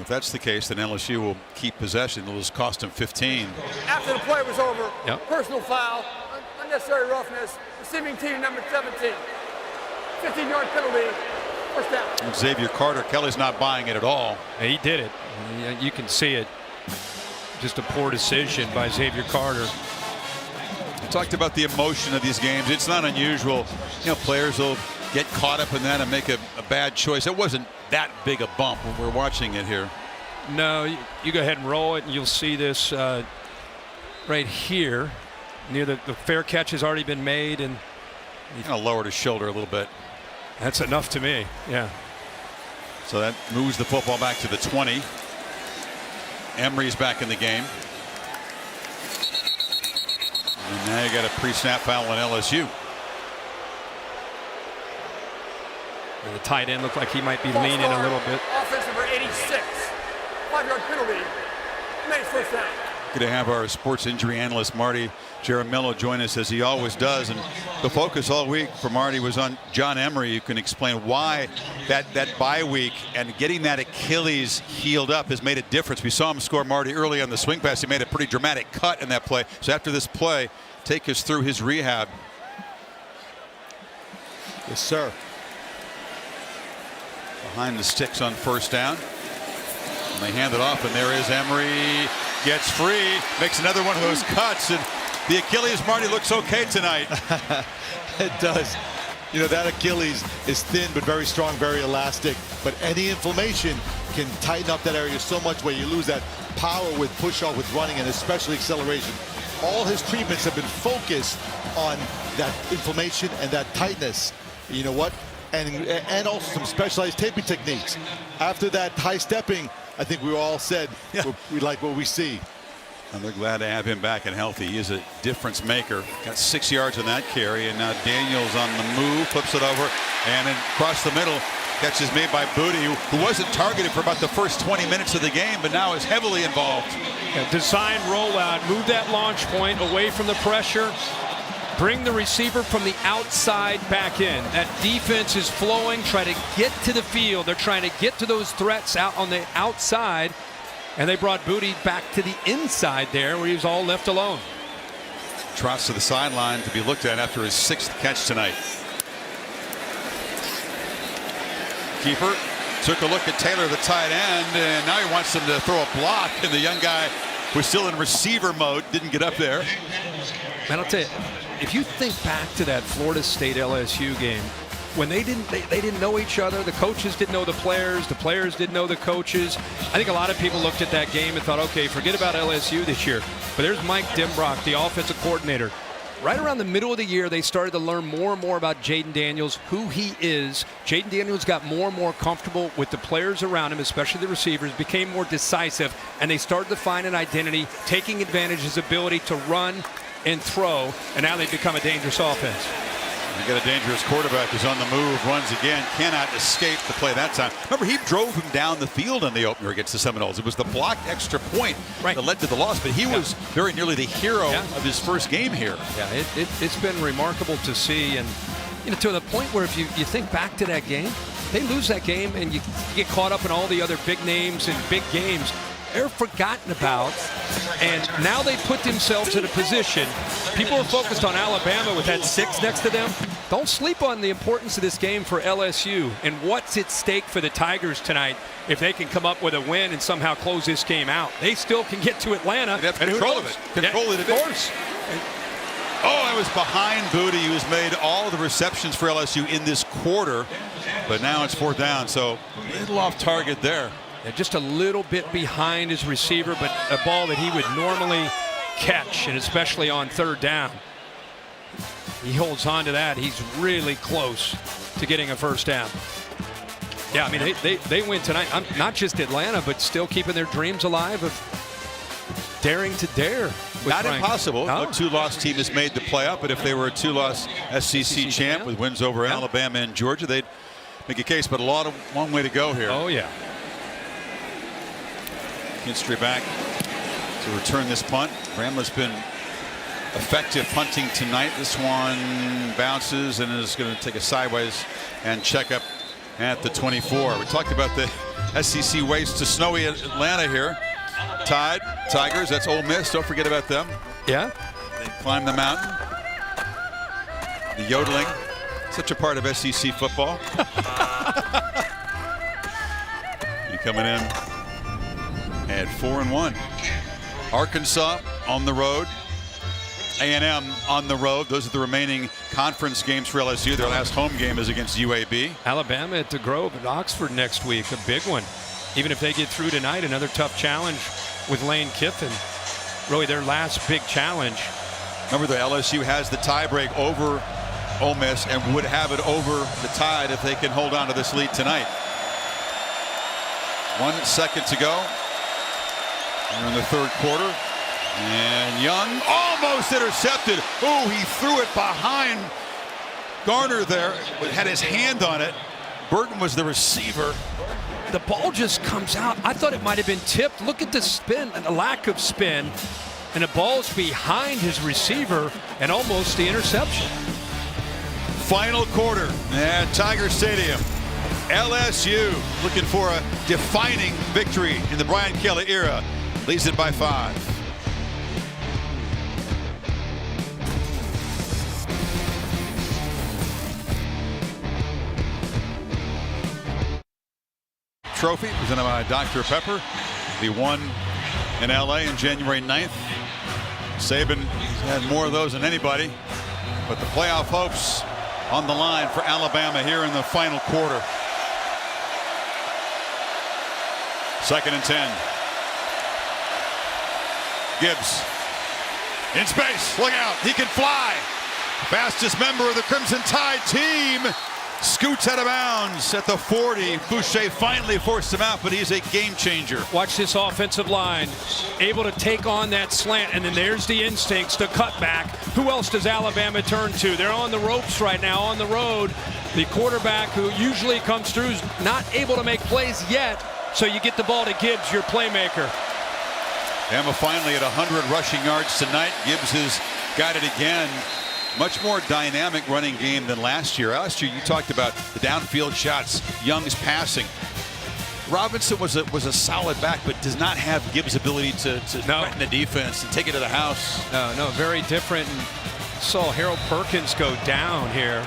If that's the case, then LSU will keep possession. It'll just cost them 15. After the play was over, personal foul, unnecessary roughness, receiving team number 17. 15-yard penalty, 1st down. And Xavier Carter, Kelly's not buying it at all. He did it. You can see it. Just a poor decision by Xavier Carter. We talked about the emotion of these games. It's not unusual. You know, players will get caught up in that and make a bad choice. It wasn't that big a bump when we're watching it here. No, you go ahead and roll it, and you'll see this right here. Near the fair catch has already been made, and he kind of lowered his shoulder a little bit. That's enough to me, yeah. So that moves the football back to the 20. Emery's back in the game. And now you got a pre-snap foul on LSU. And the tight end looked like he might be leaning a little bit. Offense number 86. 5-yard penalty. Makes 1st down. Good to have our sports injury analyst Marty Jaramillo join us, as he always does. And the focus all week for Marty was on John Emery. You can explain why that bye week and getting that Achilles healed up has made a difference. We saw him score, Marty, early on the swing pass. He made a pretty dramatic cut in that play. So after this play, take us through his rehab. Yes, sir. Behind the sticks on 1st down. And they hand it off, and there is Emery. Gets free, makes another one of those cuts, and the Achilles, Marty, looks okay tonight. It does. You know, that Achilles is thin but very strong, very elastic. But any inflammation can tighten up that area so much where you lose that power with push-off, with running, and especially acceleration. All his treatments have been focused on that inflammation and that tightness. You know what? And also some specialized taping techniques. After that high stepping, I think we all said we like what we see. And they're glad to have him back and healthy. He is a difference maker. Got 6 yards on that carry, and now Daniels on the move, flips it over, and then across the middle, catch is made by Booty, who wasn't targeted for about the first 20 minutes of the game, but now is heavily involved. Design rollout, move that launch point away from the pressure. Bring the receiver from the outside back in. That defense is flowing, try to get to the field. They're trying to get to those threats out on the outside. And they brought Booty back to the inside there where he was all left alone. Trots to the sideline to be looked at after his 6th catch tonight. Keeper took a look at Taylor, the tight end, and now he wants him to throw a block, and the young guy was still in receiver mode, didn't get up there. Man, I'll tell you, if you think back to that Florida State LSU game, when they didn't know each other, the coaches didn't know the players didn't know the coaches. I think a lot of people looked at that game and thought, okay, forget about LSU this year. But there's Mike Dimbrock, the offensive coordinator. Right around the middle of the year, they started to learn more and more about Jaden Daniels, who he is. Jaden Daniels got more and more comfortable with the players around him, especially the receivers, became more decisive, and they started to find an identity, taking advantage of his ability to run and throw, and now they've become a dangerous offense. You got a dangerous quarterback who's on the move, runs again, cannot escape the play that time. Remember, he drove him down the field in the opener against the Seminoles. It was the blocked extra point that led to the loss, but he was very nearly the hero of his first game here. Yeah, it's been remarkable to see, and to the point where if you think back to that game, they lose that game and you get caught up in all the other big names and big games. They're forgotten about, and now they put themselves in a position. People are focused on Alabama with that 6 next to them. Don't sleep on the importance of this game for LSU and what's at stake for the Tigers tonight. If they can come up with a win and somehow close this game out, they still can get to Atlanta. They have control of it. Control it, of course. Oh, I was behind Booty, who's made all the receptions for LSU in this quarter, but now it's 4th down, so a little off target there. Just a little bit behind his receiver, but a ball that he would normally catch, and especially on 3rd down. He holds on to that. He's really close to getting a 1st down. Yeah, I mean, they win tonight. Not just Atlanta, but still keeping their dreams alive of daring to dare. Not impossible. No. A 2-loss team has made the playoff, but if they were a 2-loss SEC champ with wins over Alabama and Georgia, they'd make a case, but long way to go here. Oh, yeah. History back to return this punt. Bramlett's been effective punting tonight. This one bounces and is going to take a sideways and check up at the 24. We talked about the SEC ways to snowy Atlanta here. Tide, Tigers, that's Ole Miss. Don't forget about them. Yeah. They climb the mountain. The yodeling, such a part of SEC football. You coming in at 4-1. Arkansas on the road. A&M on the road. Those are the remaining conference games for LSU. Their last home game is against UAB. Alabama at the Grove at Oxford next week. A big one. Even if they get through tonight, another tough challenge with Lane Kiffin. Really their last big challenge. Remember, the LSU has the tiebreak over Ole Miss and would have it over the Tide if they can hold on to this lead tonight. 1 second to go. We're in the 3rd quarter. And Young almost intercepted. Oh, he threw it behind Garner there, but had his hand on it. Burton was the receiver. The ball just comes out. I thought it might have been tipped. Look at the spin and the lack of spin. And the ball's behind his receiver and almost the interception. Final quarter at Tiger Stadium. LSU looking for a defining victory in the Brian Kelly era. Leads it by 5. Trophy presented by Dr. Pepper. He won in LA on January 9th. Saban had more of those than anybody, but the playoff hopes on the line for Alabama here in the final quarter. 2nd and 10. Gibbs in space. Look out. He can fly. Fastest member of the Crimson Tide team scoots out of bounds at the 40. Boucher finally forced him out, but he's a game changer. Watch this offensive line. Able to take on that slant, and then there's the instincts to cut back. Who else does Alabama turn to? They're on the ropes right now, on the road. The quarterback who usually comes through is not able to make plays yet, so you get the ball to Gibbs, your playmaker. Bama finally at 100 rushing yards tonight. Gibbs has got it again. Much more dynamic running game than last year. Last year you talked about the downfield shots, Young's passing. Robinson was a solid back, but does not have Gibbs' ability to threaten the defense and take it to the house. No, very different. And saw Harold Perkins go down here.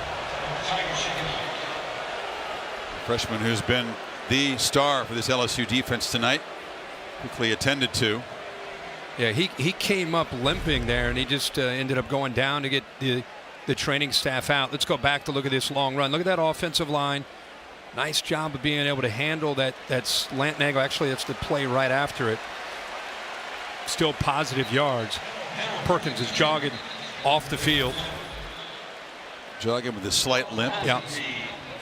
Freshman who's been the star for this LSU defense tonight. Quickly attended to. Yeah, he came up limping there, and he just ended up going down to get the training staff out. Let's go back to look at this long run. Look at that offensive line. Nice job of being able to handle that slant angle. Actually, that's the play right after it. Still positive yards. Perkins is jogging off the field. Jogging with a slight limp. Yeah.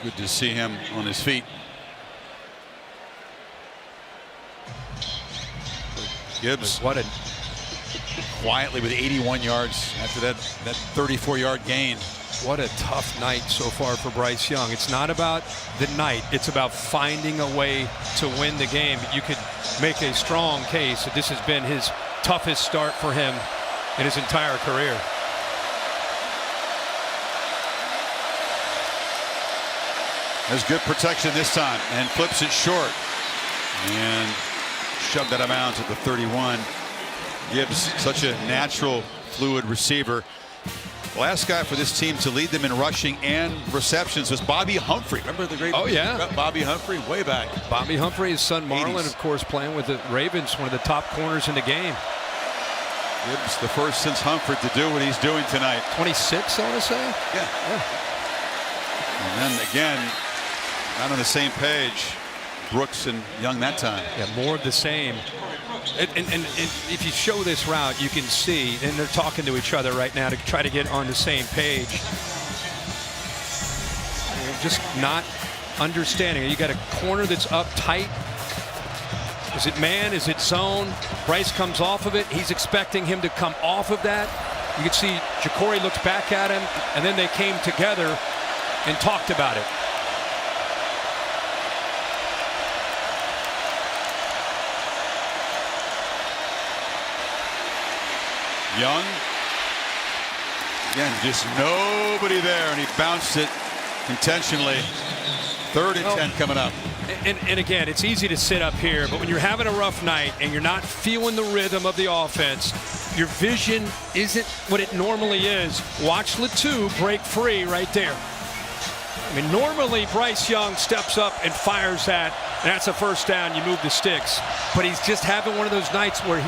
Good to see him on his feet. Gibbs quietly with 81 yards after that 34-yard gain. What a tough night so far for Bryce Young. It's not about the night. It's about finding a way to win the game. You could make a strong case that this has been his toughest start for him in his entire career. There's good protection this time and flips it short and shoved out of bounds at the 31. Gibbs, such a natural, fluid receiver. The last guy for this team to lead them in rushing and receptions was Bobby Humphrey. Remember the great Bobby Humphrey way back. Bobby Humphrey, his son Marlon, of course, playing with the Ravens, one of the top corners in the game. Gibbs, the first since Humphrey to do what he's doing tonight. 26, I want to say? Yeah. And then again, not on the same page. Brooks and Young that time. Yeah, more of the same. And if you show this route, you can see, and they're talking to each other right now to try to get on the same page. You're just not understanding. You got a corner that's up tight. Is it man? Is it zone? Bryce comes off of it. He's expecting him to come off of that. You can see Jacory looks back at him, and then they came together and talked about it. Young, again, just nobody there, and he bounced it intentionally. 3rd and 10 coming up. And again, it's easy to sit up here, but when you're having a rough night and you're not feeling the rhythm of the offense, your vision isn't what it normally is. Watch Latu break free right there. I mean, normally Bryce Young steps up and fires that, and that's a first down. You move the sticks. But he's just having one of those nights where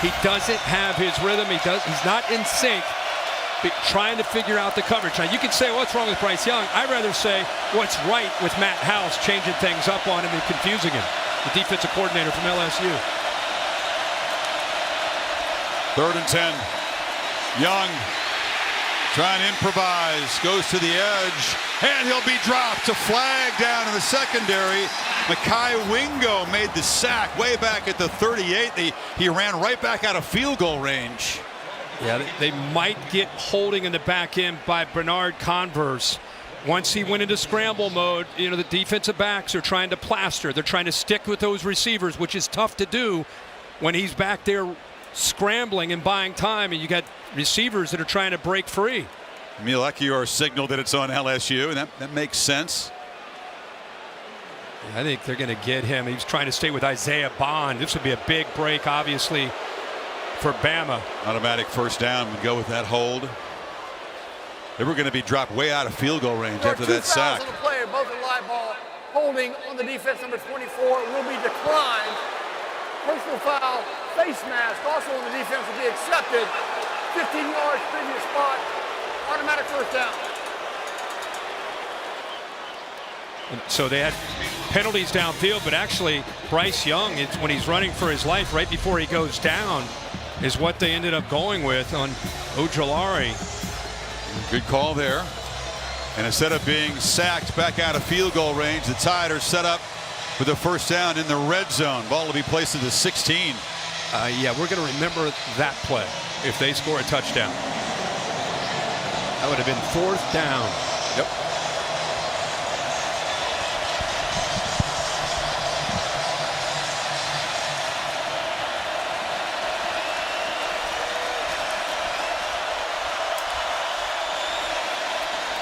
he doesn't have his rhythm. He's not in sync, trying to figure out the coverage. Now, you can say, what's wrong with Bryce Young? I'd rather say what's right with Matt House changing things up on him and confusing him, the defensive coordinator from LSU. 3rd and 10. Young trying to improvise, goes to the edge, and he'll be dropped. A flag down in the secondary. Mekhi Wingo made the sack way back at the 38. He ran right back out of field goal range. Yeah, they might get holding in the back end by Bernard Converse. Once he went into scramble mode, you know, the defensive backs are trying to plaster. They're trying to stick with those receivers, which is tough to do when he's back there scrambling and buying time, and you got receivers that are trying to break free. Milekior signaled that it's on LSU, and that makes sense. I think they're going to get him. He's trying to stay with Isaiah Bond. This would be a big break, obviously, for Bama. Automatic first down would go with that hold. They were going to be dropped way out of field goal range after that sack. On the play, both the live ball holding on the defense, number 24, will be declined. Personal foul, face mask, also on the defense will be accepted. 15 yards, previous spot, automatic first down. And so they had penalties downfield, but actually Bryce Young, it's when he's running for his life right before he goes down, is what they ended up going with on Ojulari. Good call there. And instead of being sacked back out of field goal range, the Tide are set up for the first down in the red zone. Ball will be placed at the 16. Yeah, we're going to remember that play if they score a touchdown. That would have been 4th down. Yep.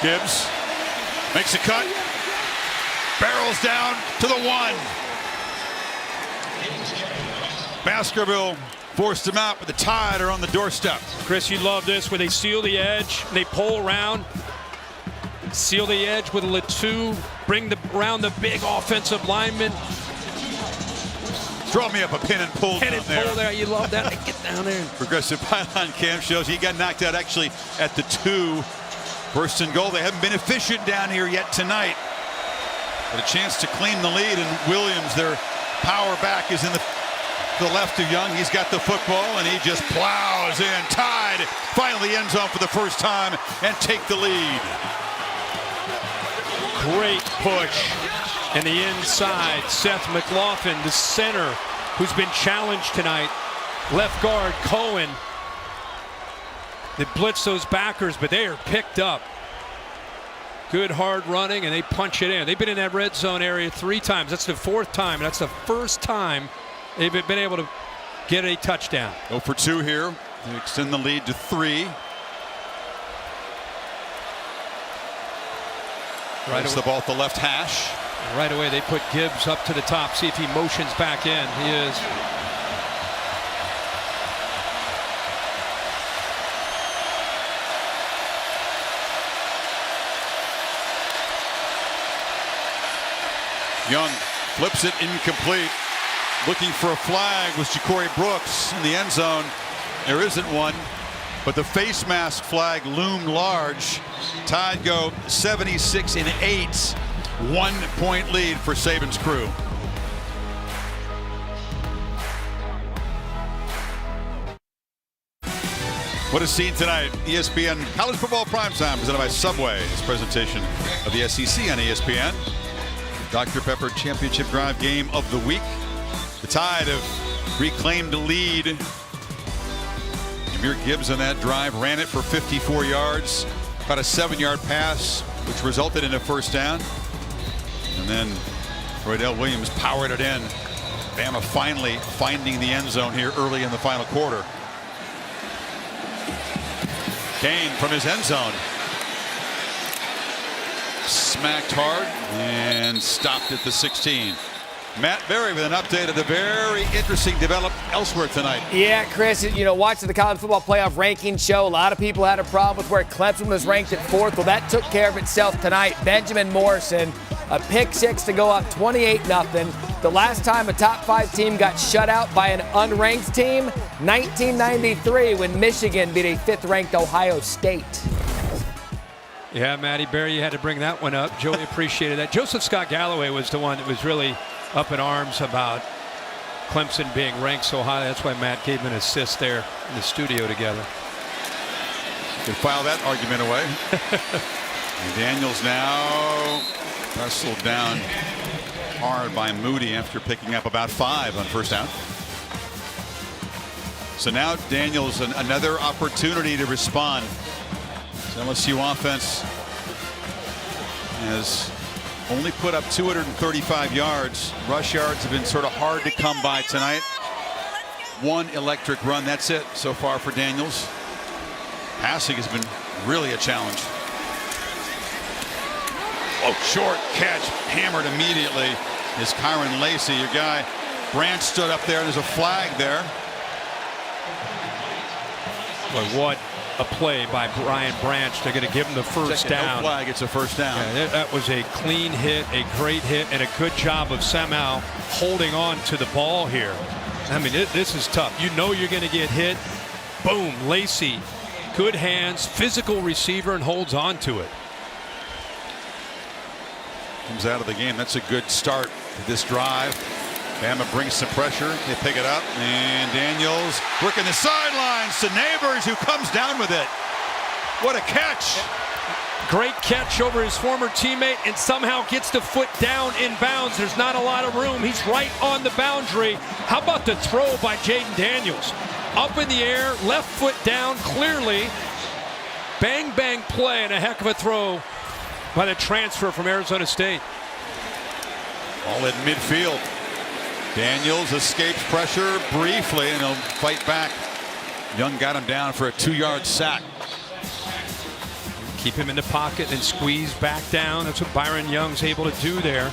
Gibbs makes a cut, barrels down to the 1. Baskerville forced him out, but the Tide are on the doorstep. Chris, you love this where they seal the edge, and they pull around. seal the edge with Latu, bring around the big offensive lineman. Draw me up a pin and pull Pin down and there. pull there. You love that. Get down there. Progressive Pylon Cam shows he got knocked out actually at the 2. First and goal. They haven't been efficient down here yet tonight. But a chance to claim the lead, and Williams, their power back, is in the left of Young. He's got the football, and he just plows in. Tied. Finally end zone for the first time and take the lead. Great push in the inside. Seth McLaughlin, the center, who's been challenged tonight. Left guard Cohen. They blitz those backers, but they are picked up. Good hard running, and they punch it in. They've been in that red zone area 3 times. That's the 4th time. That's the first time they've been able to get a touchdown. 0 for 2 here. They extend the lead to 3. Right, the ball at the left hash. Right away, they put Gibbs up to the top. See if he motions back in. He is. Young flips it incomplete. Looking for a flag was Ja'Cory Brooks in the end zone. There isn't one, but the face mask flag loomed large. Tide go 76-8. 1-point lead for Saban's crew. What a scene tonight. ESPN College Football Primetime presented by Subway. This presentation of the SEC on ESPN. Dr. Pepper Championship Drive game of the week. The Tide have reclaimed the lead. Amir Gibbs on that drive ran it for 54 yards. Caught a 7-yard pass, which resulted in a first down. And then Roydell Williams powered it in. Bama finally finding the end zone here early in the final quarter. Kane from his end zone. Smacked hard and stopped at the 16. Matt Berry with an update of the very interesting development elsewhere tonight. Yeah, Chris, you know, watching the college football playoff ranking show, a lot of people had a problem with where Clemson was ranked at 4th. Well, that took care of itself tonight. Benjamin Morrison, a pick 6 to go up 28-0. The last time a top 5 team got shut out by an unranked team, 1993, when Michigan beat a 5th-ranked Ohio State. Yeah, Matty Berry, you had to bring that one up. Joey appreciated that. Joseph Scott Galloway was the one that was really up in arms about Clemson being ranked so high. That's why Matt gave him an assist there in the studio together. You can file that argument away. Daniels now wrestled down hard by Moody after picking up about 5 on first down. So now Daniels another opportunity to respond. LSU offense has only put up 235 yards. Rush yards have been sort of hard to come by tonight. 1 electric run, that's it so far for Daniels. Passing has been really a challenge. Oh, short catch, hammered immediately is Kyron Lacey. Your guy Branch stood up there. There's a flag there. Boy, what a play by Brian Branch. They're going to give him the first down. No flag, it's a first down. Yeah, that was a clean hit, a great hit, and a good job of somehow holding on to the ball here. I mean, this is tough. You know you're going to get hit. Boom, Lacey, good hands, physical receiver, and holds on to it. Comes out of the game. That's a good start to this drive. Bama brings some pressure. They pick it up, and Daniels working the sidelines to Neighbors, who comes down with it. What a catch. Great catch over his former teammate, and somehow gets the foot down in bounds. There's not a lot of room. He's right on the boundary. How about the throw by Jaden Daniels? Up in the air, left foot down clearly. Bang, bang play, and a heck of a throw by the transfer from Arizona State. All in midfield. Daniels escapes pressure briefly, and he'll fight back. Young got him down for a 2-yard sack. Keep him in the pocket and squeeze back down. That's what Byron Young's able to do there.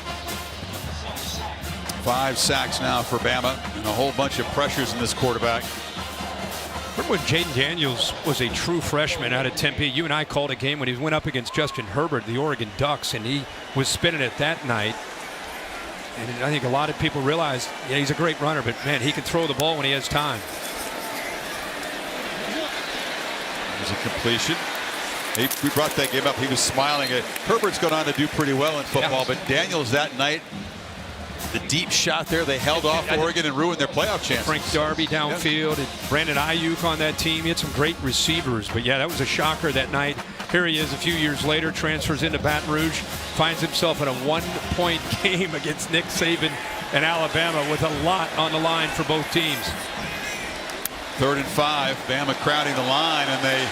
5 sacks now for Bama, and a whole bunch of pressures in this quarterback. Remember when Jaden Daniels was a true freshman out of Tempe? You and I called a game when he went up against Justin Herbert, the Oregon Ducks, and he was spinning it that night. And I think a lot of people realized, yeah, he's a great runner, but man, he can throw the ball when he has time. There's a completion. We brought that game up. He was smiling. Herbert's gone on to do pretty well in football, but Daniels that night, the deep shot there, they held off Oregon and ruined their playoff chances. Frank Darby downfield, and Brandon Ayuk on that team. He had some great receivers, but yeah, that was a shocker that night. Here he is a few years later, transfers into Baton Rouge, finds himself in a one-point game against Nick Saban and Alabama with a lot on the line for both teams. 3rd and 5, Bama crowding the line, and they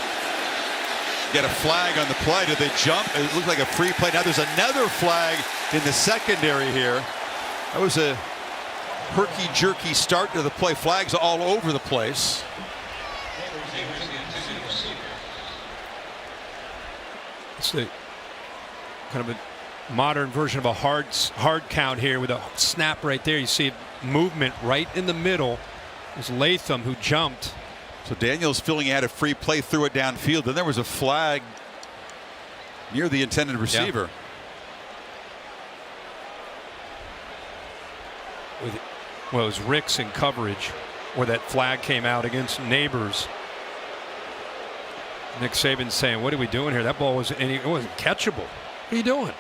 get a flag on the play. Did they jump? It looked like a free play. Now there's another flag in the secondary here. That was a herky-jerky start to the play. Flags all over the place. It's the kind of a modern version of a hard count here with a snap right there. You see movement right in the middle. It was Latham who jumped. So Daniels feeling out a free play, threw it downfield. Then there was a flag near the intended receiver. Yeah. Well, it was Ricks in coverage where that flag came out against Neighbors. Nick Saban saying, what are we doing here? That ball wasn't catchable. What are you doing?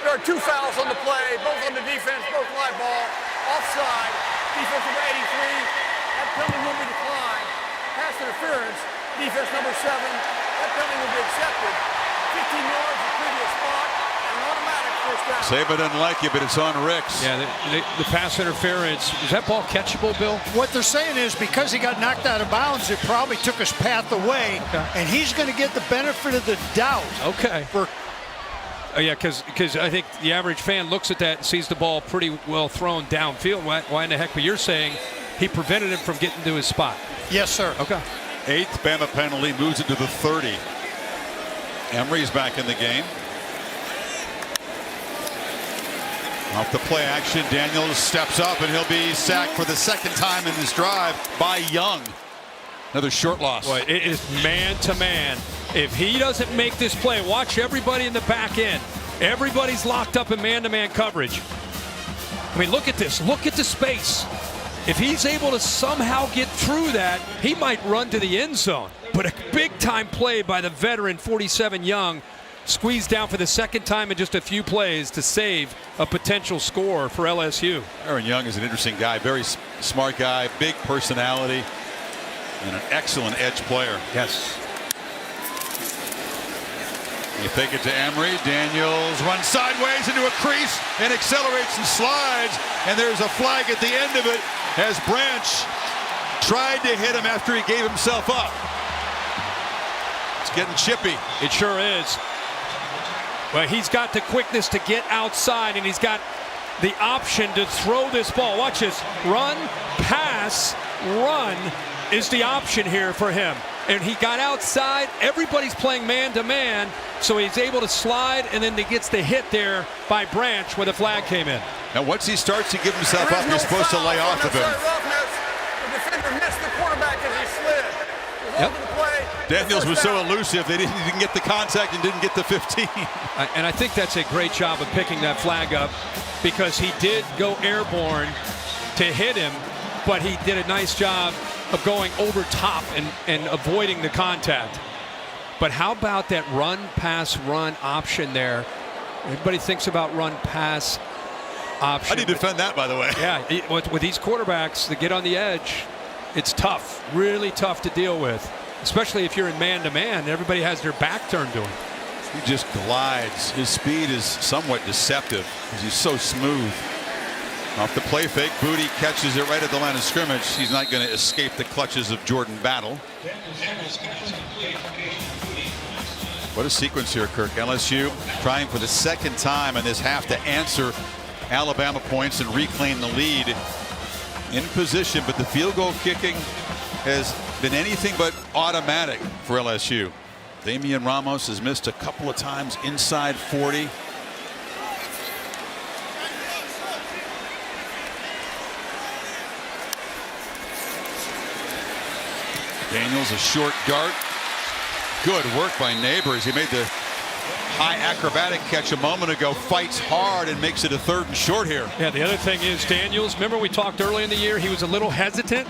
There are 2 fouls on the play, both on the defense, both live ball, offside, defense number 83. That penalty will be declined. Pass interference, defense number 7. That penalty will be accepted. 15 yards the previous spot, and an automatic first down. Saban doesn't like it, but it's on Ricks. Yeah, the pass interference. Is that ball catchable, Bill? What they're saying is because he got knocked out of bounds, it probably took his path away, and he's going to get the benefit of the doubt. Okay. Yeah, because I think the average fan looks at that and sees the ball pretty well thrown downfield. Why in the heck? But you're saying he prevented him from getting to his spot. Yes, sir. Okay. 8th Bama penalty, moves it to the 30. Emery's back in the game. Off the play action, Daniels steps up, and he'll be sacked for the 2nd time in this drive by Young. Another short loss. Boy, it is man-to-man. If he doesn't make this play, watch everybody in the back end. Everybody's locked up in man-to-man coverage. I mean, look at this. Look at the space. If he's able to somehow get through that, he might run to the end zone. But a big-time play by the veteran 47 Young, squeezed down for the 2nd time in just a few plays to save a potential score for LSU. Aaron Young is an interesting guy, very smart guy, big personality, and an excellent edge player. Yes. You fake it to Emery. Daniels runs sideways into a crease and accelerates and slides. And there's a flag at the end of it as Branch tried to hit him after he gave himself up. It's getting chippy. It sure is. Well, he's got the quickness to get outside, and he's got the option to throw this ball. Watch this. Run, pass, run is the option here for him. And he got outside. Everybody's playing man-to-man, so he's able to slide, and then he gets the hit there by Branch where the flag came in. Now, once he starts to give himself up, you're supposed to lay off of him. The defender missed the quarterback as he slid. Yep. Daniels was so elusive, they didn't get the contact and didn't get the 15. And I think that's a great job of picking that flag up, because he did go airborne to hit him, but he did a nice job of going over top and avoiding the contact. But how about that run, pass, run option there? Everybody thinks about run, pass option. How do you defend that, by the way? Yeah, with these quarterbacks that get on the edge, it's tough, really tough to deal with, especially if you're in man-to-man. Everybody has their back turned to him. He just glides. His speed is somewhat deceptive because he's so smooth. Off the play fake, Booty catches it right at the line of scrimmage. He's not going to escape the clutches of Jordan Battle. What a sequence here, Kirk. LSU trying for the 2nd time in this half to answer Alabama points and reclaim the lead in position, but the field goal kicking has been anything but automatic for LSU. Damian Ramos has missed a couple of times inside 40. Daniels, a short dart. Good work by Neighbors. He made the high acrobatic catch a moment ago, fights hard and makes it a 3rd and short here. Yeah, the other thing is Daniels, remember we talked early in the year, he was a little hesitant.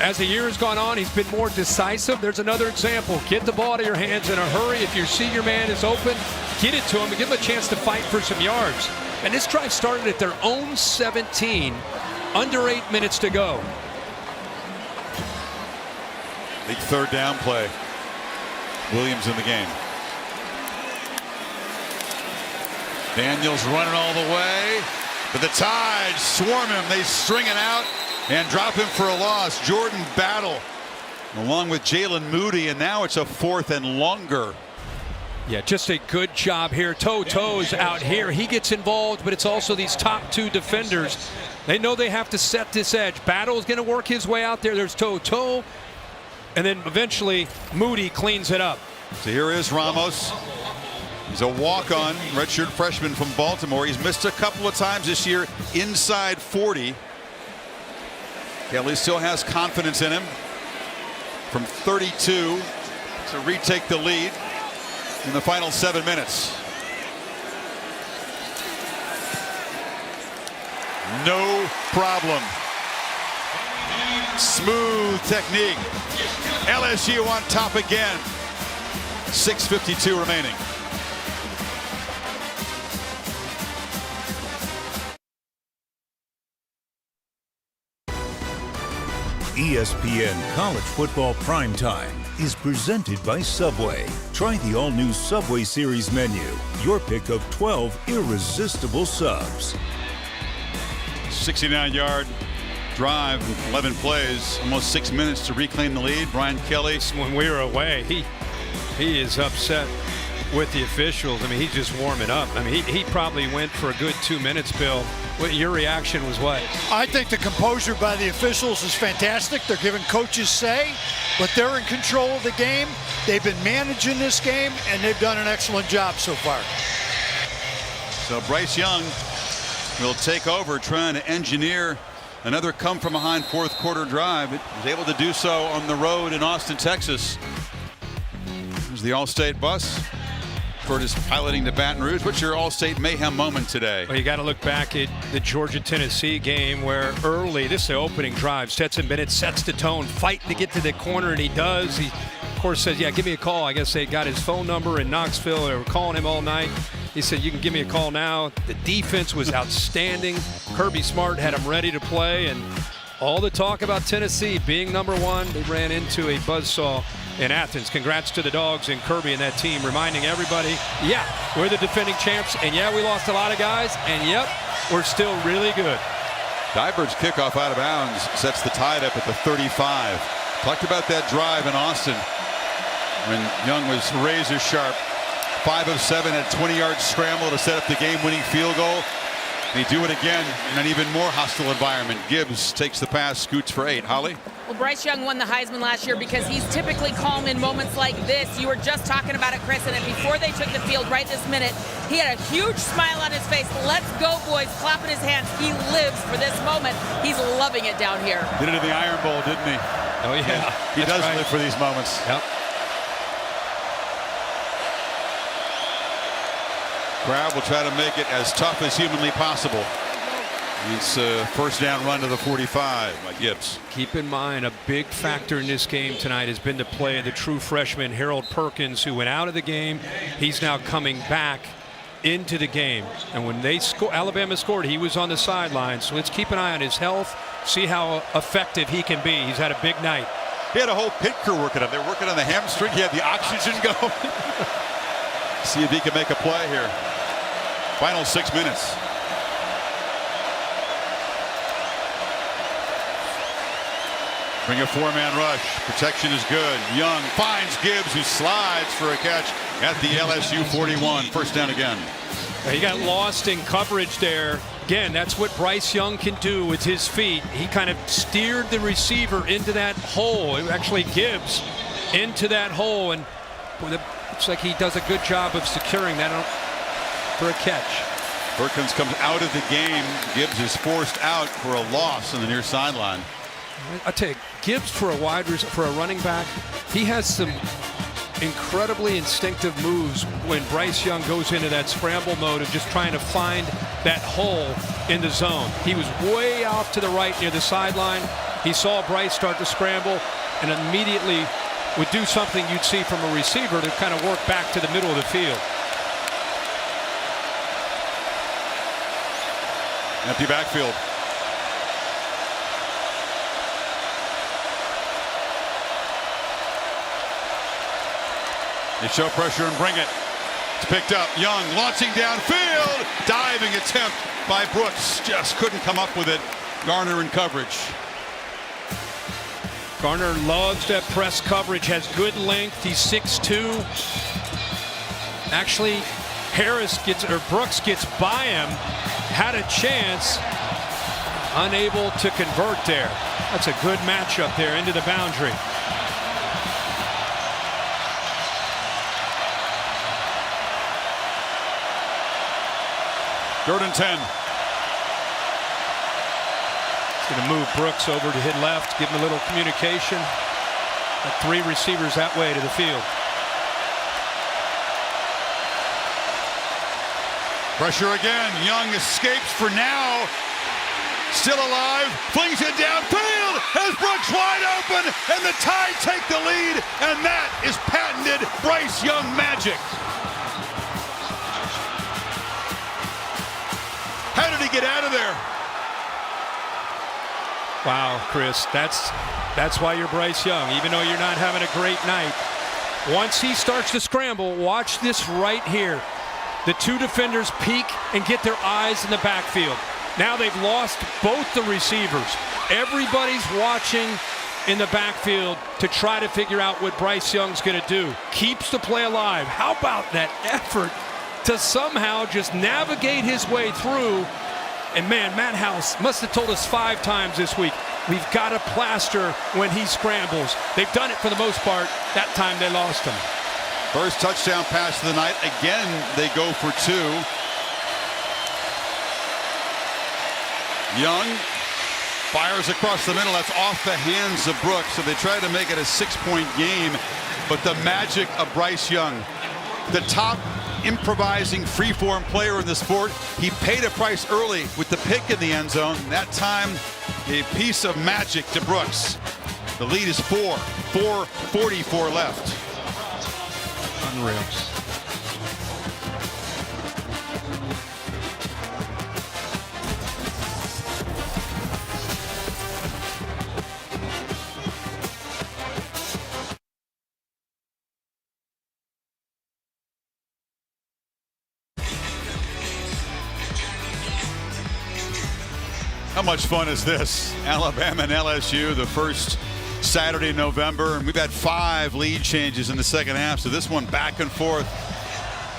As the year has gone on, he's been more decisive. There's another example. Get the ball to your hands in a hurry. If you see your man is open, get it to him and give him a chance to fight for some yards. And this drive started at their own 17, under 8 minutes to go. Big 3rd down play. Williams in the game. Daniels running all the way, but the Tide swarm him. They string it out and drop him for a loss. Jordan Battle along with Jalen Moody, and now it's a 4th and longer. Yeah, just a good job here. To's out here. He gets involved, but it's also these top 2 defenders. They know they have to set this edge. Battle is going to work his way out there. There's Toto, and then eventually Moody cleans it up. So here is Ramos. He's a walk-on redshirt freshman from Baltimore. He's missed a couple of times this year inside 40. Kelly still has confidence in him from 32 to retake the lead in the final 7 minutes. No problem. Smooth technique. LSU on top again. 6:52 remaining. ESPN College Football Primetime is presented by Subway. Try the all-new Subway Series menu. Your pick of 12 irresistible subs. 69-yard drive, 11 plays, almost 6 minutes to reclaim the lead. Brian Kelly. When we were away, he is upset with the officials. I mean, he's just warming up. I mean, he probably went for a good 2 minutes, Bill. Your reaction was what? I think the composure by the officials is fantastic. They're giving coaches say, but they're in control of the game. They've been managing this game, and they've done an excellent job so far. So Bryce Young will take over, trying to engineer another come-from-behind 4th quarter drive. It was able to do so on the road in Austin, Texas. There's the All-State bus. Curtis piloting to Baton Rouge. What's your All-State mayhem moment today? Well, you got to look back at the Georgia-Tennessee game where early, this is the opening drive, Stetson Bennett sets the tone, fighting to get to the corner, and he does. He, of course, says, yeah, give me a call. I guess they got his phone number in Knoxville. They were calling him all night. He said, you can give me a call now. The defense was outstanding. Kirby Smart had him ready to play, and all the talk about Tennessee being #1, they ran into a buzzsaw in Athens. Congrats to the Dogs and Kirby and that team, reminding everybody, yeah, we're the defending champs, and yeah, we lost a lot of guys, and yep, we're still really good. Dyburd's kickoff out of bounds sets the Tide up at the 35. Talked about that drive in Austin when Young was razor sharp. 5 of 7, had a 20-yard scramble to set up the game-winning field goal. They do it again in an even more hostile environment. Gibbs takes the pass, scoots for 8. Holly? Well, Bryce Young won the Heisman last year because he's typically calm in moments like this. You were just talking about it, Chris, and before they took the field right this minute, he had a huge smile on his face. Let's go, boys, clapping his hands. He lives for this moment. He's loving it down here. Did it in the Iron Bowl, didn't he? Oh, yeah. He does live for these moments. Yep. Crowd will try to make it as tough as humanly possible. It's a 1st down run to the 45 by Gibbs. Keep in mind, a big factor in this game tonight has been the play of the true freshman Harold Perkins, who went out of the game. He's now coming back into the game. And when Alabama scored, he was on the sideline. So let's keep an eye on his health, see how effective he can be. He's had a big night. He had a whole pit crew working on him. They're working on the hamstring. He had the oxygen going. See if he can make a play here. Final 6 minutes. Bring a 4-man rush. Protection is good. Young finds Gibbs, who slides for a catch at the LSU 41. 1st down again. He got lost in coverage there. Again, that's what Bryce Young can do with his feet. He kind of steered the receiver into that hole. Actually, Gibbs into that hole, and it looks like he does a good job of securing that for a catch. Perkins comes out of the game. Gibbs is forced out for a loss on the near sideline. I tell you, Gibbs for a running back, he has some incredibly instinctive moves when Bryce Young goes into that scramble mode of just trying to find that hole in the zone. He was way off to the right near the sideline. He saw Bryce start to scramble and immediately would do something you'd see from a receiver to kind of work back to the middle of the field. Empty backfield. They show pressure and bring it. It's picked up. Young launching downfield. Diving attempt by Brooks. Just couldn't come up with it. Garner in coverage. Garner loves that press coverage. Has good length. He's 6'2". Actually, Brooks gets by him. Had a chance. Unable to convert there. That's a good matchup there into the boundary. Third and 10. He's going to move Brooks over to hit left, give him a little communication. Got 3 receivers that way to the field. Pressure again. Young escapes for now. Still alive. Flings it downfield. Has Brooks wide open. And the Tide take the lead. And that is patented Bryce Young magic. How did he get out of there? Wow, Chris, that's why you're Bryce Young, even though you're not having a great night. Once he starts to scramble, watch this right here. The 2 defenders peek and get their eyes in the backfield. Now they've lost both the receivers. Everybody's watching in the backfield to try to figure out what Bryce Young's going to do. Keeps the play alive. How about that effort to somehow just navigate his way through? And man, Matt House must have told us 5 times this week, we've got to plaster when he scrambles. They've done it for the most part. That time they lost him. First touchdown pass of the night. Again, they go for 2. Young fires across the middle. That's off the hands of Brooks. So they try to make it a 6-point game. But the magic of Bryce Young, the top improvising freeform player in the sport, he paid a price early with the pick in the end zone. That time, a piece of magic to Brooks. The lead is 4. 4:44 left. Unreal. How much fun is this? Alabama and LSU, the first Saturday in November, and we've had 5 lead changes in the second half, so this one back and forth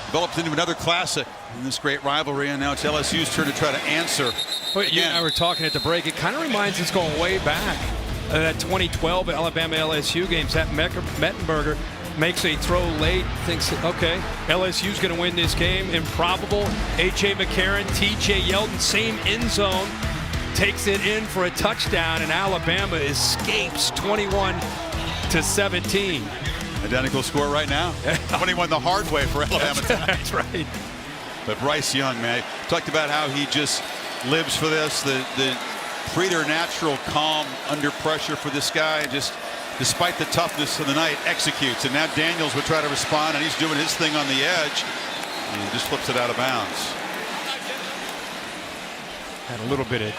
developed into another classic in this great rivalry, and now it's LSU's turn to try to answer. Well, you and I were talking at the break. It kind of reminds us going way back. That 2012 Alabama-LSU game, Zach Mettenberger makes a throw late, thinks, okay, LSU's going to win this game. Improbable. A.J. McCarron, T.J. Yeldon, same end zone. Takes it in for a touchdown, and Alabama escapes 21-17. Identical score right now. 21 the hard way for Alabama. That's right. But Bryce Young, man, talked about how he just lives for this. The preternatural calm under pressure for this guy. Just despite the toughness of the night, executes. And now Daniels would try to respond, and he's doing his thing on the edge. And he just flips it out of bounds. Had a little bit of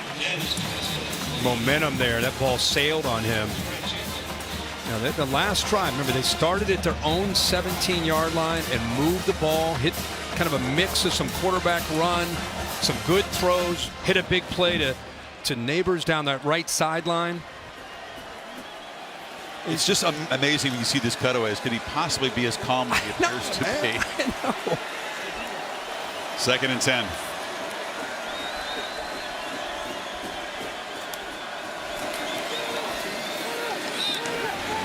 momentum there. That ball sailed on him. Now, the last try, remember, they started at their own 17-yard line and moved the ball, hit kind of a mix of some quarterback run, some good throws, hit a big play to Neighbors down that right sideline. It's just amazing when you see this cutaways. Could he possibly be as calm as he appears to be? I know. 2nd and 10.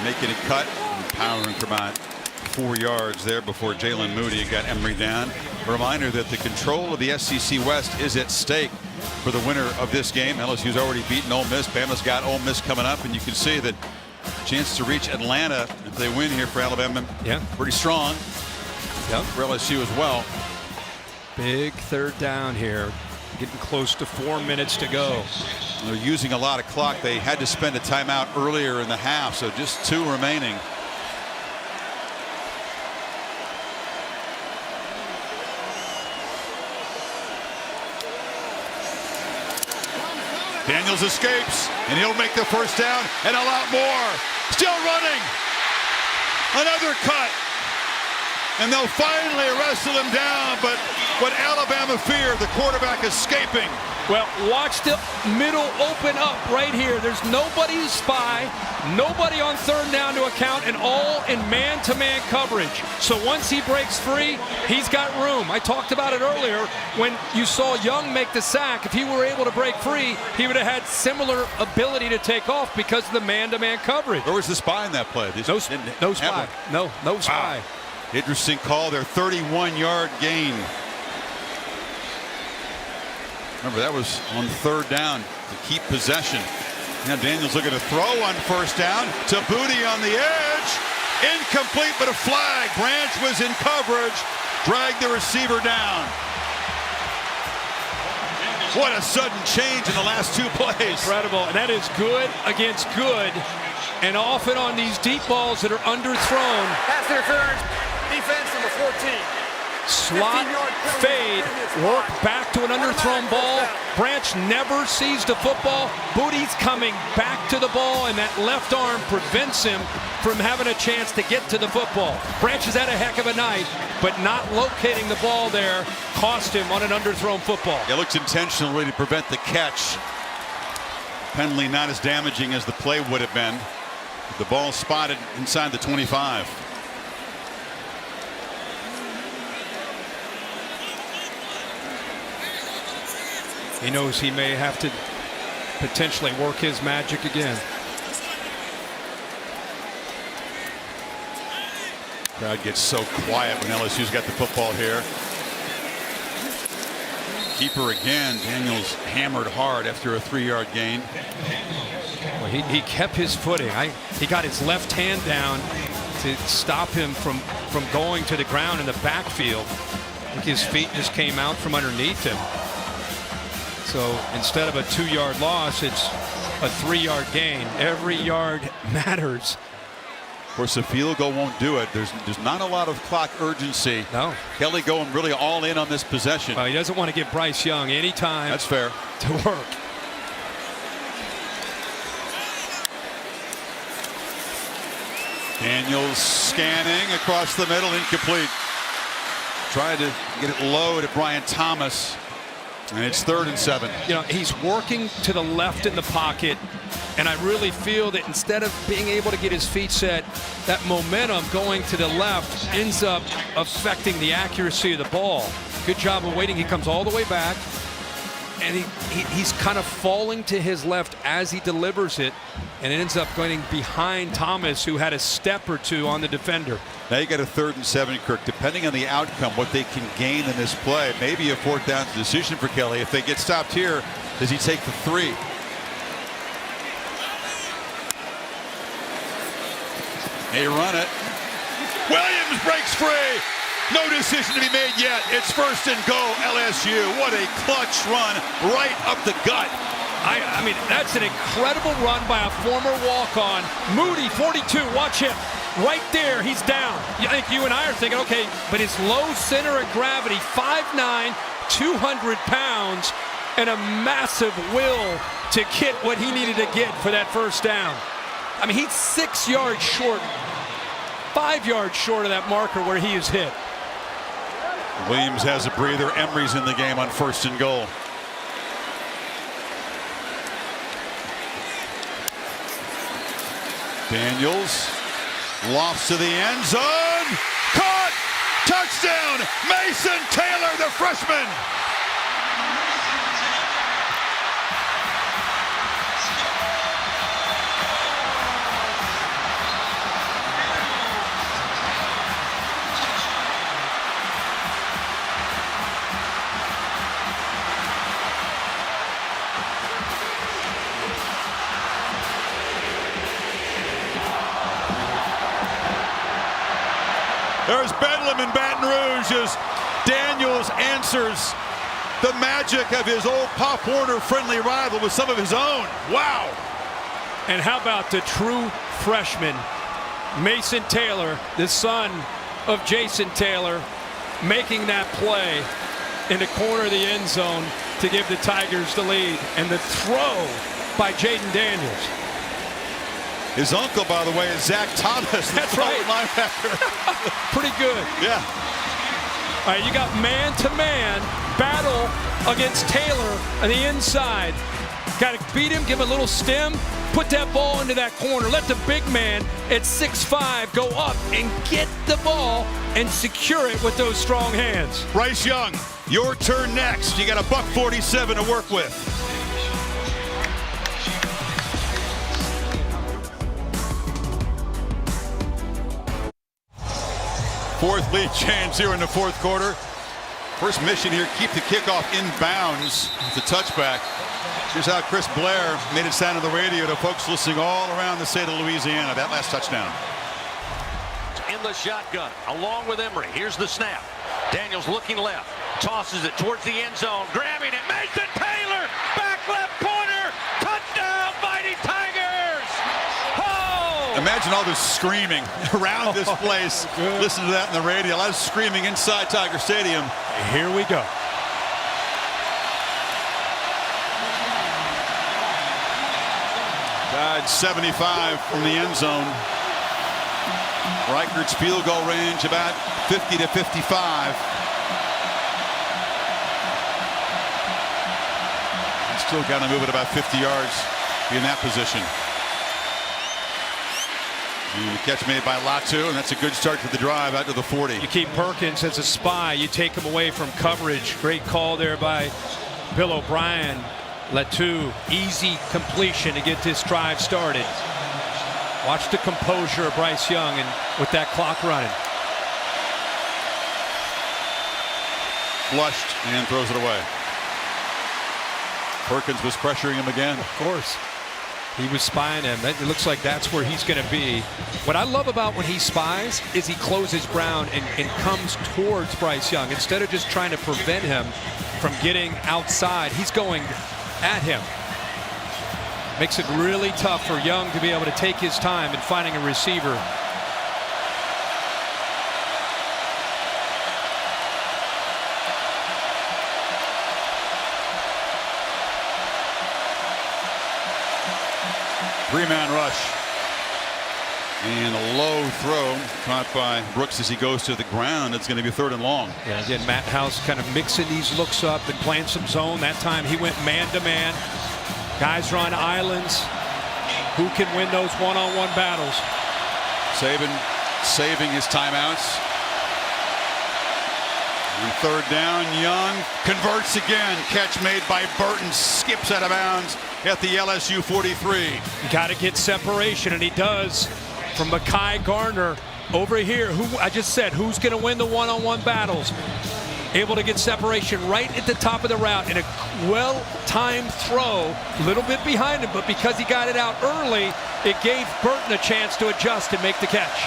Making a cut and powering from about 4 yards there before Jalen Moody got Emery down. A reminder that the control of the SEC West is at stake. for the winner of this game. LSU's already beaten Ole Miss. Bama's got Ole Miss coming up, and you can see that chance to reach Atlanta if they win here for Alabama. Yeah, pretty strong. Yep. For LSU as well. Big third down here. Getting close to 4 minutes to go. They're using a lot of clock. They had to spend a timeout earlier in the half, so just 2 remaining. Daniels escapes, and he'll make the first down and a lot more. Still running. Another cut. And they'll finally wrestle him down, but what Alabama feared, the quarterback escaping. Well, watch the middle open up right here. There's nobody to spy, nobody on third down to account, and all in man-to-man coverage. So once he breaks free, he's got room. I talked about it earlier when you saw Young make the sack. If he were able to break free, he would have had similar ability to take off because of the man-to-man coverage. Where was the spy in that play? No spy. No spy. Wow. Interesting call there. 31-yard gain. Remember, that was on third down to keep possession. Now Daniels looking to throw on first down to Booty on the edge. Incomplete, but a flag. Branch was in coverage. Dragged the receiver down. What a sudden change in the last 2 plays. Incredible. And that is good against good. And often on these deep balls that are underthrown. Pass interference. Defense number 14. Slot fade, work back to an underthrown ball. Branch never sees the football. Booty's coming back to the ball, and that left arm prevents him from having a chance to get to the football. Branch has had a heck of a night, but not locating the ball there cost him on an underthrown football. It looks intentional really to prevent the catch. Penalty not as damaging as the play would have been. The ball spotted inside the 25. He knows he may have to potentially work his magic again. Crowd gets so quiet when LSU's got the football here. Keeper again. Daniels hammered hard after a 3-yard gain. Well, he kept his footing. He got his left hand down to stop him from going to the ground in the backfield. I think his feet just came out from underneath him. So instead of a 2-yard loss, it's a 3-yard gain. Every yard matters. Of course, a field goal won't do it. There's not a lot of clock urgency. No. Kelly going really all in on this possession. He doesn't want to give Bryce Young any time. That's fair. To work. Daniels scanning across the middle, incomplete. Tried to get it low to Brian Thomas. And it's 3rd and 7. You know, he's working to the left in the pocket, and I really feel that instead of being able to get his feet set, that momentum going to the left ends up affecting the accuracy of the ball. Good job of waiting. He comes all the way back, and he's kind of falling to his left as he delivers it, and it ends up going behind Thomas, who had a step or two on the defender. Now you got a 3rd and 7, Kirk. Depending on the outcome, what they can gain in this play, maybe a 4th down decision for Kelly. If they get stopped here, does he take the 3? They run it. Williams breaks free. No decision to be made yet. It's 1st and goal, LSU. What a clutch run right up the gut. I mean, that's an incredible run by a former walk-on. Moody, 42, watch him. Right there, he's down. I think you and I are thinking, okay, but his low center of gravity, 5'9", 200 pounds, and a massive will to get what he needed to get for that first down. I mean, he's 6 yards short, 5 yards short of that marker where he is hit. Williams has a breather. Emery's in the game on 1st and goal. Daniels lofts to the end zone. Caught! Touchdown! Mason Taylor, the freshman! There's Bedlam in Baton Rouge as Daniels answers the magic of his old Pop Warner friendly rival with some of his own. Wow. And how about the true freshman, Mason Taylor, the son of Jason Taylor, making that play in the corner of the end zone to give the Tigers the lead. And the throw by Jaden Daniels. His uncle, by the way, is Zach Thomas. That's right. Linebacker. Pretty good. Yeah. All right, you got man-to-man battle against Taylor on the inside. Got to beat him, give him a little stem, put that ball into that corner. Let the big man at 6'5" go up and get the ball and secure it with those strong hands. Bryce Young, your turn next. You got a $147 to work with. Fourth lead chance here in the fourth quarter. First mission here, keep the kickoff in bounds. The touchback. Here's how Chris Blair made it sound on the radio to folks listening all around the state of Louisiana. That last touchdown. In the shotgun, along with Emery. Here's the snap. Daniels looking left. Tosses it towards the end zone. Grabbing it. Mason Taylor. Back left corner. Touchdown, Mighty Tigers. Oh! Imagine all this screaming around this place. Listen to that in the radio. A lot of screaming inside Tiger Stadium. Here we go. Died 75 from the end zone. Reichert's field goal range about 50 to 55. He's still got to move it about 50 yards in that position. And the catch made by Latu, and that's a good start to the drive out to the 40. You keep Perkins as a spy. You take him away from coverage. Great call there by Bill O'Brien. Latu, easy completion to get this drive started. Watch the composure of Bryce Young and with that clock running. Flushed and throws it away. Perkins was pressuring him again. Of course. He was spying him. It looks like that's where he's going to be. What I love about when he spies is he closes ground and comes towards Bryce Young. Instead of just trying to prevent him from getting outside, he's going at him. Makes it really tough for Young to be able to take his time in finding a receiver. Three-man rush. And a low throw caught by Brooks as he goes to the ground. It's going to be third and long. Yeah, again, Matt House kind of mixing these looks up and playing some zone. That time he went man-to-man. Guys are on islands. Who can win those one-on-one battles? Saving his timeouts. And third down, Young converts again. Catch made by Burton. Skips out of bounds at the LSU 43. Got to get separation, and he does. From Mekhi Garner over here, who I just said, who's going to win the one-on-one battles? Able to get separation right at the top of the route in a well-timed throw, a little bit behind him, but because he got it out early, it gave Burton a chance to adjust and make the catch.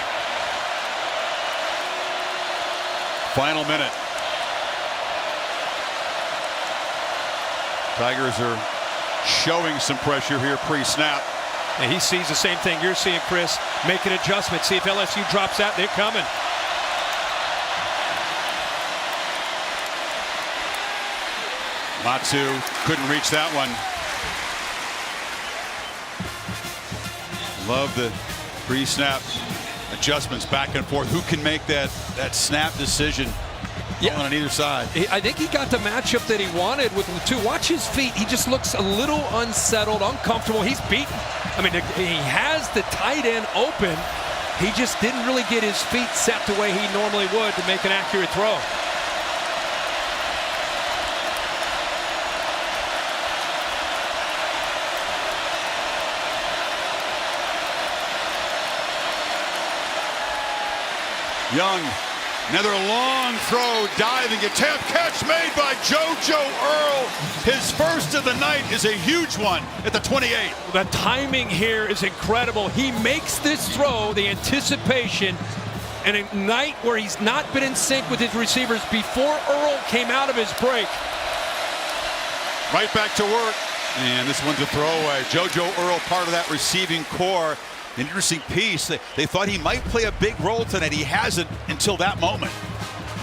Final minute. Tigers are showing some pressure here pre-snap. And he sees the same thing you're seeing, Chris. Make an adjustment. See if LSU drops out. They're coming. Latu couldn't reach that one. Love the pre-snap adjustments back and forth. Who can make that snap decision? Yeah, on either side. I think he got the matchup that he wanted with Latu. Watch his feet. He just looks a little unsettled, uncomfortable. He's beaten. I mean, he has the tight end open. He just didn't really get his feet set the way he normally would to make an accurate throw. Young, another long throw, diving attempt, catch made by JoJo Earl. His first of the night is a huge one at the 28. The timing here is incredible. He makes this throw, the anticipation, and a night where he's not been in sync with his receivers before Earl came out of his break. Right back to work. And this one's a throwaway. JoJo Earl, part of that receiving core. An interesting piece. They thought he might play a big role tonight. He hasn't until that moment.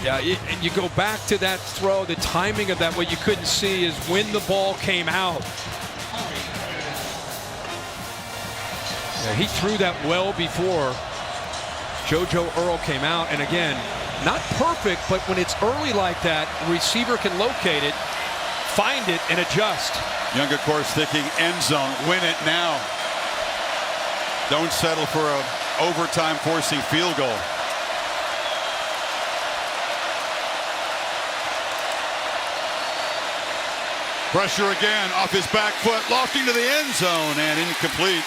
Yeah, and you go back to that throw, the timing of that, what you couldn't see is when the ball came out. Yeah, he threw that well before JoJo Earl came out. And again, not perfect, but when it's early like that, receiver can locate it, find it, and adjust. Young, of course, thinking end zone, win it now. Don't settle for a overtime forcing field goal. Pressure again off his back foot, lofting to the end zone and incomplete.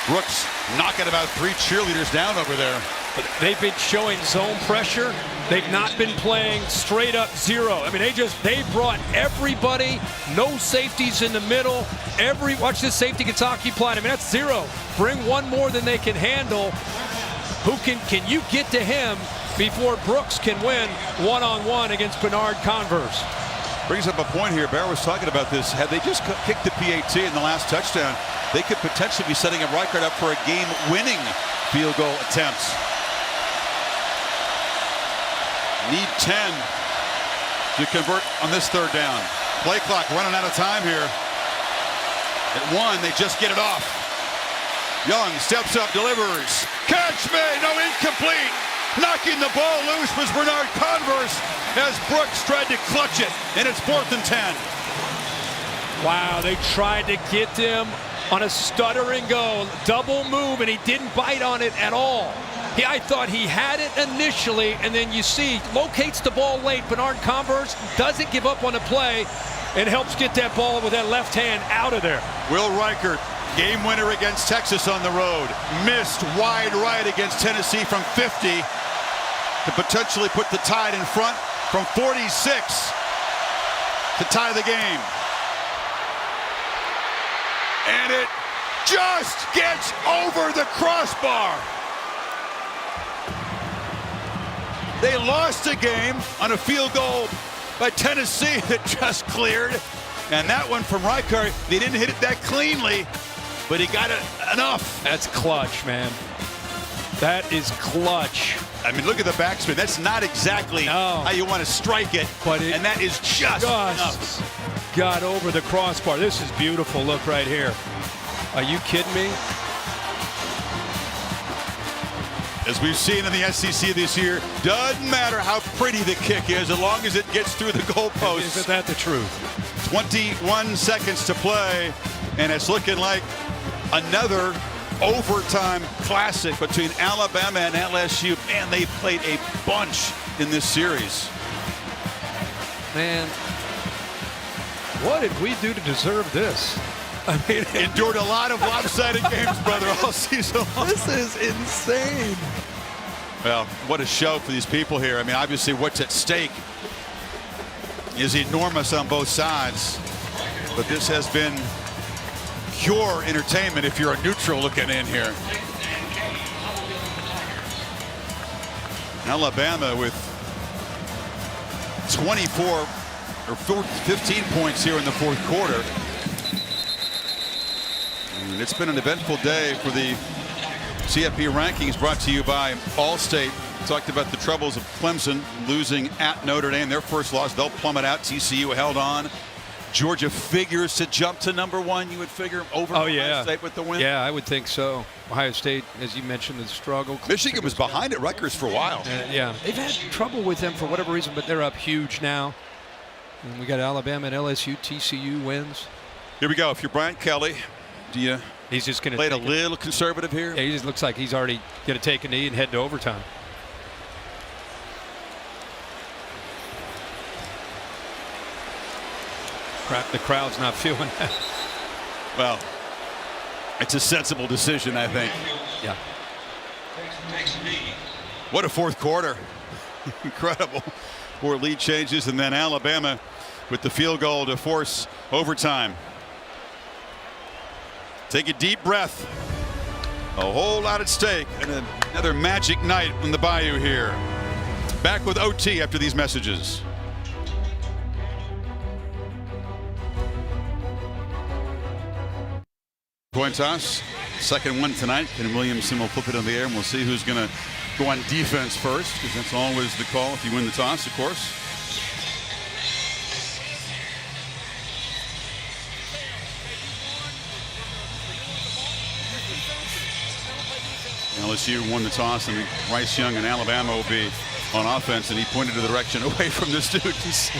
Brooks knocking about 3 cheerleaders down over there. But they've been showing zone pressure. They've not been playing straight up zero. I mean, they brought everybody, no safeties in the middle. Watch this safety gets occupied. I mean, that's zero. Bring one more than they can handle. Can you get to him before Brooks can win one-on-one against Bernard Converse? Brings up a point here. Bear was talking about this. Had they just kicked the PAT in the last touchdown, they could potentially be setting up Reichard up for a game-winning field goal attempts. Need 10 to convert on this third down. Play clock running out of time here. At 1, they just get it off. Young steps up, delivers. Catch me, no, incomplete. Knocking the ball loose was Bernard Converse as Brooks tried to clutch it, and it's 4th and 10. Wow, they tried to get him on a stutter and go, double move, and he didn't bite on it at all. I thought he had it initially, and then you see, locates the ball late. Bernard Converse doesn't give up on the play and helps get that ball with that left hand out of there. Will Reichard, game winner against Texas on the road. Missed wide right against Tennessee from 50 to potentially put the Tide in front from 46 to tie the game. And it just gets over the crossbar. They lost a game on a field goal by Tennessee that just cleared. And that one from Reichard, they didn't hit it that cleanly, but he got it enough. That's clutch, man. That is clutch. I mean, look at the backspin. That's not exactly how you want to strike it, and that is just enough. Got over the crossbar. This is beautiful. Look right here. Are you kidding me? As we've seen in the SEC this year, doesn't matter how pretty the kick is as long as it gets through the goalposts. Isn't that the truth? 21 seconds to play, and it's looking like another overtime classic between Alabama and LSU. Man, they played a bunch in this series. Man, what did we do to deserve this? I mean, endured a lot of lopsided games, brother, all season long. This is insane. Well, what a show for these people here. I mean, obviously what's at stake is enormous on both sides. But this has been pure entertainment if you're a neutral looking in here. Alabama with 24 or 15 points here in the 4th quarter. And it's been an eventful day for the CFP rankings, brought to you by Allstate. Talked about the troubles of Clemson losing at Notre Dame. Their first loss, they'll plummet out. TCU held on. Georgia figures to jump to #1, you would figure, over Ohio State with the win? Yeah, I would think so. Ohio State, as you mentioned, has struggled. Michigan was behind at Rutgers for a while. Yeah, they've had trouble with them for whatever reason, but they're up huge now. And we got Alabama and LSU, TCU wins. Here we go. If you're Brian Kelly, do you he's just going to play it a little conservative here? Yeah, he just looks like he's already going to take a knee and head to overtime. The crowd's not feeling that. Well, it's a sensible decision, I think. Yeah. What a 4th quarter. Incredible. 4 lead changes, and then Alabama with the field goal to force overtime. Take a deep breath. A whole lot at stake, and another magic night on the Bayou here. Back with OT after these messages. Coin toss, second one tonight. Ken Williamson will flip it in the air, and we'll see who's going to go on defense first, because that's always the call if you win the toss, of course. LSU won the toss, and Bryce Young and Alabama will be on offense, and he pointed to the direction away from the students.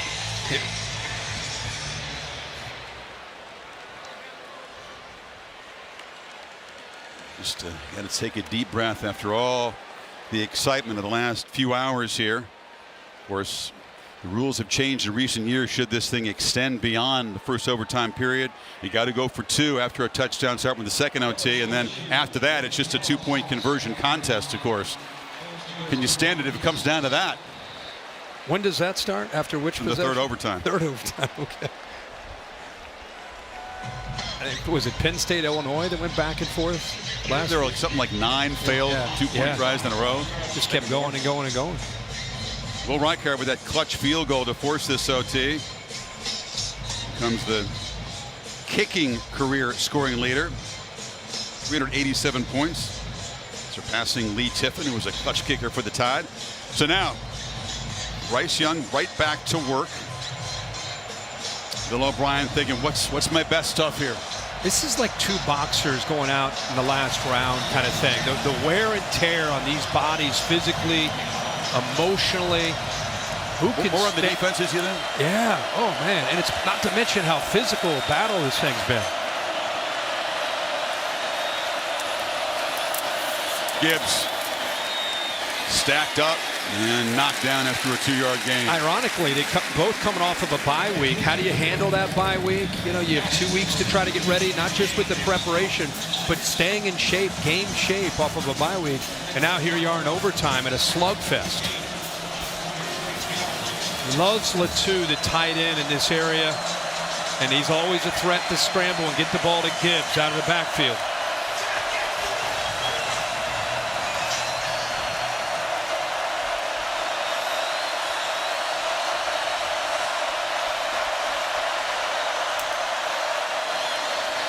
Just got to take a deep breath after all the excitement of the last few hours here. Of course, the rules have changed in recent years. Should this thing extend beyond the first overtime period, you got to go for two after a touchdown, start with the second OT, and then after that, it's just a two-point conversion contest, of course. Can you stand it if it comes down to that? When does that start? After which possession? The third overtime. Third overtime, okay. Was it Penn State, Illinois that went back and forth? There were something like 9 failed two-point tries in a row. Just kept going and going and going. Will Reichard with that clutch field goal to force this OT. Comes the kicking career scoring leader. 387 points. Surpassing Lee Tiffin, who was a clutch kicker for the Tide. So now, Bryce Young right back to work. Bill O'Brien thinking, what's my best stuff here? This is like two boxers going out in the last round kind of thing. The wear and tear on these bodies physically, emotionally. Who can more on the defenses, you think? Yeah. Oh, man. And it's not to mention how physical a battle this thing's been. Gibbs stacked up and knocked down after a 2-yard gain. Ironically, they both coming off of a bye week. How do you handle that bye week? You know, you have 2 weeks to try to get ready, not just with the preparation, but staying in shape, game shape off of a bye week. And now here you are in overtime at a slugfest. He loves Latu, the tight end in this area, and he's always a threat to scramble and get the ball to Gibbs out of the backfield.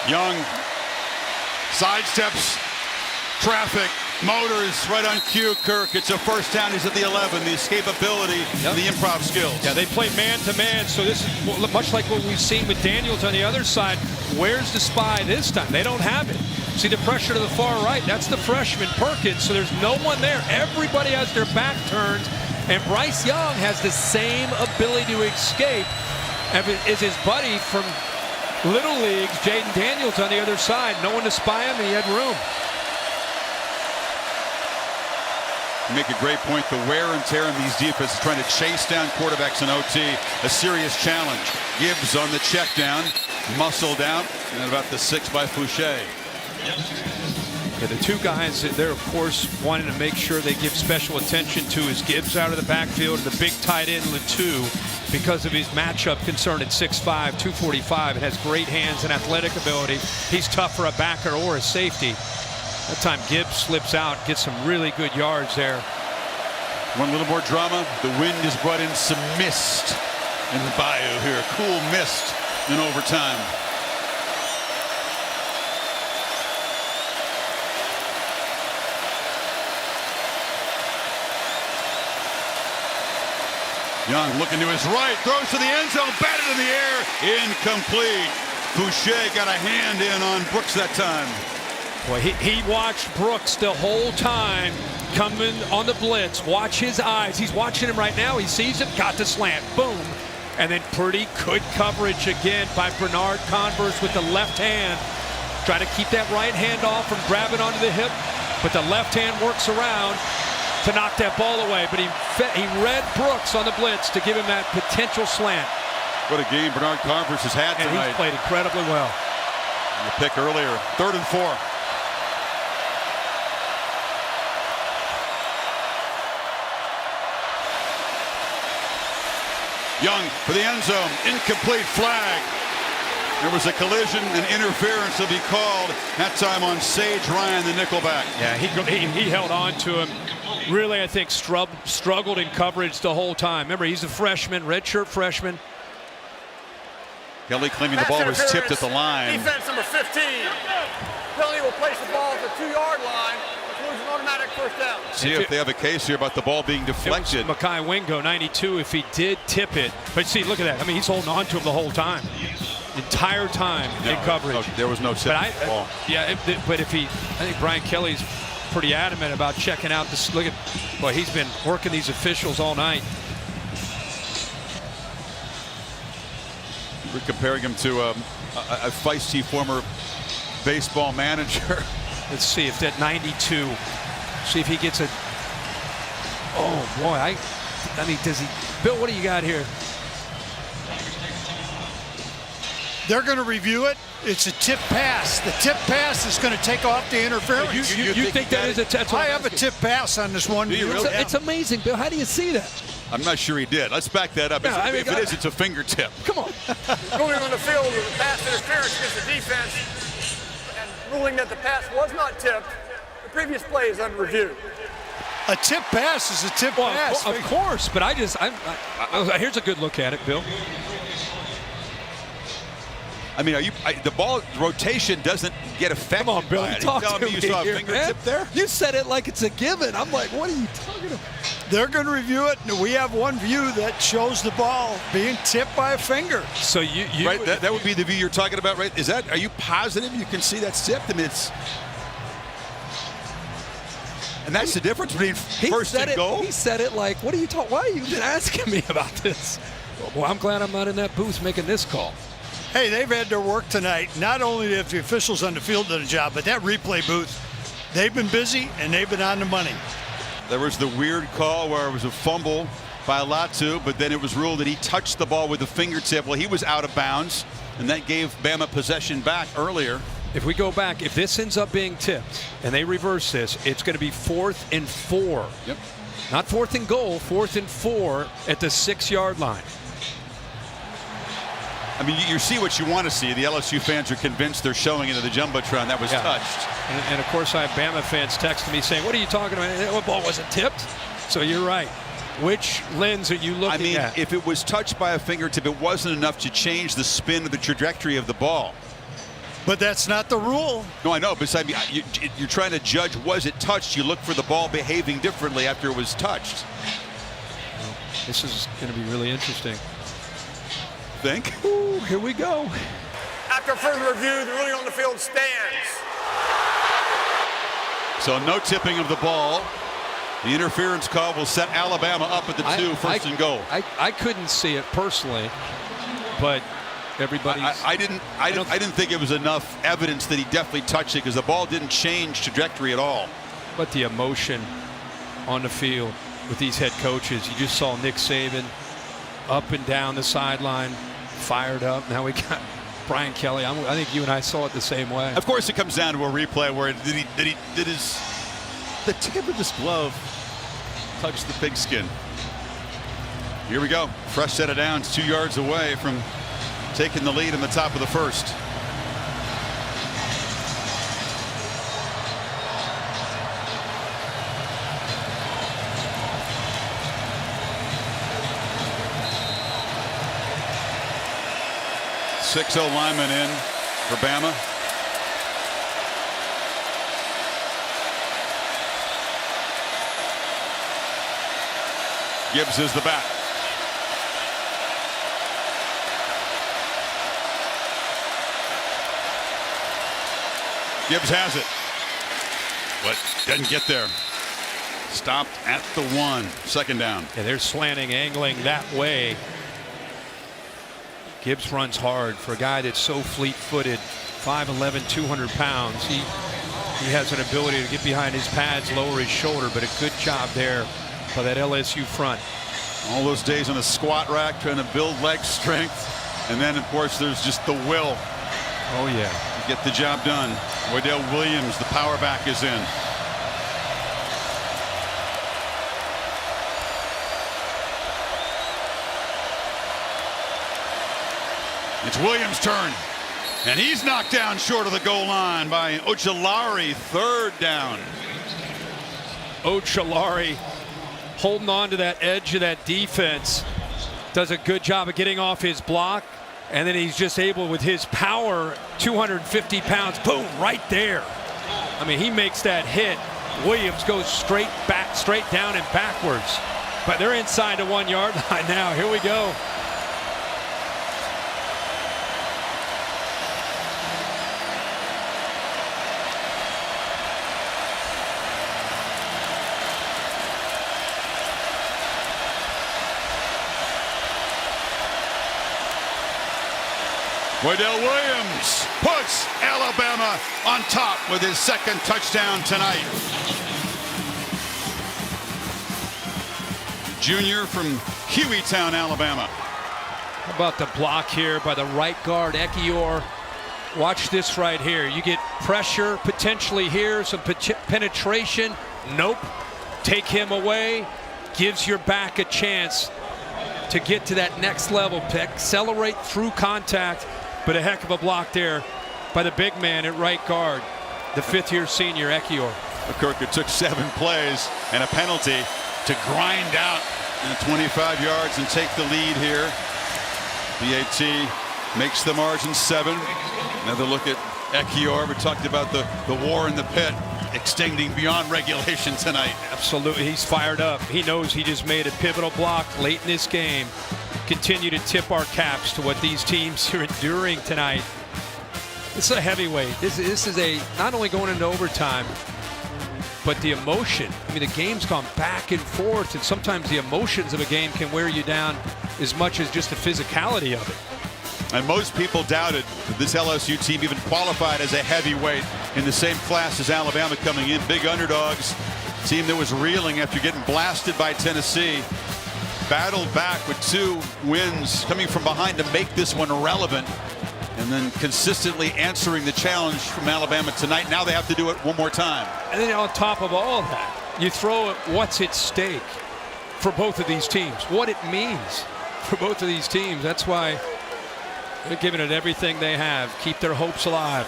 Young sidesteps traffic, motors right on cue. Kirk, it's a first down. He's at the 11. The escapability, the improv skills. Yeah, they play man-to-man, so this is much like what we've seen with Daniels on the other side. Where's the spy this time? They don't have it. See the pressure to the far right? That's the freshman, Perkins, so there's no one there. Everybody has their back turned, and Bryce Young has the same ability to escape as his buddy from Little Leagues, Jaden Daniels, on the other side. No one to spy him, and he had room. You make a great point. The wear and tear in these defenses, trying to chase down quarterbacks in OT, a serious challenge. Gibbs on the check down, muscled out, and about the 6 by Fouché. Yeah, the two guys that they're, of course, wanting to make sure they give special attention to is Gibbs out of the backfield, and the big tight end, Latu, because of his matchup concern at 6'5", 245, and has great hands and athletic ability. He's tough for a backer or a safety. That time Gibbs slips out, gets some really good yards there. One little more drama. The wind has brought in some mist in the bayou here. Cool mist in overtime. Young looking to his right, throws to the end zone, batted in the air, incomplete. Fouché got a hand in on Brooks that time. Boy, he watched Brooks the whole time coming on the blitz. Watch his eyes. He's watching him right now. He sees him, got the slant, boom. And then pretty good coverage again by Bernard Converse with the left hand. Try to keep that right hand off from grabbing onto the hip, but the left hand works around to knock that ball away, but he read Brooks on the blitz to give him that potential slant. What a game Bernard Converse has had tonight. And he's played incredibly well. The pick earlier, 3rd and 4. Young for the end zone, incomplete flag. There was a collision, and interference will be called, that time on Sage Ryan, the nickelback. Yeah, he held on to him. Really, I think, struggled in coverage the whole time. Remember, he's a freshman, redshirt freshman. Kelly claiming the ball was tipped at the line. Defense number 15. Penalty will place the ball at the 2-yard line. Includes an automatic first down. See if they have a case here about the ball being deflected. It was Mekhi Wingo, 92, if he did tip it. But see, look at that. I mean, he's holding on to him the whole time. Entire time in coverage. No, there was no tip. But if he, I think Brian Kelly's pretty adamant about checking out this. Look at, boy, he's been working these officials all night. We're comparing him to a feisty former baseball manager. Let's see if that 92. See if he gets a. Oh boy, I mean, does he? Bill, what do you got here? They're going to review it. It's a tip pass. The tip pass is going to take off the interference. You think that is a tip? I have a tip pass on this one. Really? It's amazing, Bill. How do you see that? I'm not sure he did. Let's back that up. Yeah, if it is, it's a fingertip. Come on. Ruling on the field with a pass interference against the defense and ruling that the pass was not tipped. The previous play is under review. A tip pass is a tip pass. Of course, but here's a good look at it, Bill. I mean, the ball rotation doesn't get affected. Come on, Bill. By it. Talk you to me you saw a here, fingertip man. there? You said it like it's a given. I'm like, what are you talking about? They're going to review it, and we have one view that shows the ball being tipped by a finger. So you right? That would be the view you're talking about, right? Are you positive you can see that's tipped? I mean, and that's the difference between first and goal. He said it like, what are you talking? Why are you even asking me about this? Well, I'm glad I'm not in that booth making this call. Hey, they've had their work tonight. Not only have the officials on the field done a job, but that replay booth, they've been busy and they've been on the money. There was the weird call where it was a fumble by Latu, but then it was ruled that he touched the ball with a fingertip. Well, he was out of bounds, and that gave Bama possession back earlier. If we go back, if this ends up being tipped and they reverse this, it's going to be 4th and 4. Yep. Not 4th and goal, 4th and 4 at the 6-yard line. I mean, you see what you want to see. The LSU fans are convinced they're showing into the Jumbotron that was touched. And of course, I have Bama fans texting me saying, what are you talking about? That ball wasn't tipped. So you're right. Which lens are you looking at? If it was touched by a fingertip, it wasn't enough to change the spin or the trajectory of the ball. But that's not the rule. No, I know. But you're trying to judge, was it touched? You look for the ball behaving differently after it was touched. This is going to be really interesting. Think? Ooh, here we go. After further review, the ruling on the field stands. So no tipping of the ball. The interference call will set Alabama up at the 2, first and goal. I couldn't see it personally, but everybody. I didn't think it was enough evidence that he definitely touched it because the ball didn't change trajectory at all. But the emotion on the field with these head coaches, you just saw Nick Saban up and down the sideline, fired up. Now we got Brian Kelly. I think you and I saw it the same way. Of course, it comes down to a replay where the tip of his glove touched the pigskin. Here we go. Fresh set of downs, 2 yards away from taking the lead in the top of the first. Six-0 lineman in for Bama. Gibbs is the back. Gibbs has it, but doesn't get there. Stopped at the 1, second down. Yeah, they're slanting, angling that way. Gibbs runs hard for a guy that's so fleet-footed, 5'11", 200 pounds. He has an ability to get behind his pads, lower his shoulder, but a good job there by that LSU front. All those days on the squat rack trying to build leg strength. And then, of course, there's just the will. Oh, yeah. To get the job done. Wardell Williams, the power back, is in. It's Williams' turn. And he's knocked down short of the goal line by Ojulari. 3rd down. Ojulari holding on to that edge of that defense. Does a good job of getting off his block. And then he's just able, with his power, 250 pounds, boom, right there. I mean, he makes that hit. Williams goes straight back, straight down and backwards. But they're inside the 1 yard line now. Here we go. Wardell Williams puts Alabama on top with his 2nd touchdown tonight. Junior from Hueytown, Alabama. How about the block here by the right guard, Ekiyor? Watch this right here. You get pressure potentially here, some penetration. Nope. Take him away. Gives your back a chance to get to that next level. Accelerate through contact. But a heck of a block there by the big man at right guard, the 5th-year senior, Ekiyor. McCorker took 7 plays and a penalty to grind out in 25 yards and take the lead here. BAT makes the margin 7. Another look at Ekiyor. We talked about the war in the pit extending beyond regulation tonight. Absolutely, he's fired up. He knows he just made a pivotal block late in this game. Continue to tip our caps to what these teams are enduring tonight. This is a heavyweight. This is a not only going into overtime, but the emotion. I mean, the game's gone back and forth, and sometimes the emotions of a game can wear you down as much as just the physicality of it. And most people doubted that this LSU team even qualified as a heavyweight in the same class as Alabama coming in. Big underdogs. Team that was reeling after getting blasted by Tennessee. Battled back with 2 wins coming from behind to make this one relevant, and then consistently answering the challenge from Alabama tonight. Now they have to do it one more time. And then on top of all of that, you throw what's at stake for both of these teams, what it means for both of these teams. That's why they're giving it everything they have. Keep their hopes alive.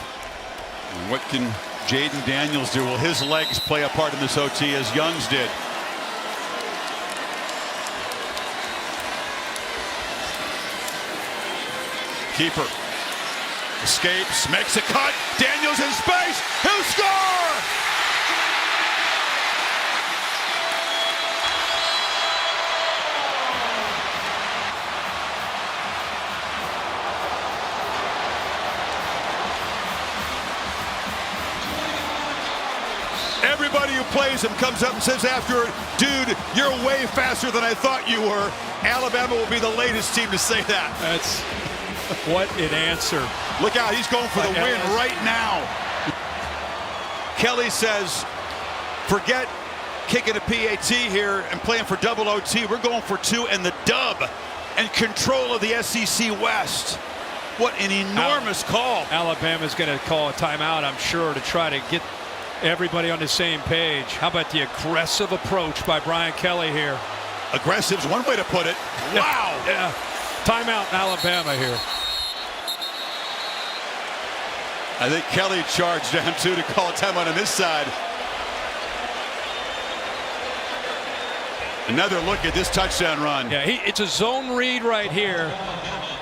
And what can Jaden Daniels do? Will his legs play a part in this OT as Young's did? Keeper escapes, makes a cut. Daniels in space. He'll score! Everybody who plays him comes up and says after it, dude, you're way faster than I thought you were. Alabama will be the latest team to say that. That's what an answer. Look out, he's going for the win right now. Kelly says, forget kicking a PAT here and playing for double OT. We're going for 2 and the dub and control of the SEC West. What an enormous call. Alabama's going to call a timeout, I'm sure, to try to get everybody on the same page. How about the aggressive approach by Brian Kelly here? Aggressive's one way to put it. Wow. Yeah. Timeout in Alabama here. I think Kelly charged down too to call a timeout on this side. Another look at this touchdown run. Yeah, it's a zone read right here.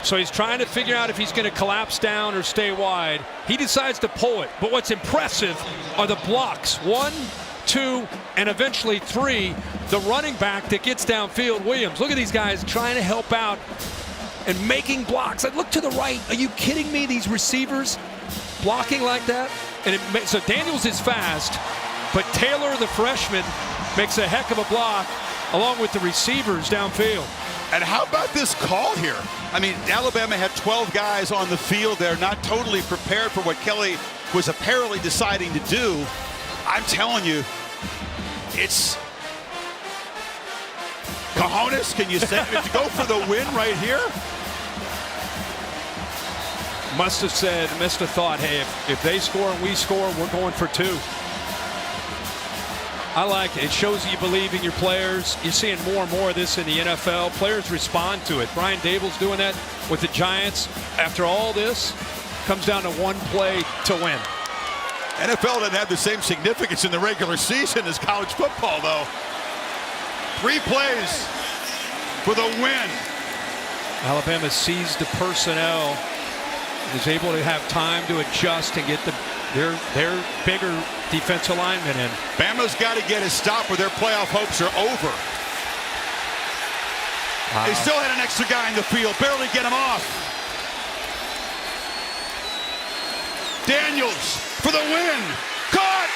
So he's trying to figure out if he's going to collapse down or stay wide. He decides to pull it. But what's impressive are the blocks. 1, 2, and eventually 3. The running back that gets downfield, Williams. Look at these guys trying to help out and making blocks. I look to the right. Are you kidding me? These receivers blocking like that? And so Daniels is fast, but Taylor, the freshman, makes a heck of a block along with the receivers downfield. And how about this call here? I mean, Alabama had 12 guys on the field there, not totally prepared for what Kelly was apparently deciding to do. I'm telling you, it's cojones, can you say, to go for the win right here? Must have thought, hey, if they score and we score, we're going for 2. I like it. It shows that you believe in your players. You're seeing more and more of this in the NFL. Players respond to it. Brian Dable's doing that with the Giants after all this. comes down to one play to win. NFL doesn't have the same significance in the regular season as college football, though. 3 plays for the win. Alabama sees the personnel, is able to have time to adjust and get their bigger defensive linemen in. Bama's got to get a stop or their playoff hopes are over. Wow. They still had an extra guy in the field, barely get him off. Daniels for the win. Caught!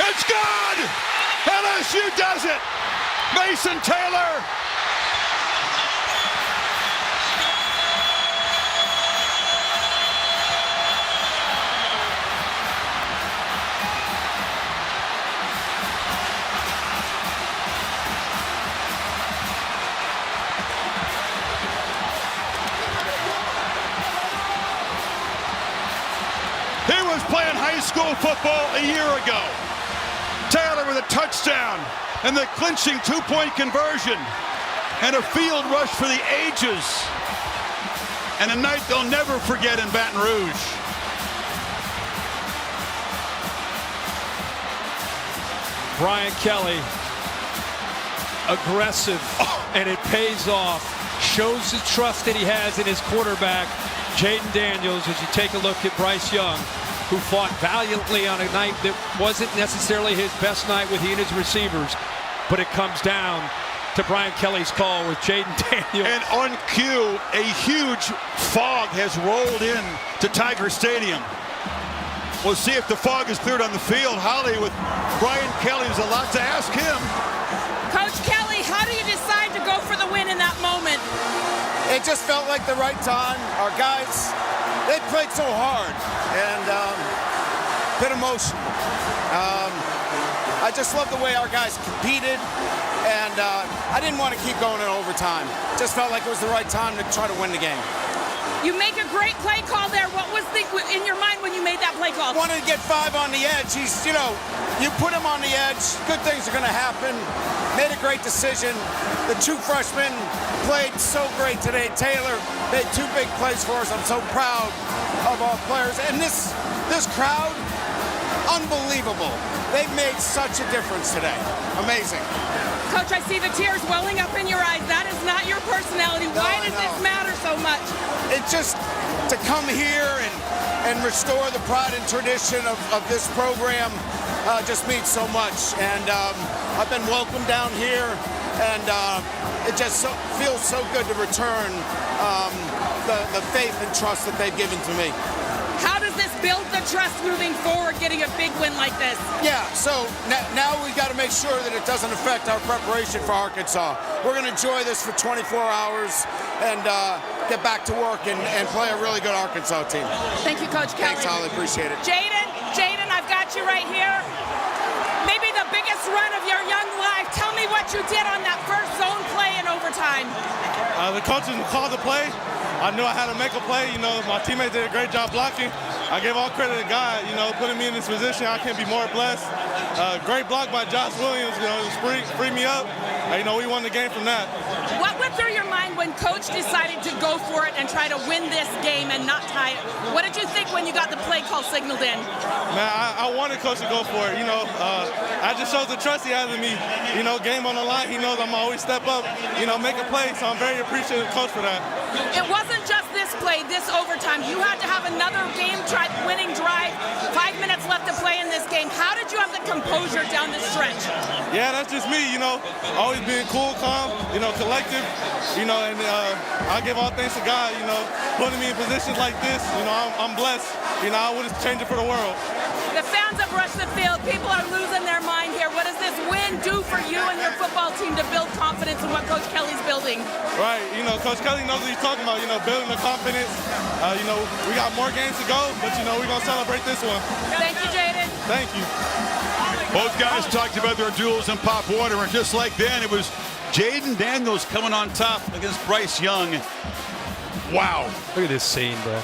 It's good! LSU does it! Mason Taylor! He was playing high school football a year ago. Taylor with a touchdown and the clinching 2-point conversion and a field rush for the ages. And a night they'll never forget in Baton Rouge. Brian Kelly, aggressive, and it pays off. Shows the trust that he has in his quarterback, Jaden Daniels, as you take a look at Bryce Young, who fought valiantly on a night that wasn't necessarily his best night with he and his receivers. But it comes down to Brian Kelly's call with Jaden Daniels. And on cue, a huge fog has rolled in to Tiger Stadium. We'll see if the fog is cleared on the field. Holly with Brian Kelly, there's a lot to ask him. Coach Kelly, how do you decide to go for the win in that moment? It just felt like the right time. Our guys, they played so hard and bit emotional. I just love the way our guys competed, and I didn't want to keep going in overtime. Just felt like it was the right time to try to win the game. You make a great play call there. What was in your mind when you made that play call? Wanted to get 5 on the edge. He's, you know, you put him on the edge, good things are going to happen. Made a great decision. The 2 freshmen played so great today. Taylor made 2 big plays for us. I'm so proud of our players. And this crowd, unbelievable. They've made such a difference today. Amazing. Coach, I see the tears welling up in your eyes. That is not your personality. Why does this matter so much? It's just to come here and restore the pride and tradition of this program just means so much. And I've been welcomed down here, and it just feels so good to return the faith and trust that they've given to me. How does this build the trust moving forward, getting a big win like this? Yeah, so now we got to make sure that it doesn't affect our preparation for Arkansas. We're going to enjoy this for 24 hours and get back to work and play a really good Arkansas team. Thank you, Coach Kelly. Thanks, Holly. Appreciate it. Jaden, I've got you right here. Maybe the biggest run of your young life. Tell me what you did on that first zone play in overtime. The coaches called the play. I knew I had to make a play. You know, my teammates did a great job blocking. I give all credit to God, you know, putting me in this position. I can't be more blessed. Great block by Josh Williams, you know, free me up. You know, we won the game from that. What went through your mind when Coach decided to go for it and try to win this game and not tie it? What did you think when you got the play call signaled in? Man, I wanted Coach to go for it. You know, I just shows the trust he has in me. You know, game on the line, he knows I'm always step up, you know, make a play. So I'm very appreciative of Coach for that. It wasn't just this play, this overtime. You had to have another game-winning drive. 5 minutes left to play in this game. How did you have the composure down the stretch? Yeah, that's just me, you know, always being cool, calm, you know, collective, you know, and I give all thanks to God, you know, putting me in positions like this. You know, I'm blessed. You know, I wouldn't change it for the world. The fans have rushed the field. People are losing their mind here. What does this win do for you and your football team to build confidence in what Coach Kelly's building? Right. You know, Coach Kelly knows what he's talking about, you know, building the confidence. You know, we got more games to go, but, you know, we're going to celebrate this one. Thank you, Jaden. Thank you. Both guys talked about their duels in Pop Warner, and just like then, it was Jaden Daniels coming on top against Bryce Young. Wow. Look at this scene, bro.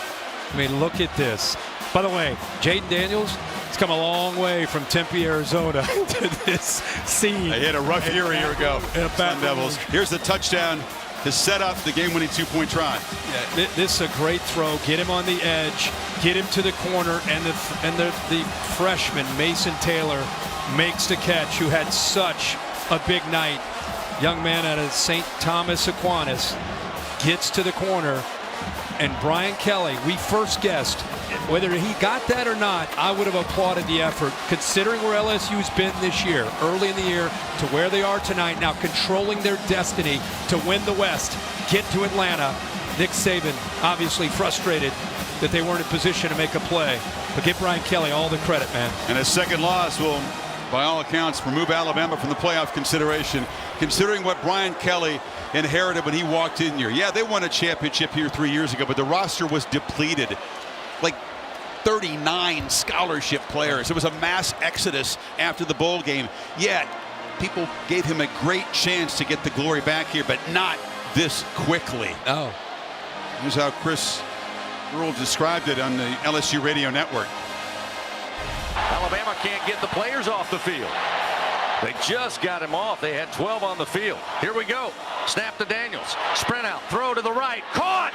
I mean, look at this. By the way, Jaden Daniels has come a long way from Tempe, Arizona to this scene. They had a rough year a year ago. Sun Devils. Here's the touchdown to set up the game-winning two-point try. Yeah, this is a great throw. Get him on the edge, get him to the corner, and the freshman, Mason Taylor, makes the catch, who had such a big night. Young man out of St. Thomas Aquinas gets to the corner, and Brian Kelly, we first guessed, whether he got that or not, I would have applauded the effort, considering where LSU's been this year, early in the year, to where they are tonight, now controlling their destiny to win the West, get to Atlanta. Nick Saban obviously frustrated that they weren't in position to make a play, but give Brian Kelly all the credit, man. And a second loss will, by all accounts, remove Alabama from the playoff consideration, considering what Brian Kelly inherited when he walked in here. Yeah, they won a championship here 3 years ago, but the roster was depleted. Like 39 scholarship players. It was a mass exodus after the bowl game. Yet, people gave him a great chance to get the glory back here, but not this quickly. Oh. Here's how Chris Rule described it on the LSU radio network. Alabama can't get the players off the field. They just got him off. They had 12 on the field. Here we go. Snap to Daniels. Sprint out. Throw to the right. Caught.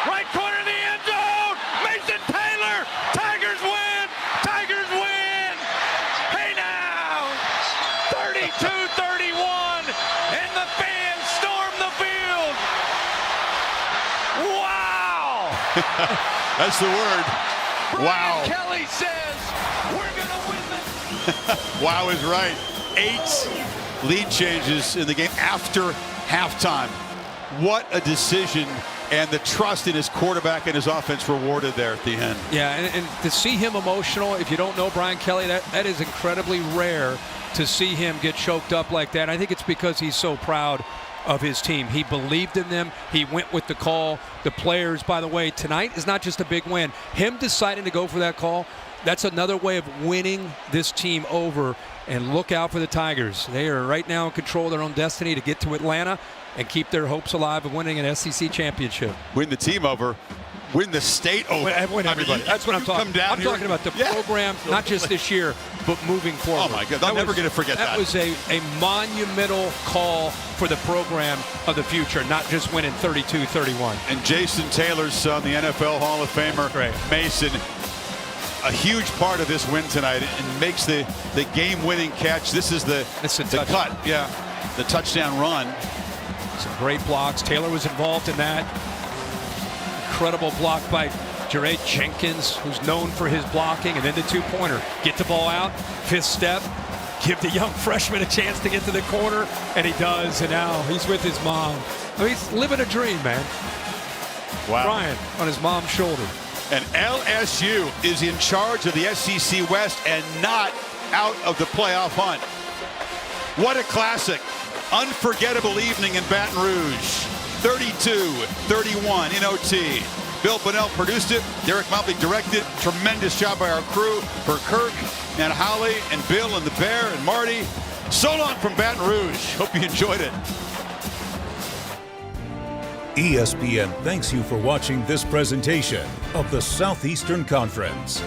Right corner of the end zone. Mason Taylor. Tigers win. Tigers win. Hey now. 32-31. And the fans storm the field. Wow. That's the word. Wow. Brian Kelly says we're going to win this. Wow is right. 8 lead changes in the game after halftime. What a decision, and the trust in his quarterback and his offense rewarded there at the end. Yeah, and to see him emotional, if you don't know Brian Kelly, that is incredibly rare to see him get choked up like that. I think it's because he's so proud of his team. He believed in them. He went with the call. The players, by the way, tonight is not just a big win. Him deciding to go for that call, that's another way of winning this team over. And look out for the Tigers. They are right now in control of their own destiny to get to Atlanta and keep their hopes alive of winning an SEC championship. Win the team over. Win the state over. Win everybody. That's what I'm talking about. I'm talking about the program, not just this year, but moving forward. Oh, my God. I'm never going to forget that. That was a monumental call for the program of the future, not just winning 32-31. And Jason Taylor's son, the NFL Hall of Famer, Mason, a huge part of this win tonight, and makes the game-winning catch. This is the cut. Yeah, the touchdown run. Some great blocks. Taylor was involved in that. Incredible block by Jared Jenkins, who's known for his blocking, and then the two-pointer. Get the ball out, fifth step, give the young freshman a chance to get to the corner, and he does, and now he's with his mom. I mean, he's living a dream, man. Wow. Crying on his mom's shoulder. And LSU is in charge of the SEC West and not out of the playoff hunt. What a classic. Unforgettable evening in Baton Rouge. 32-31 in OT. Bill Bunnell produced it. Derek Motley directed. Tremendous job by our crew. For Kirk and Holly and Bill and the Bear and Marty. So long from Baton Rouge. Hope you enjoyed it. ESPN thanks you for watching this presentation of the Southeastern Conference.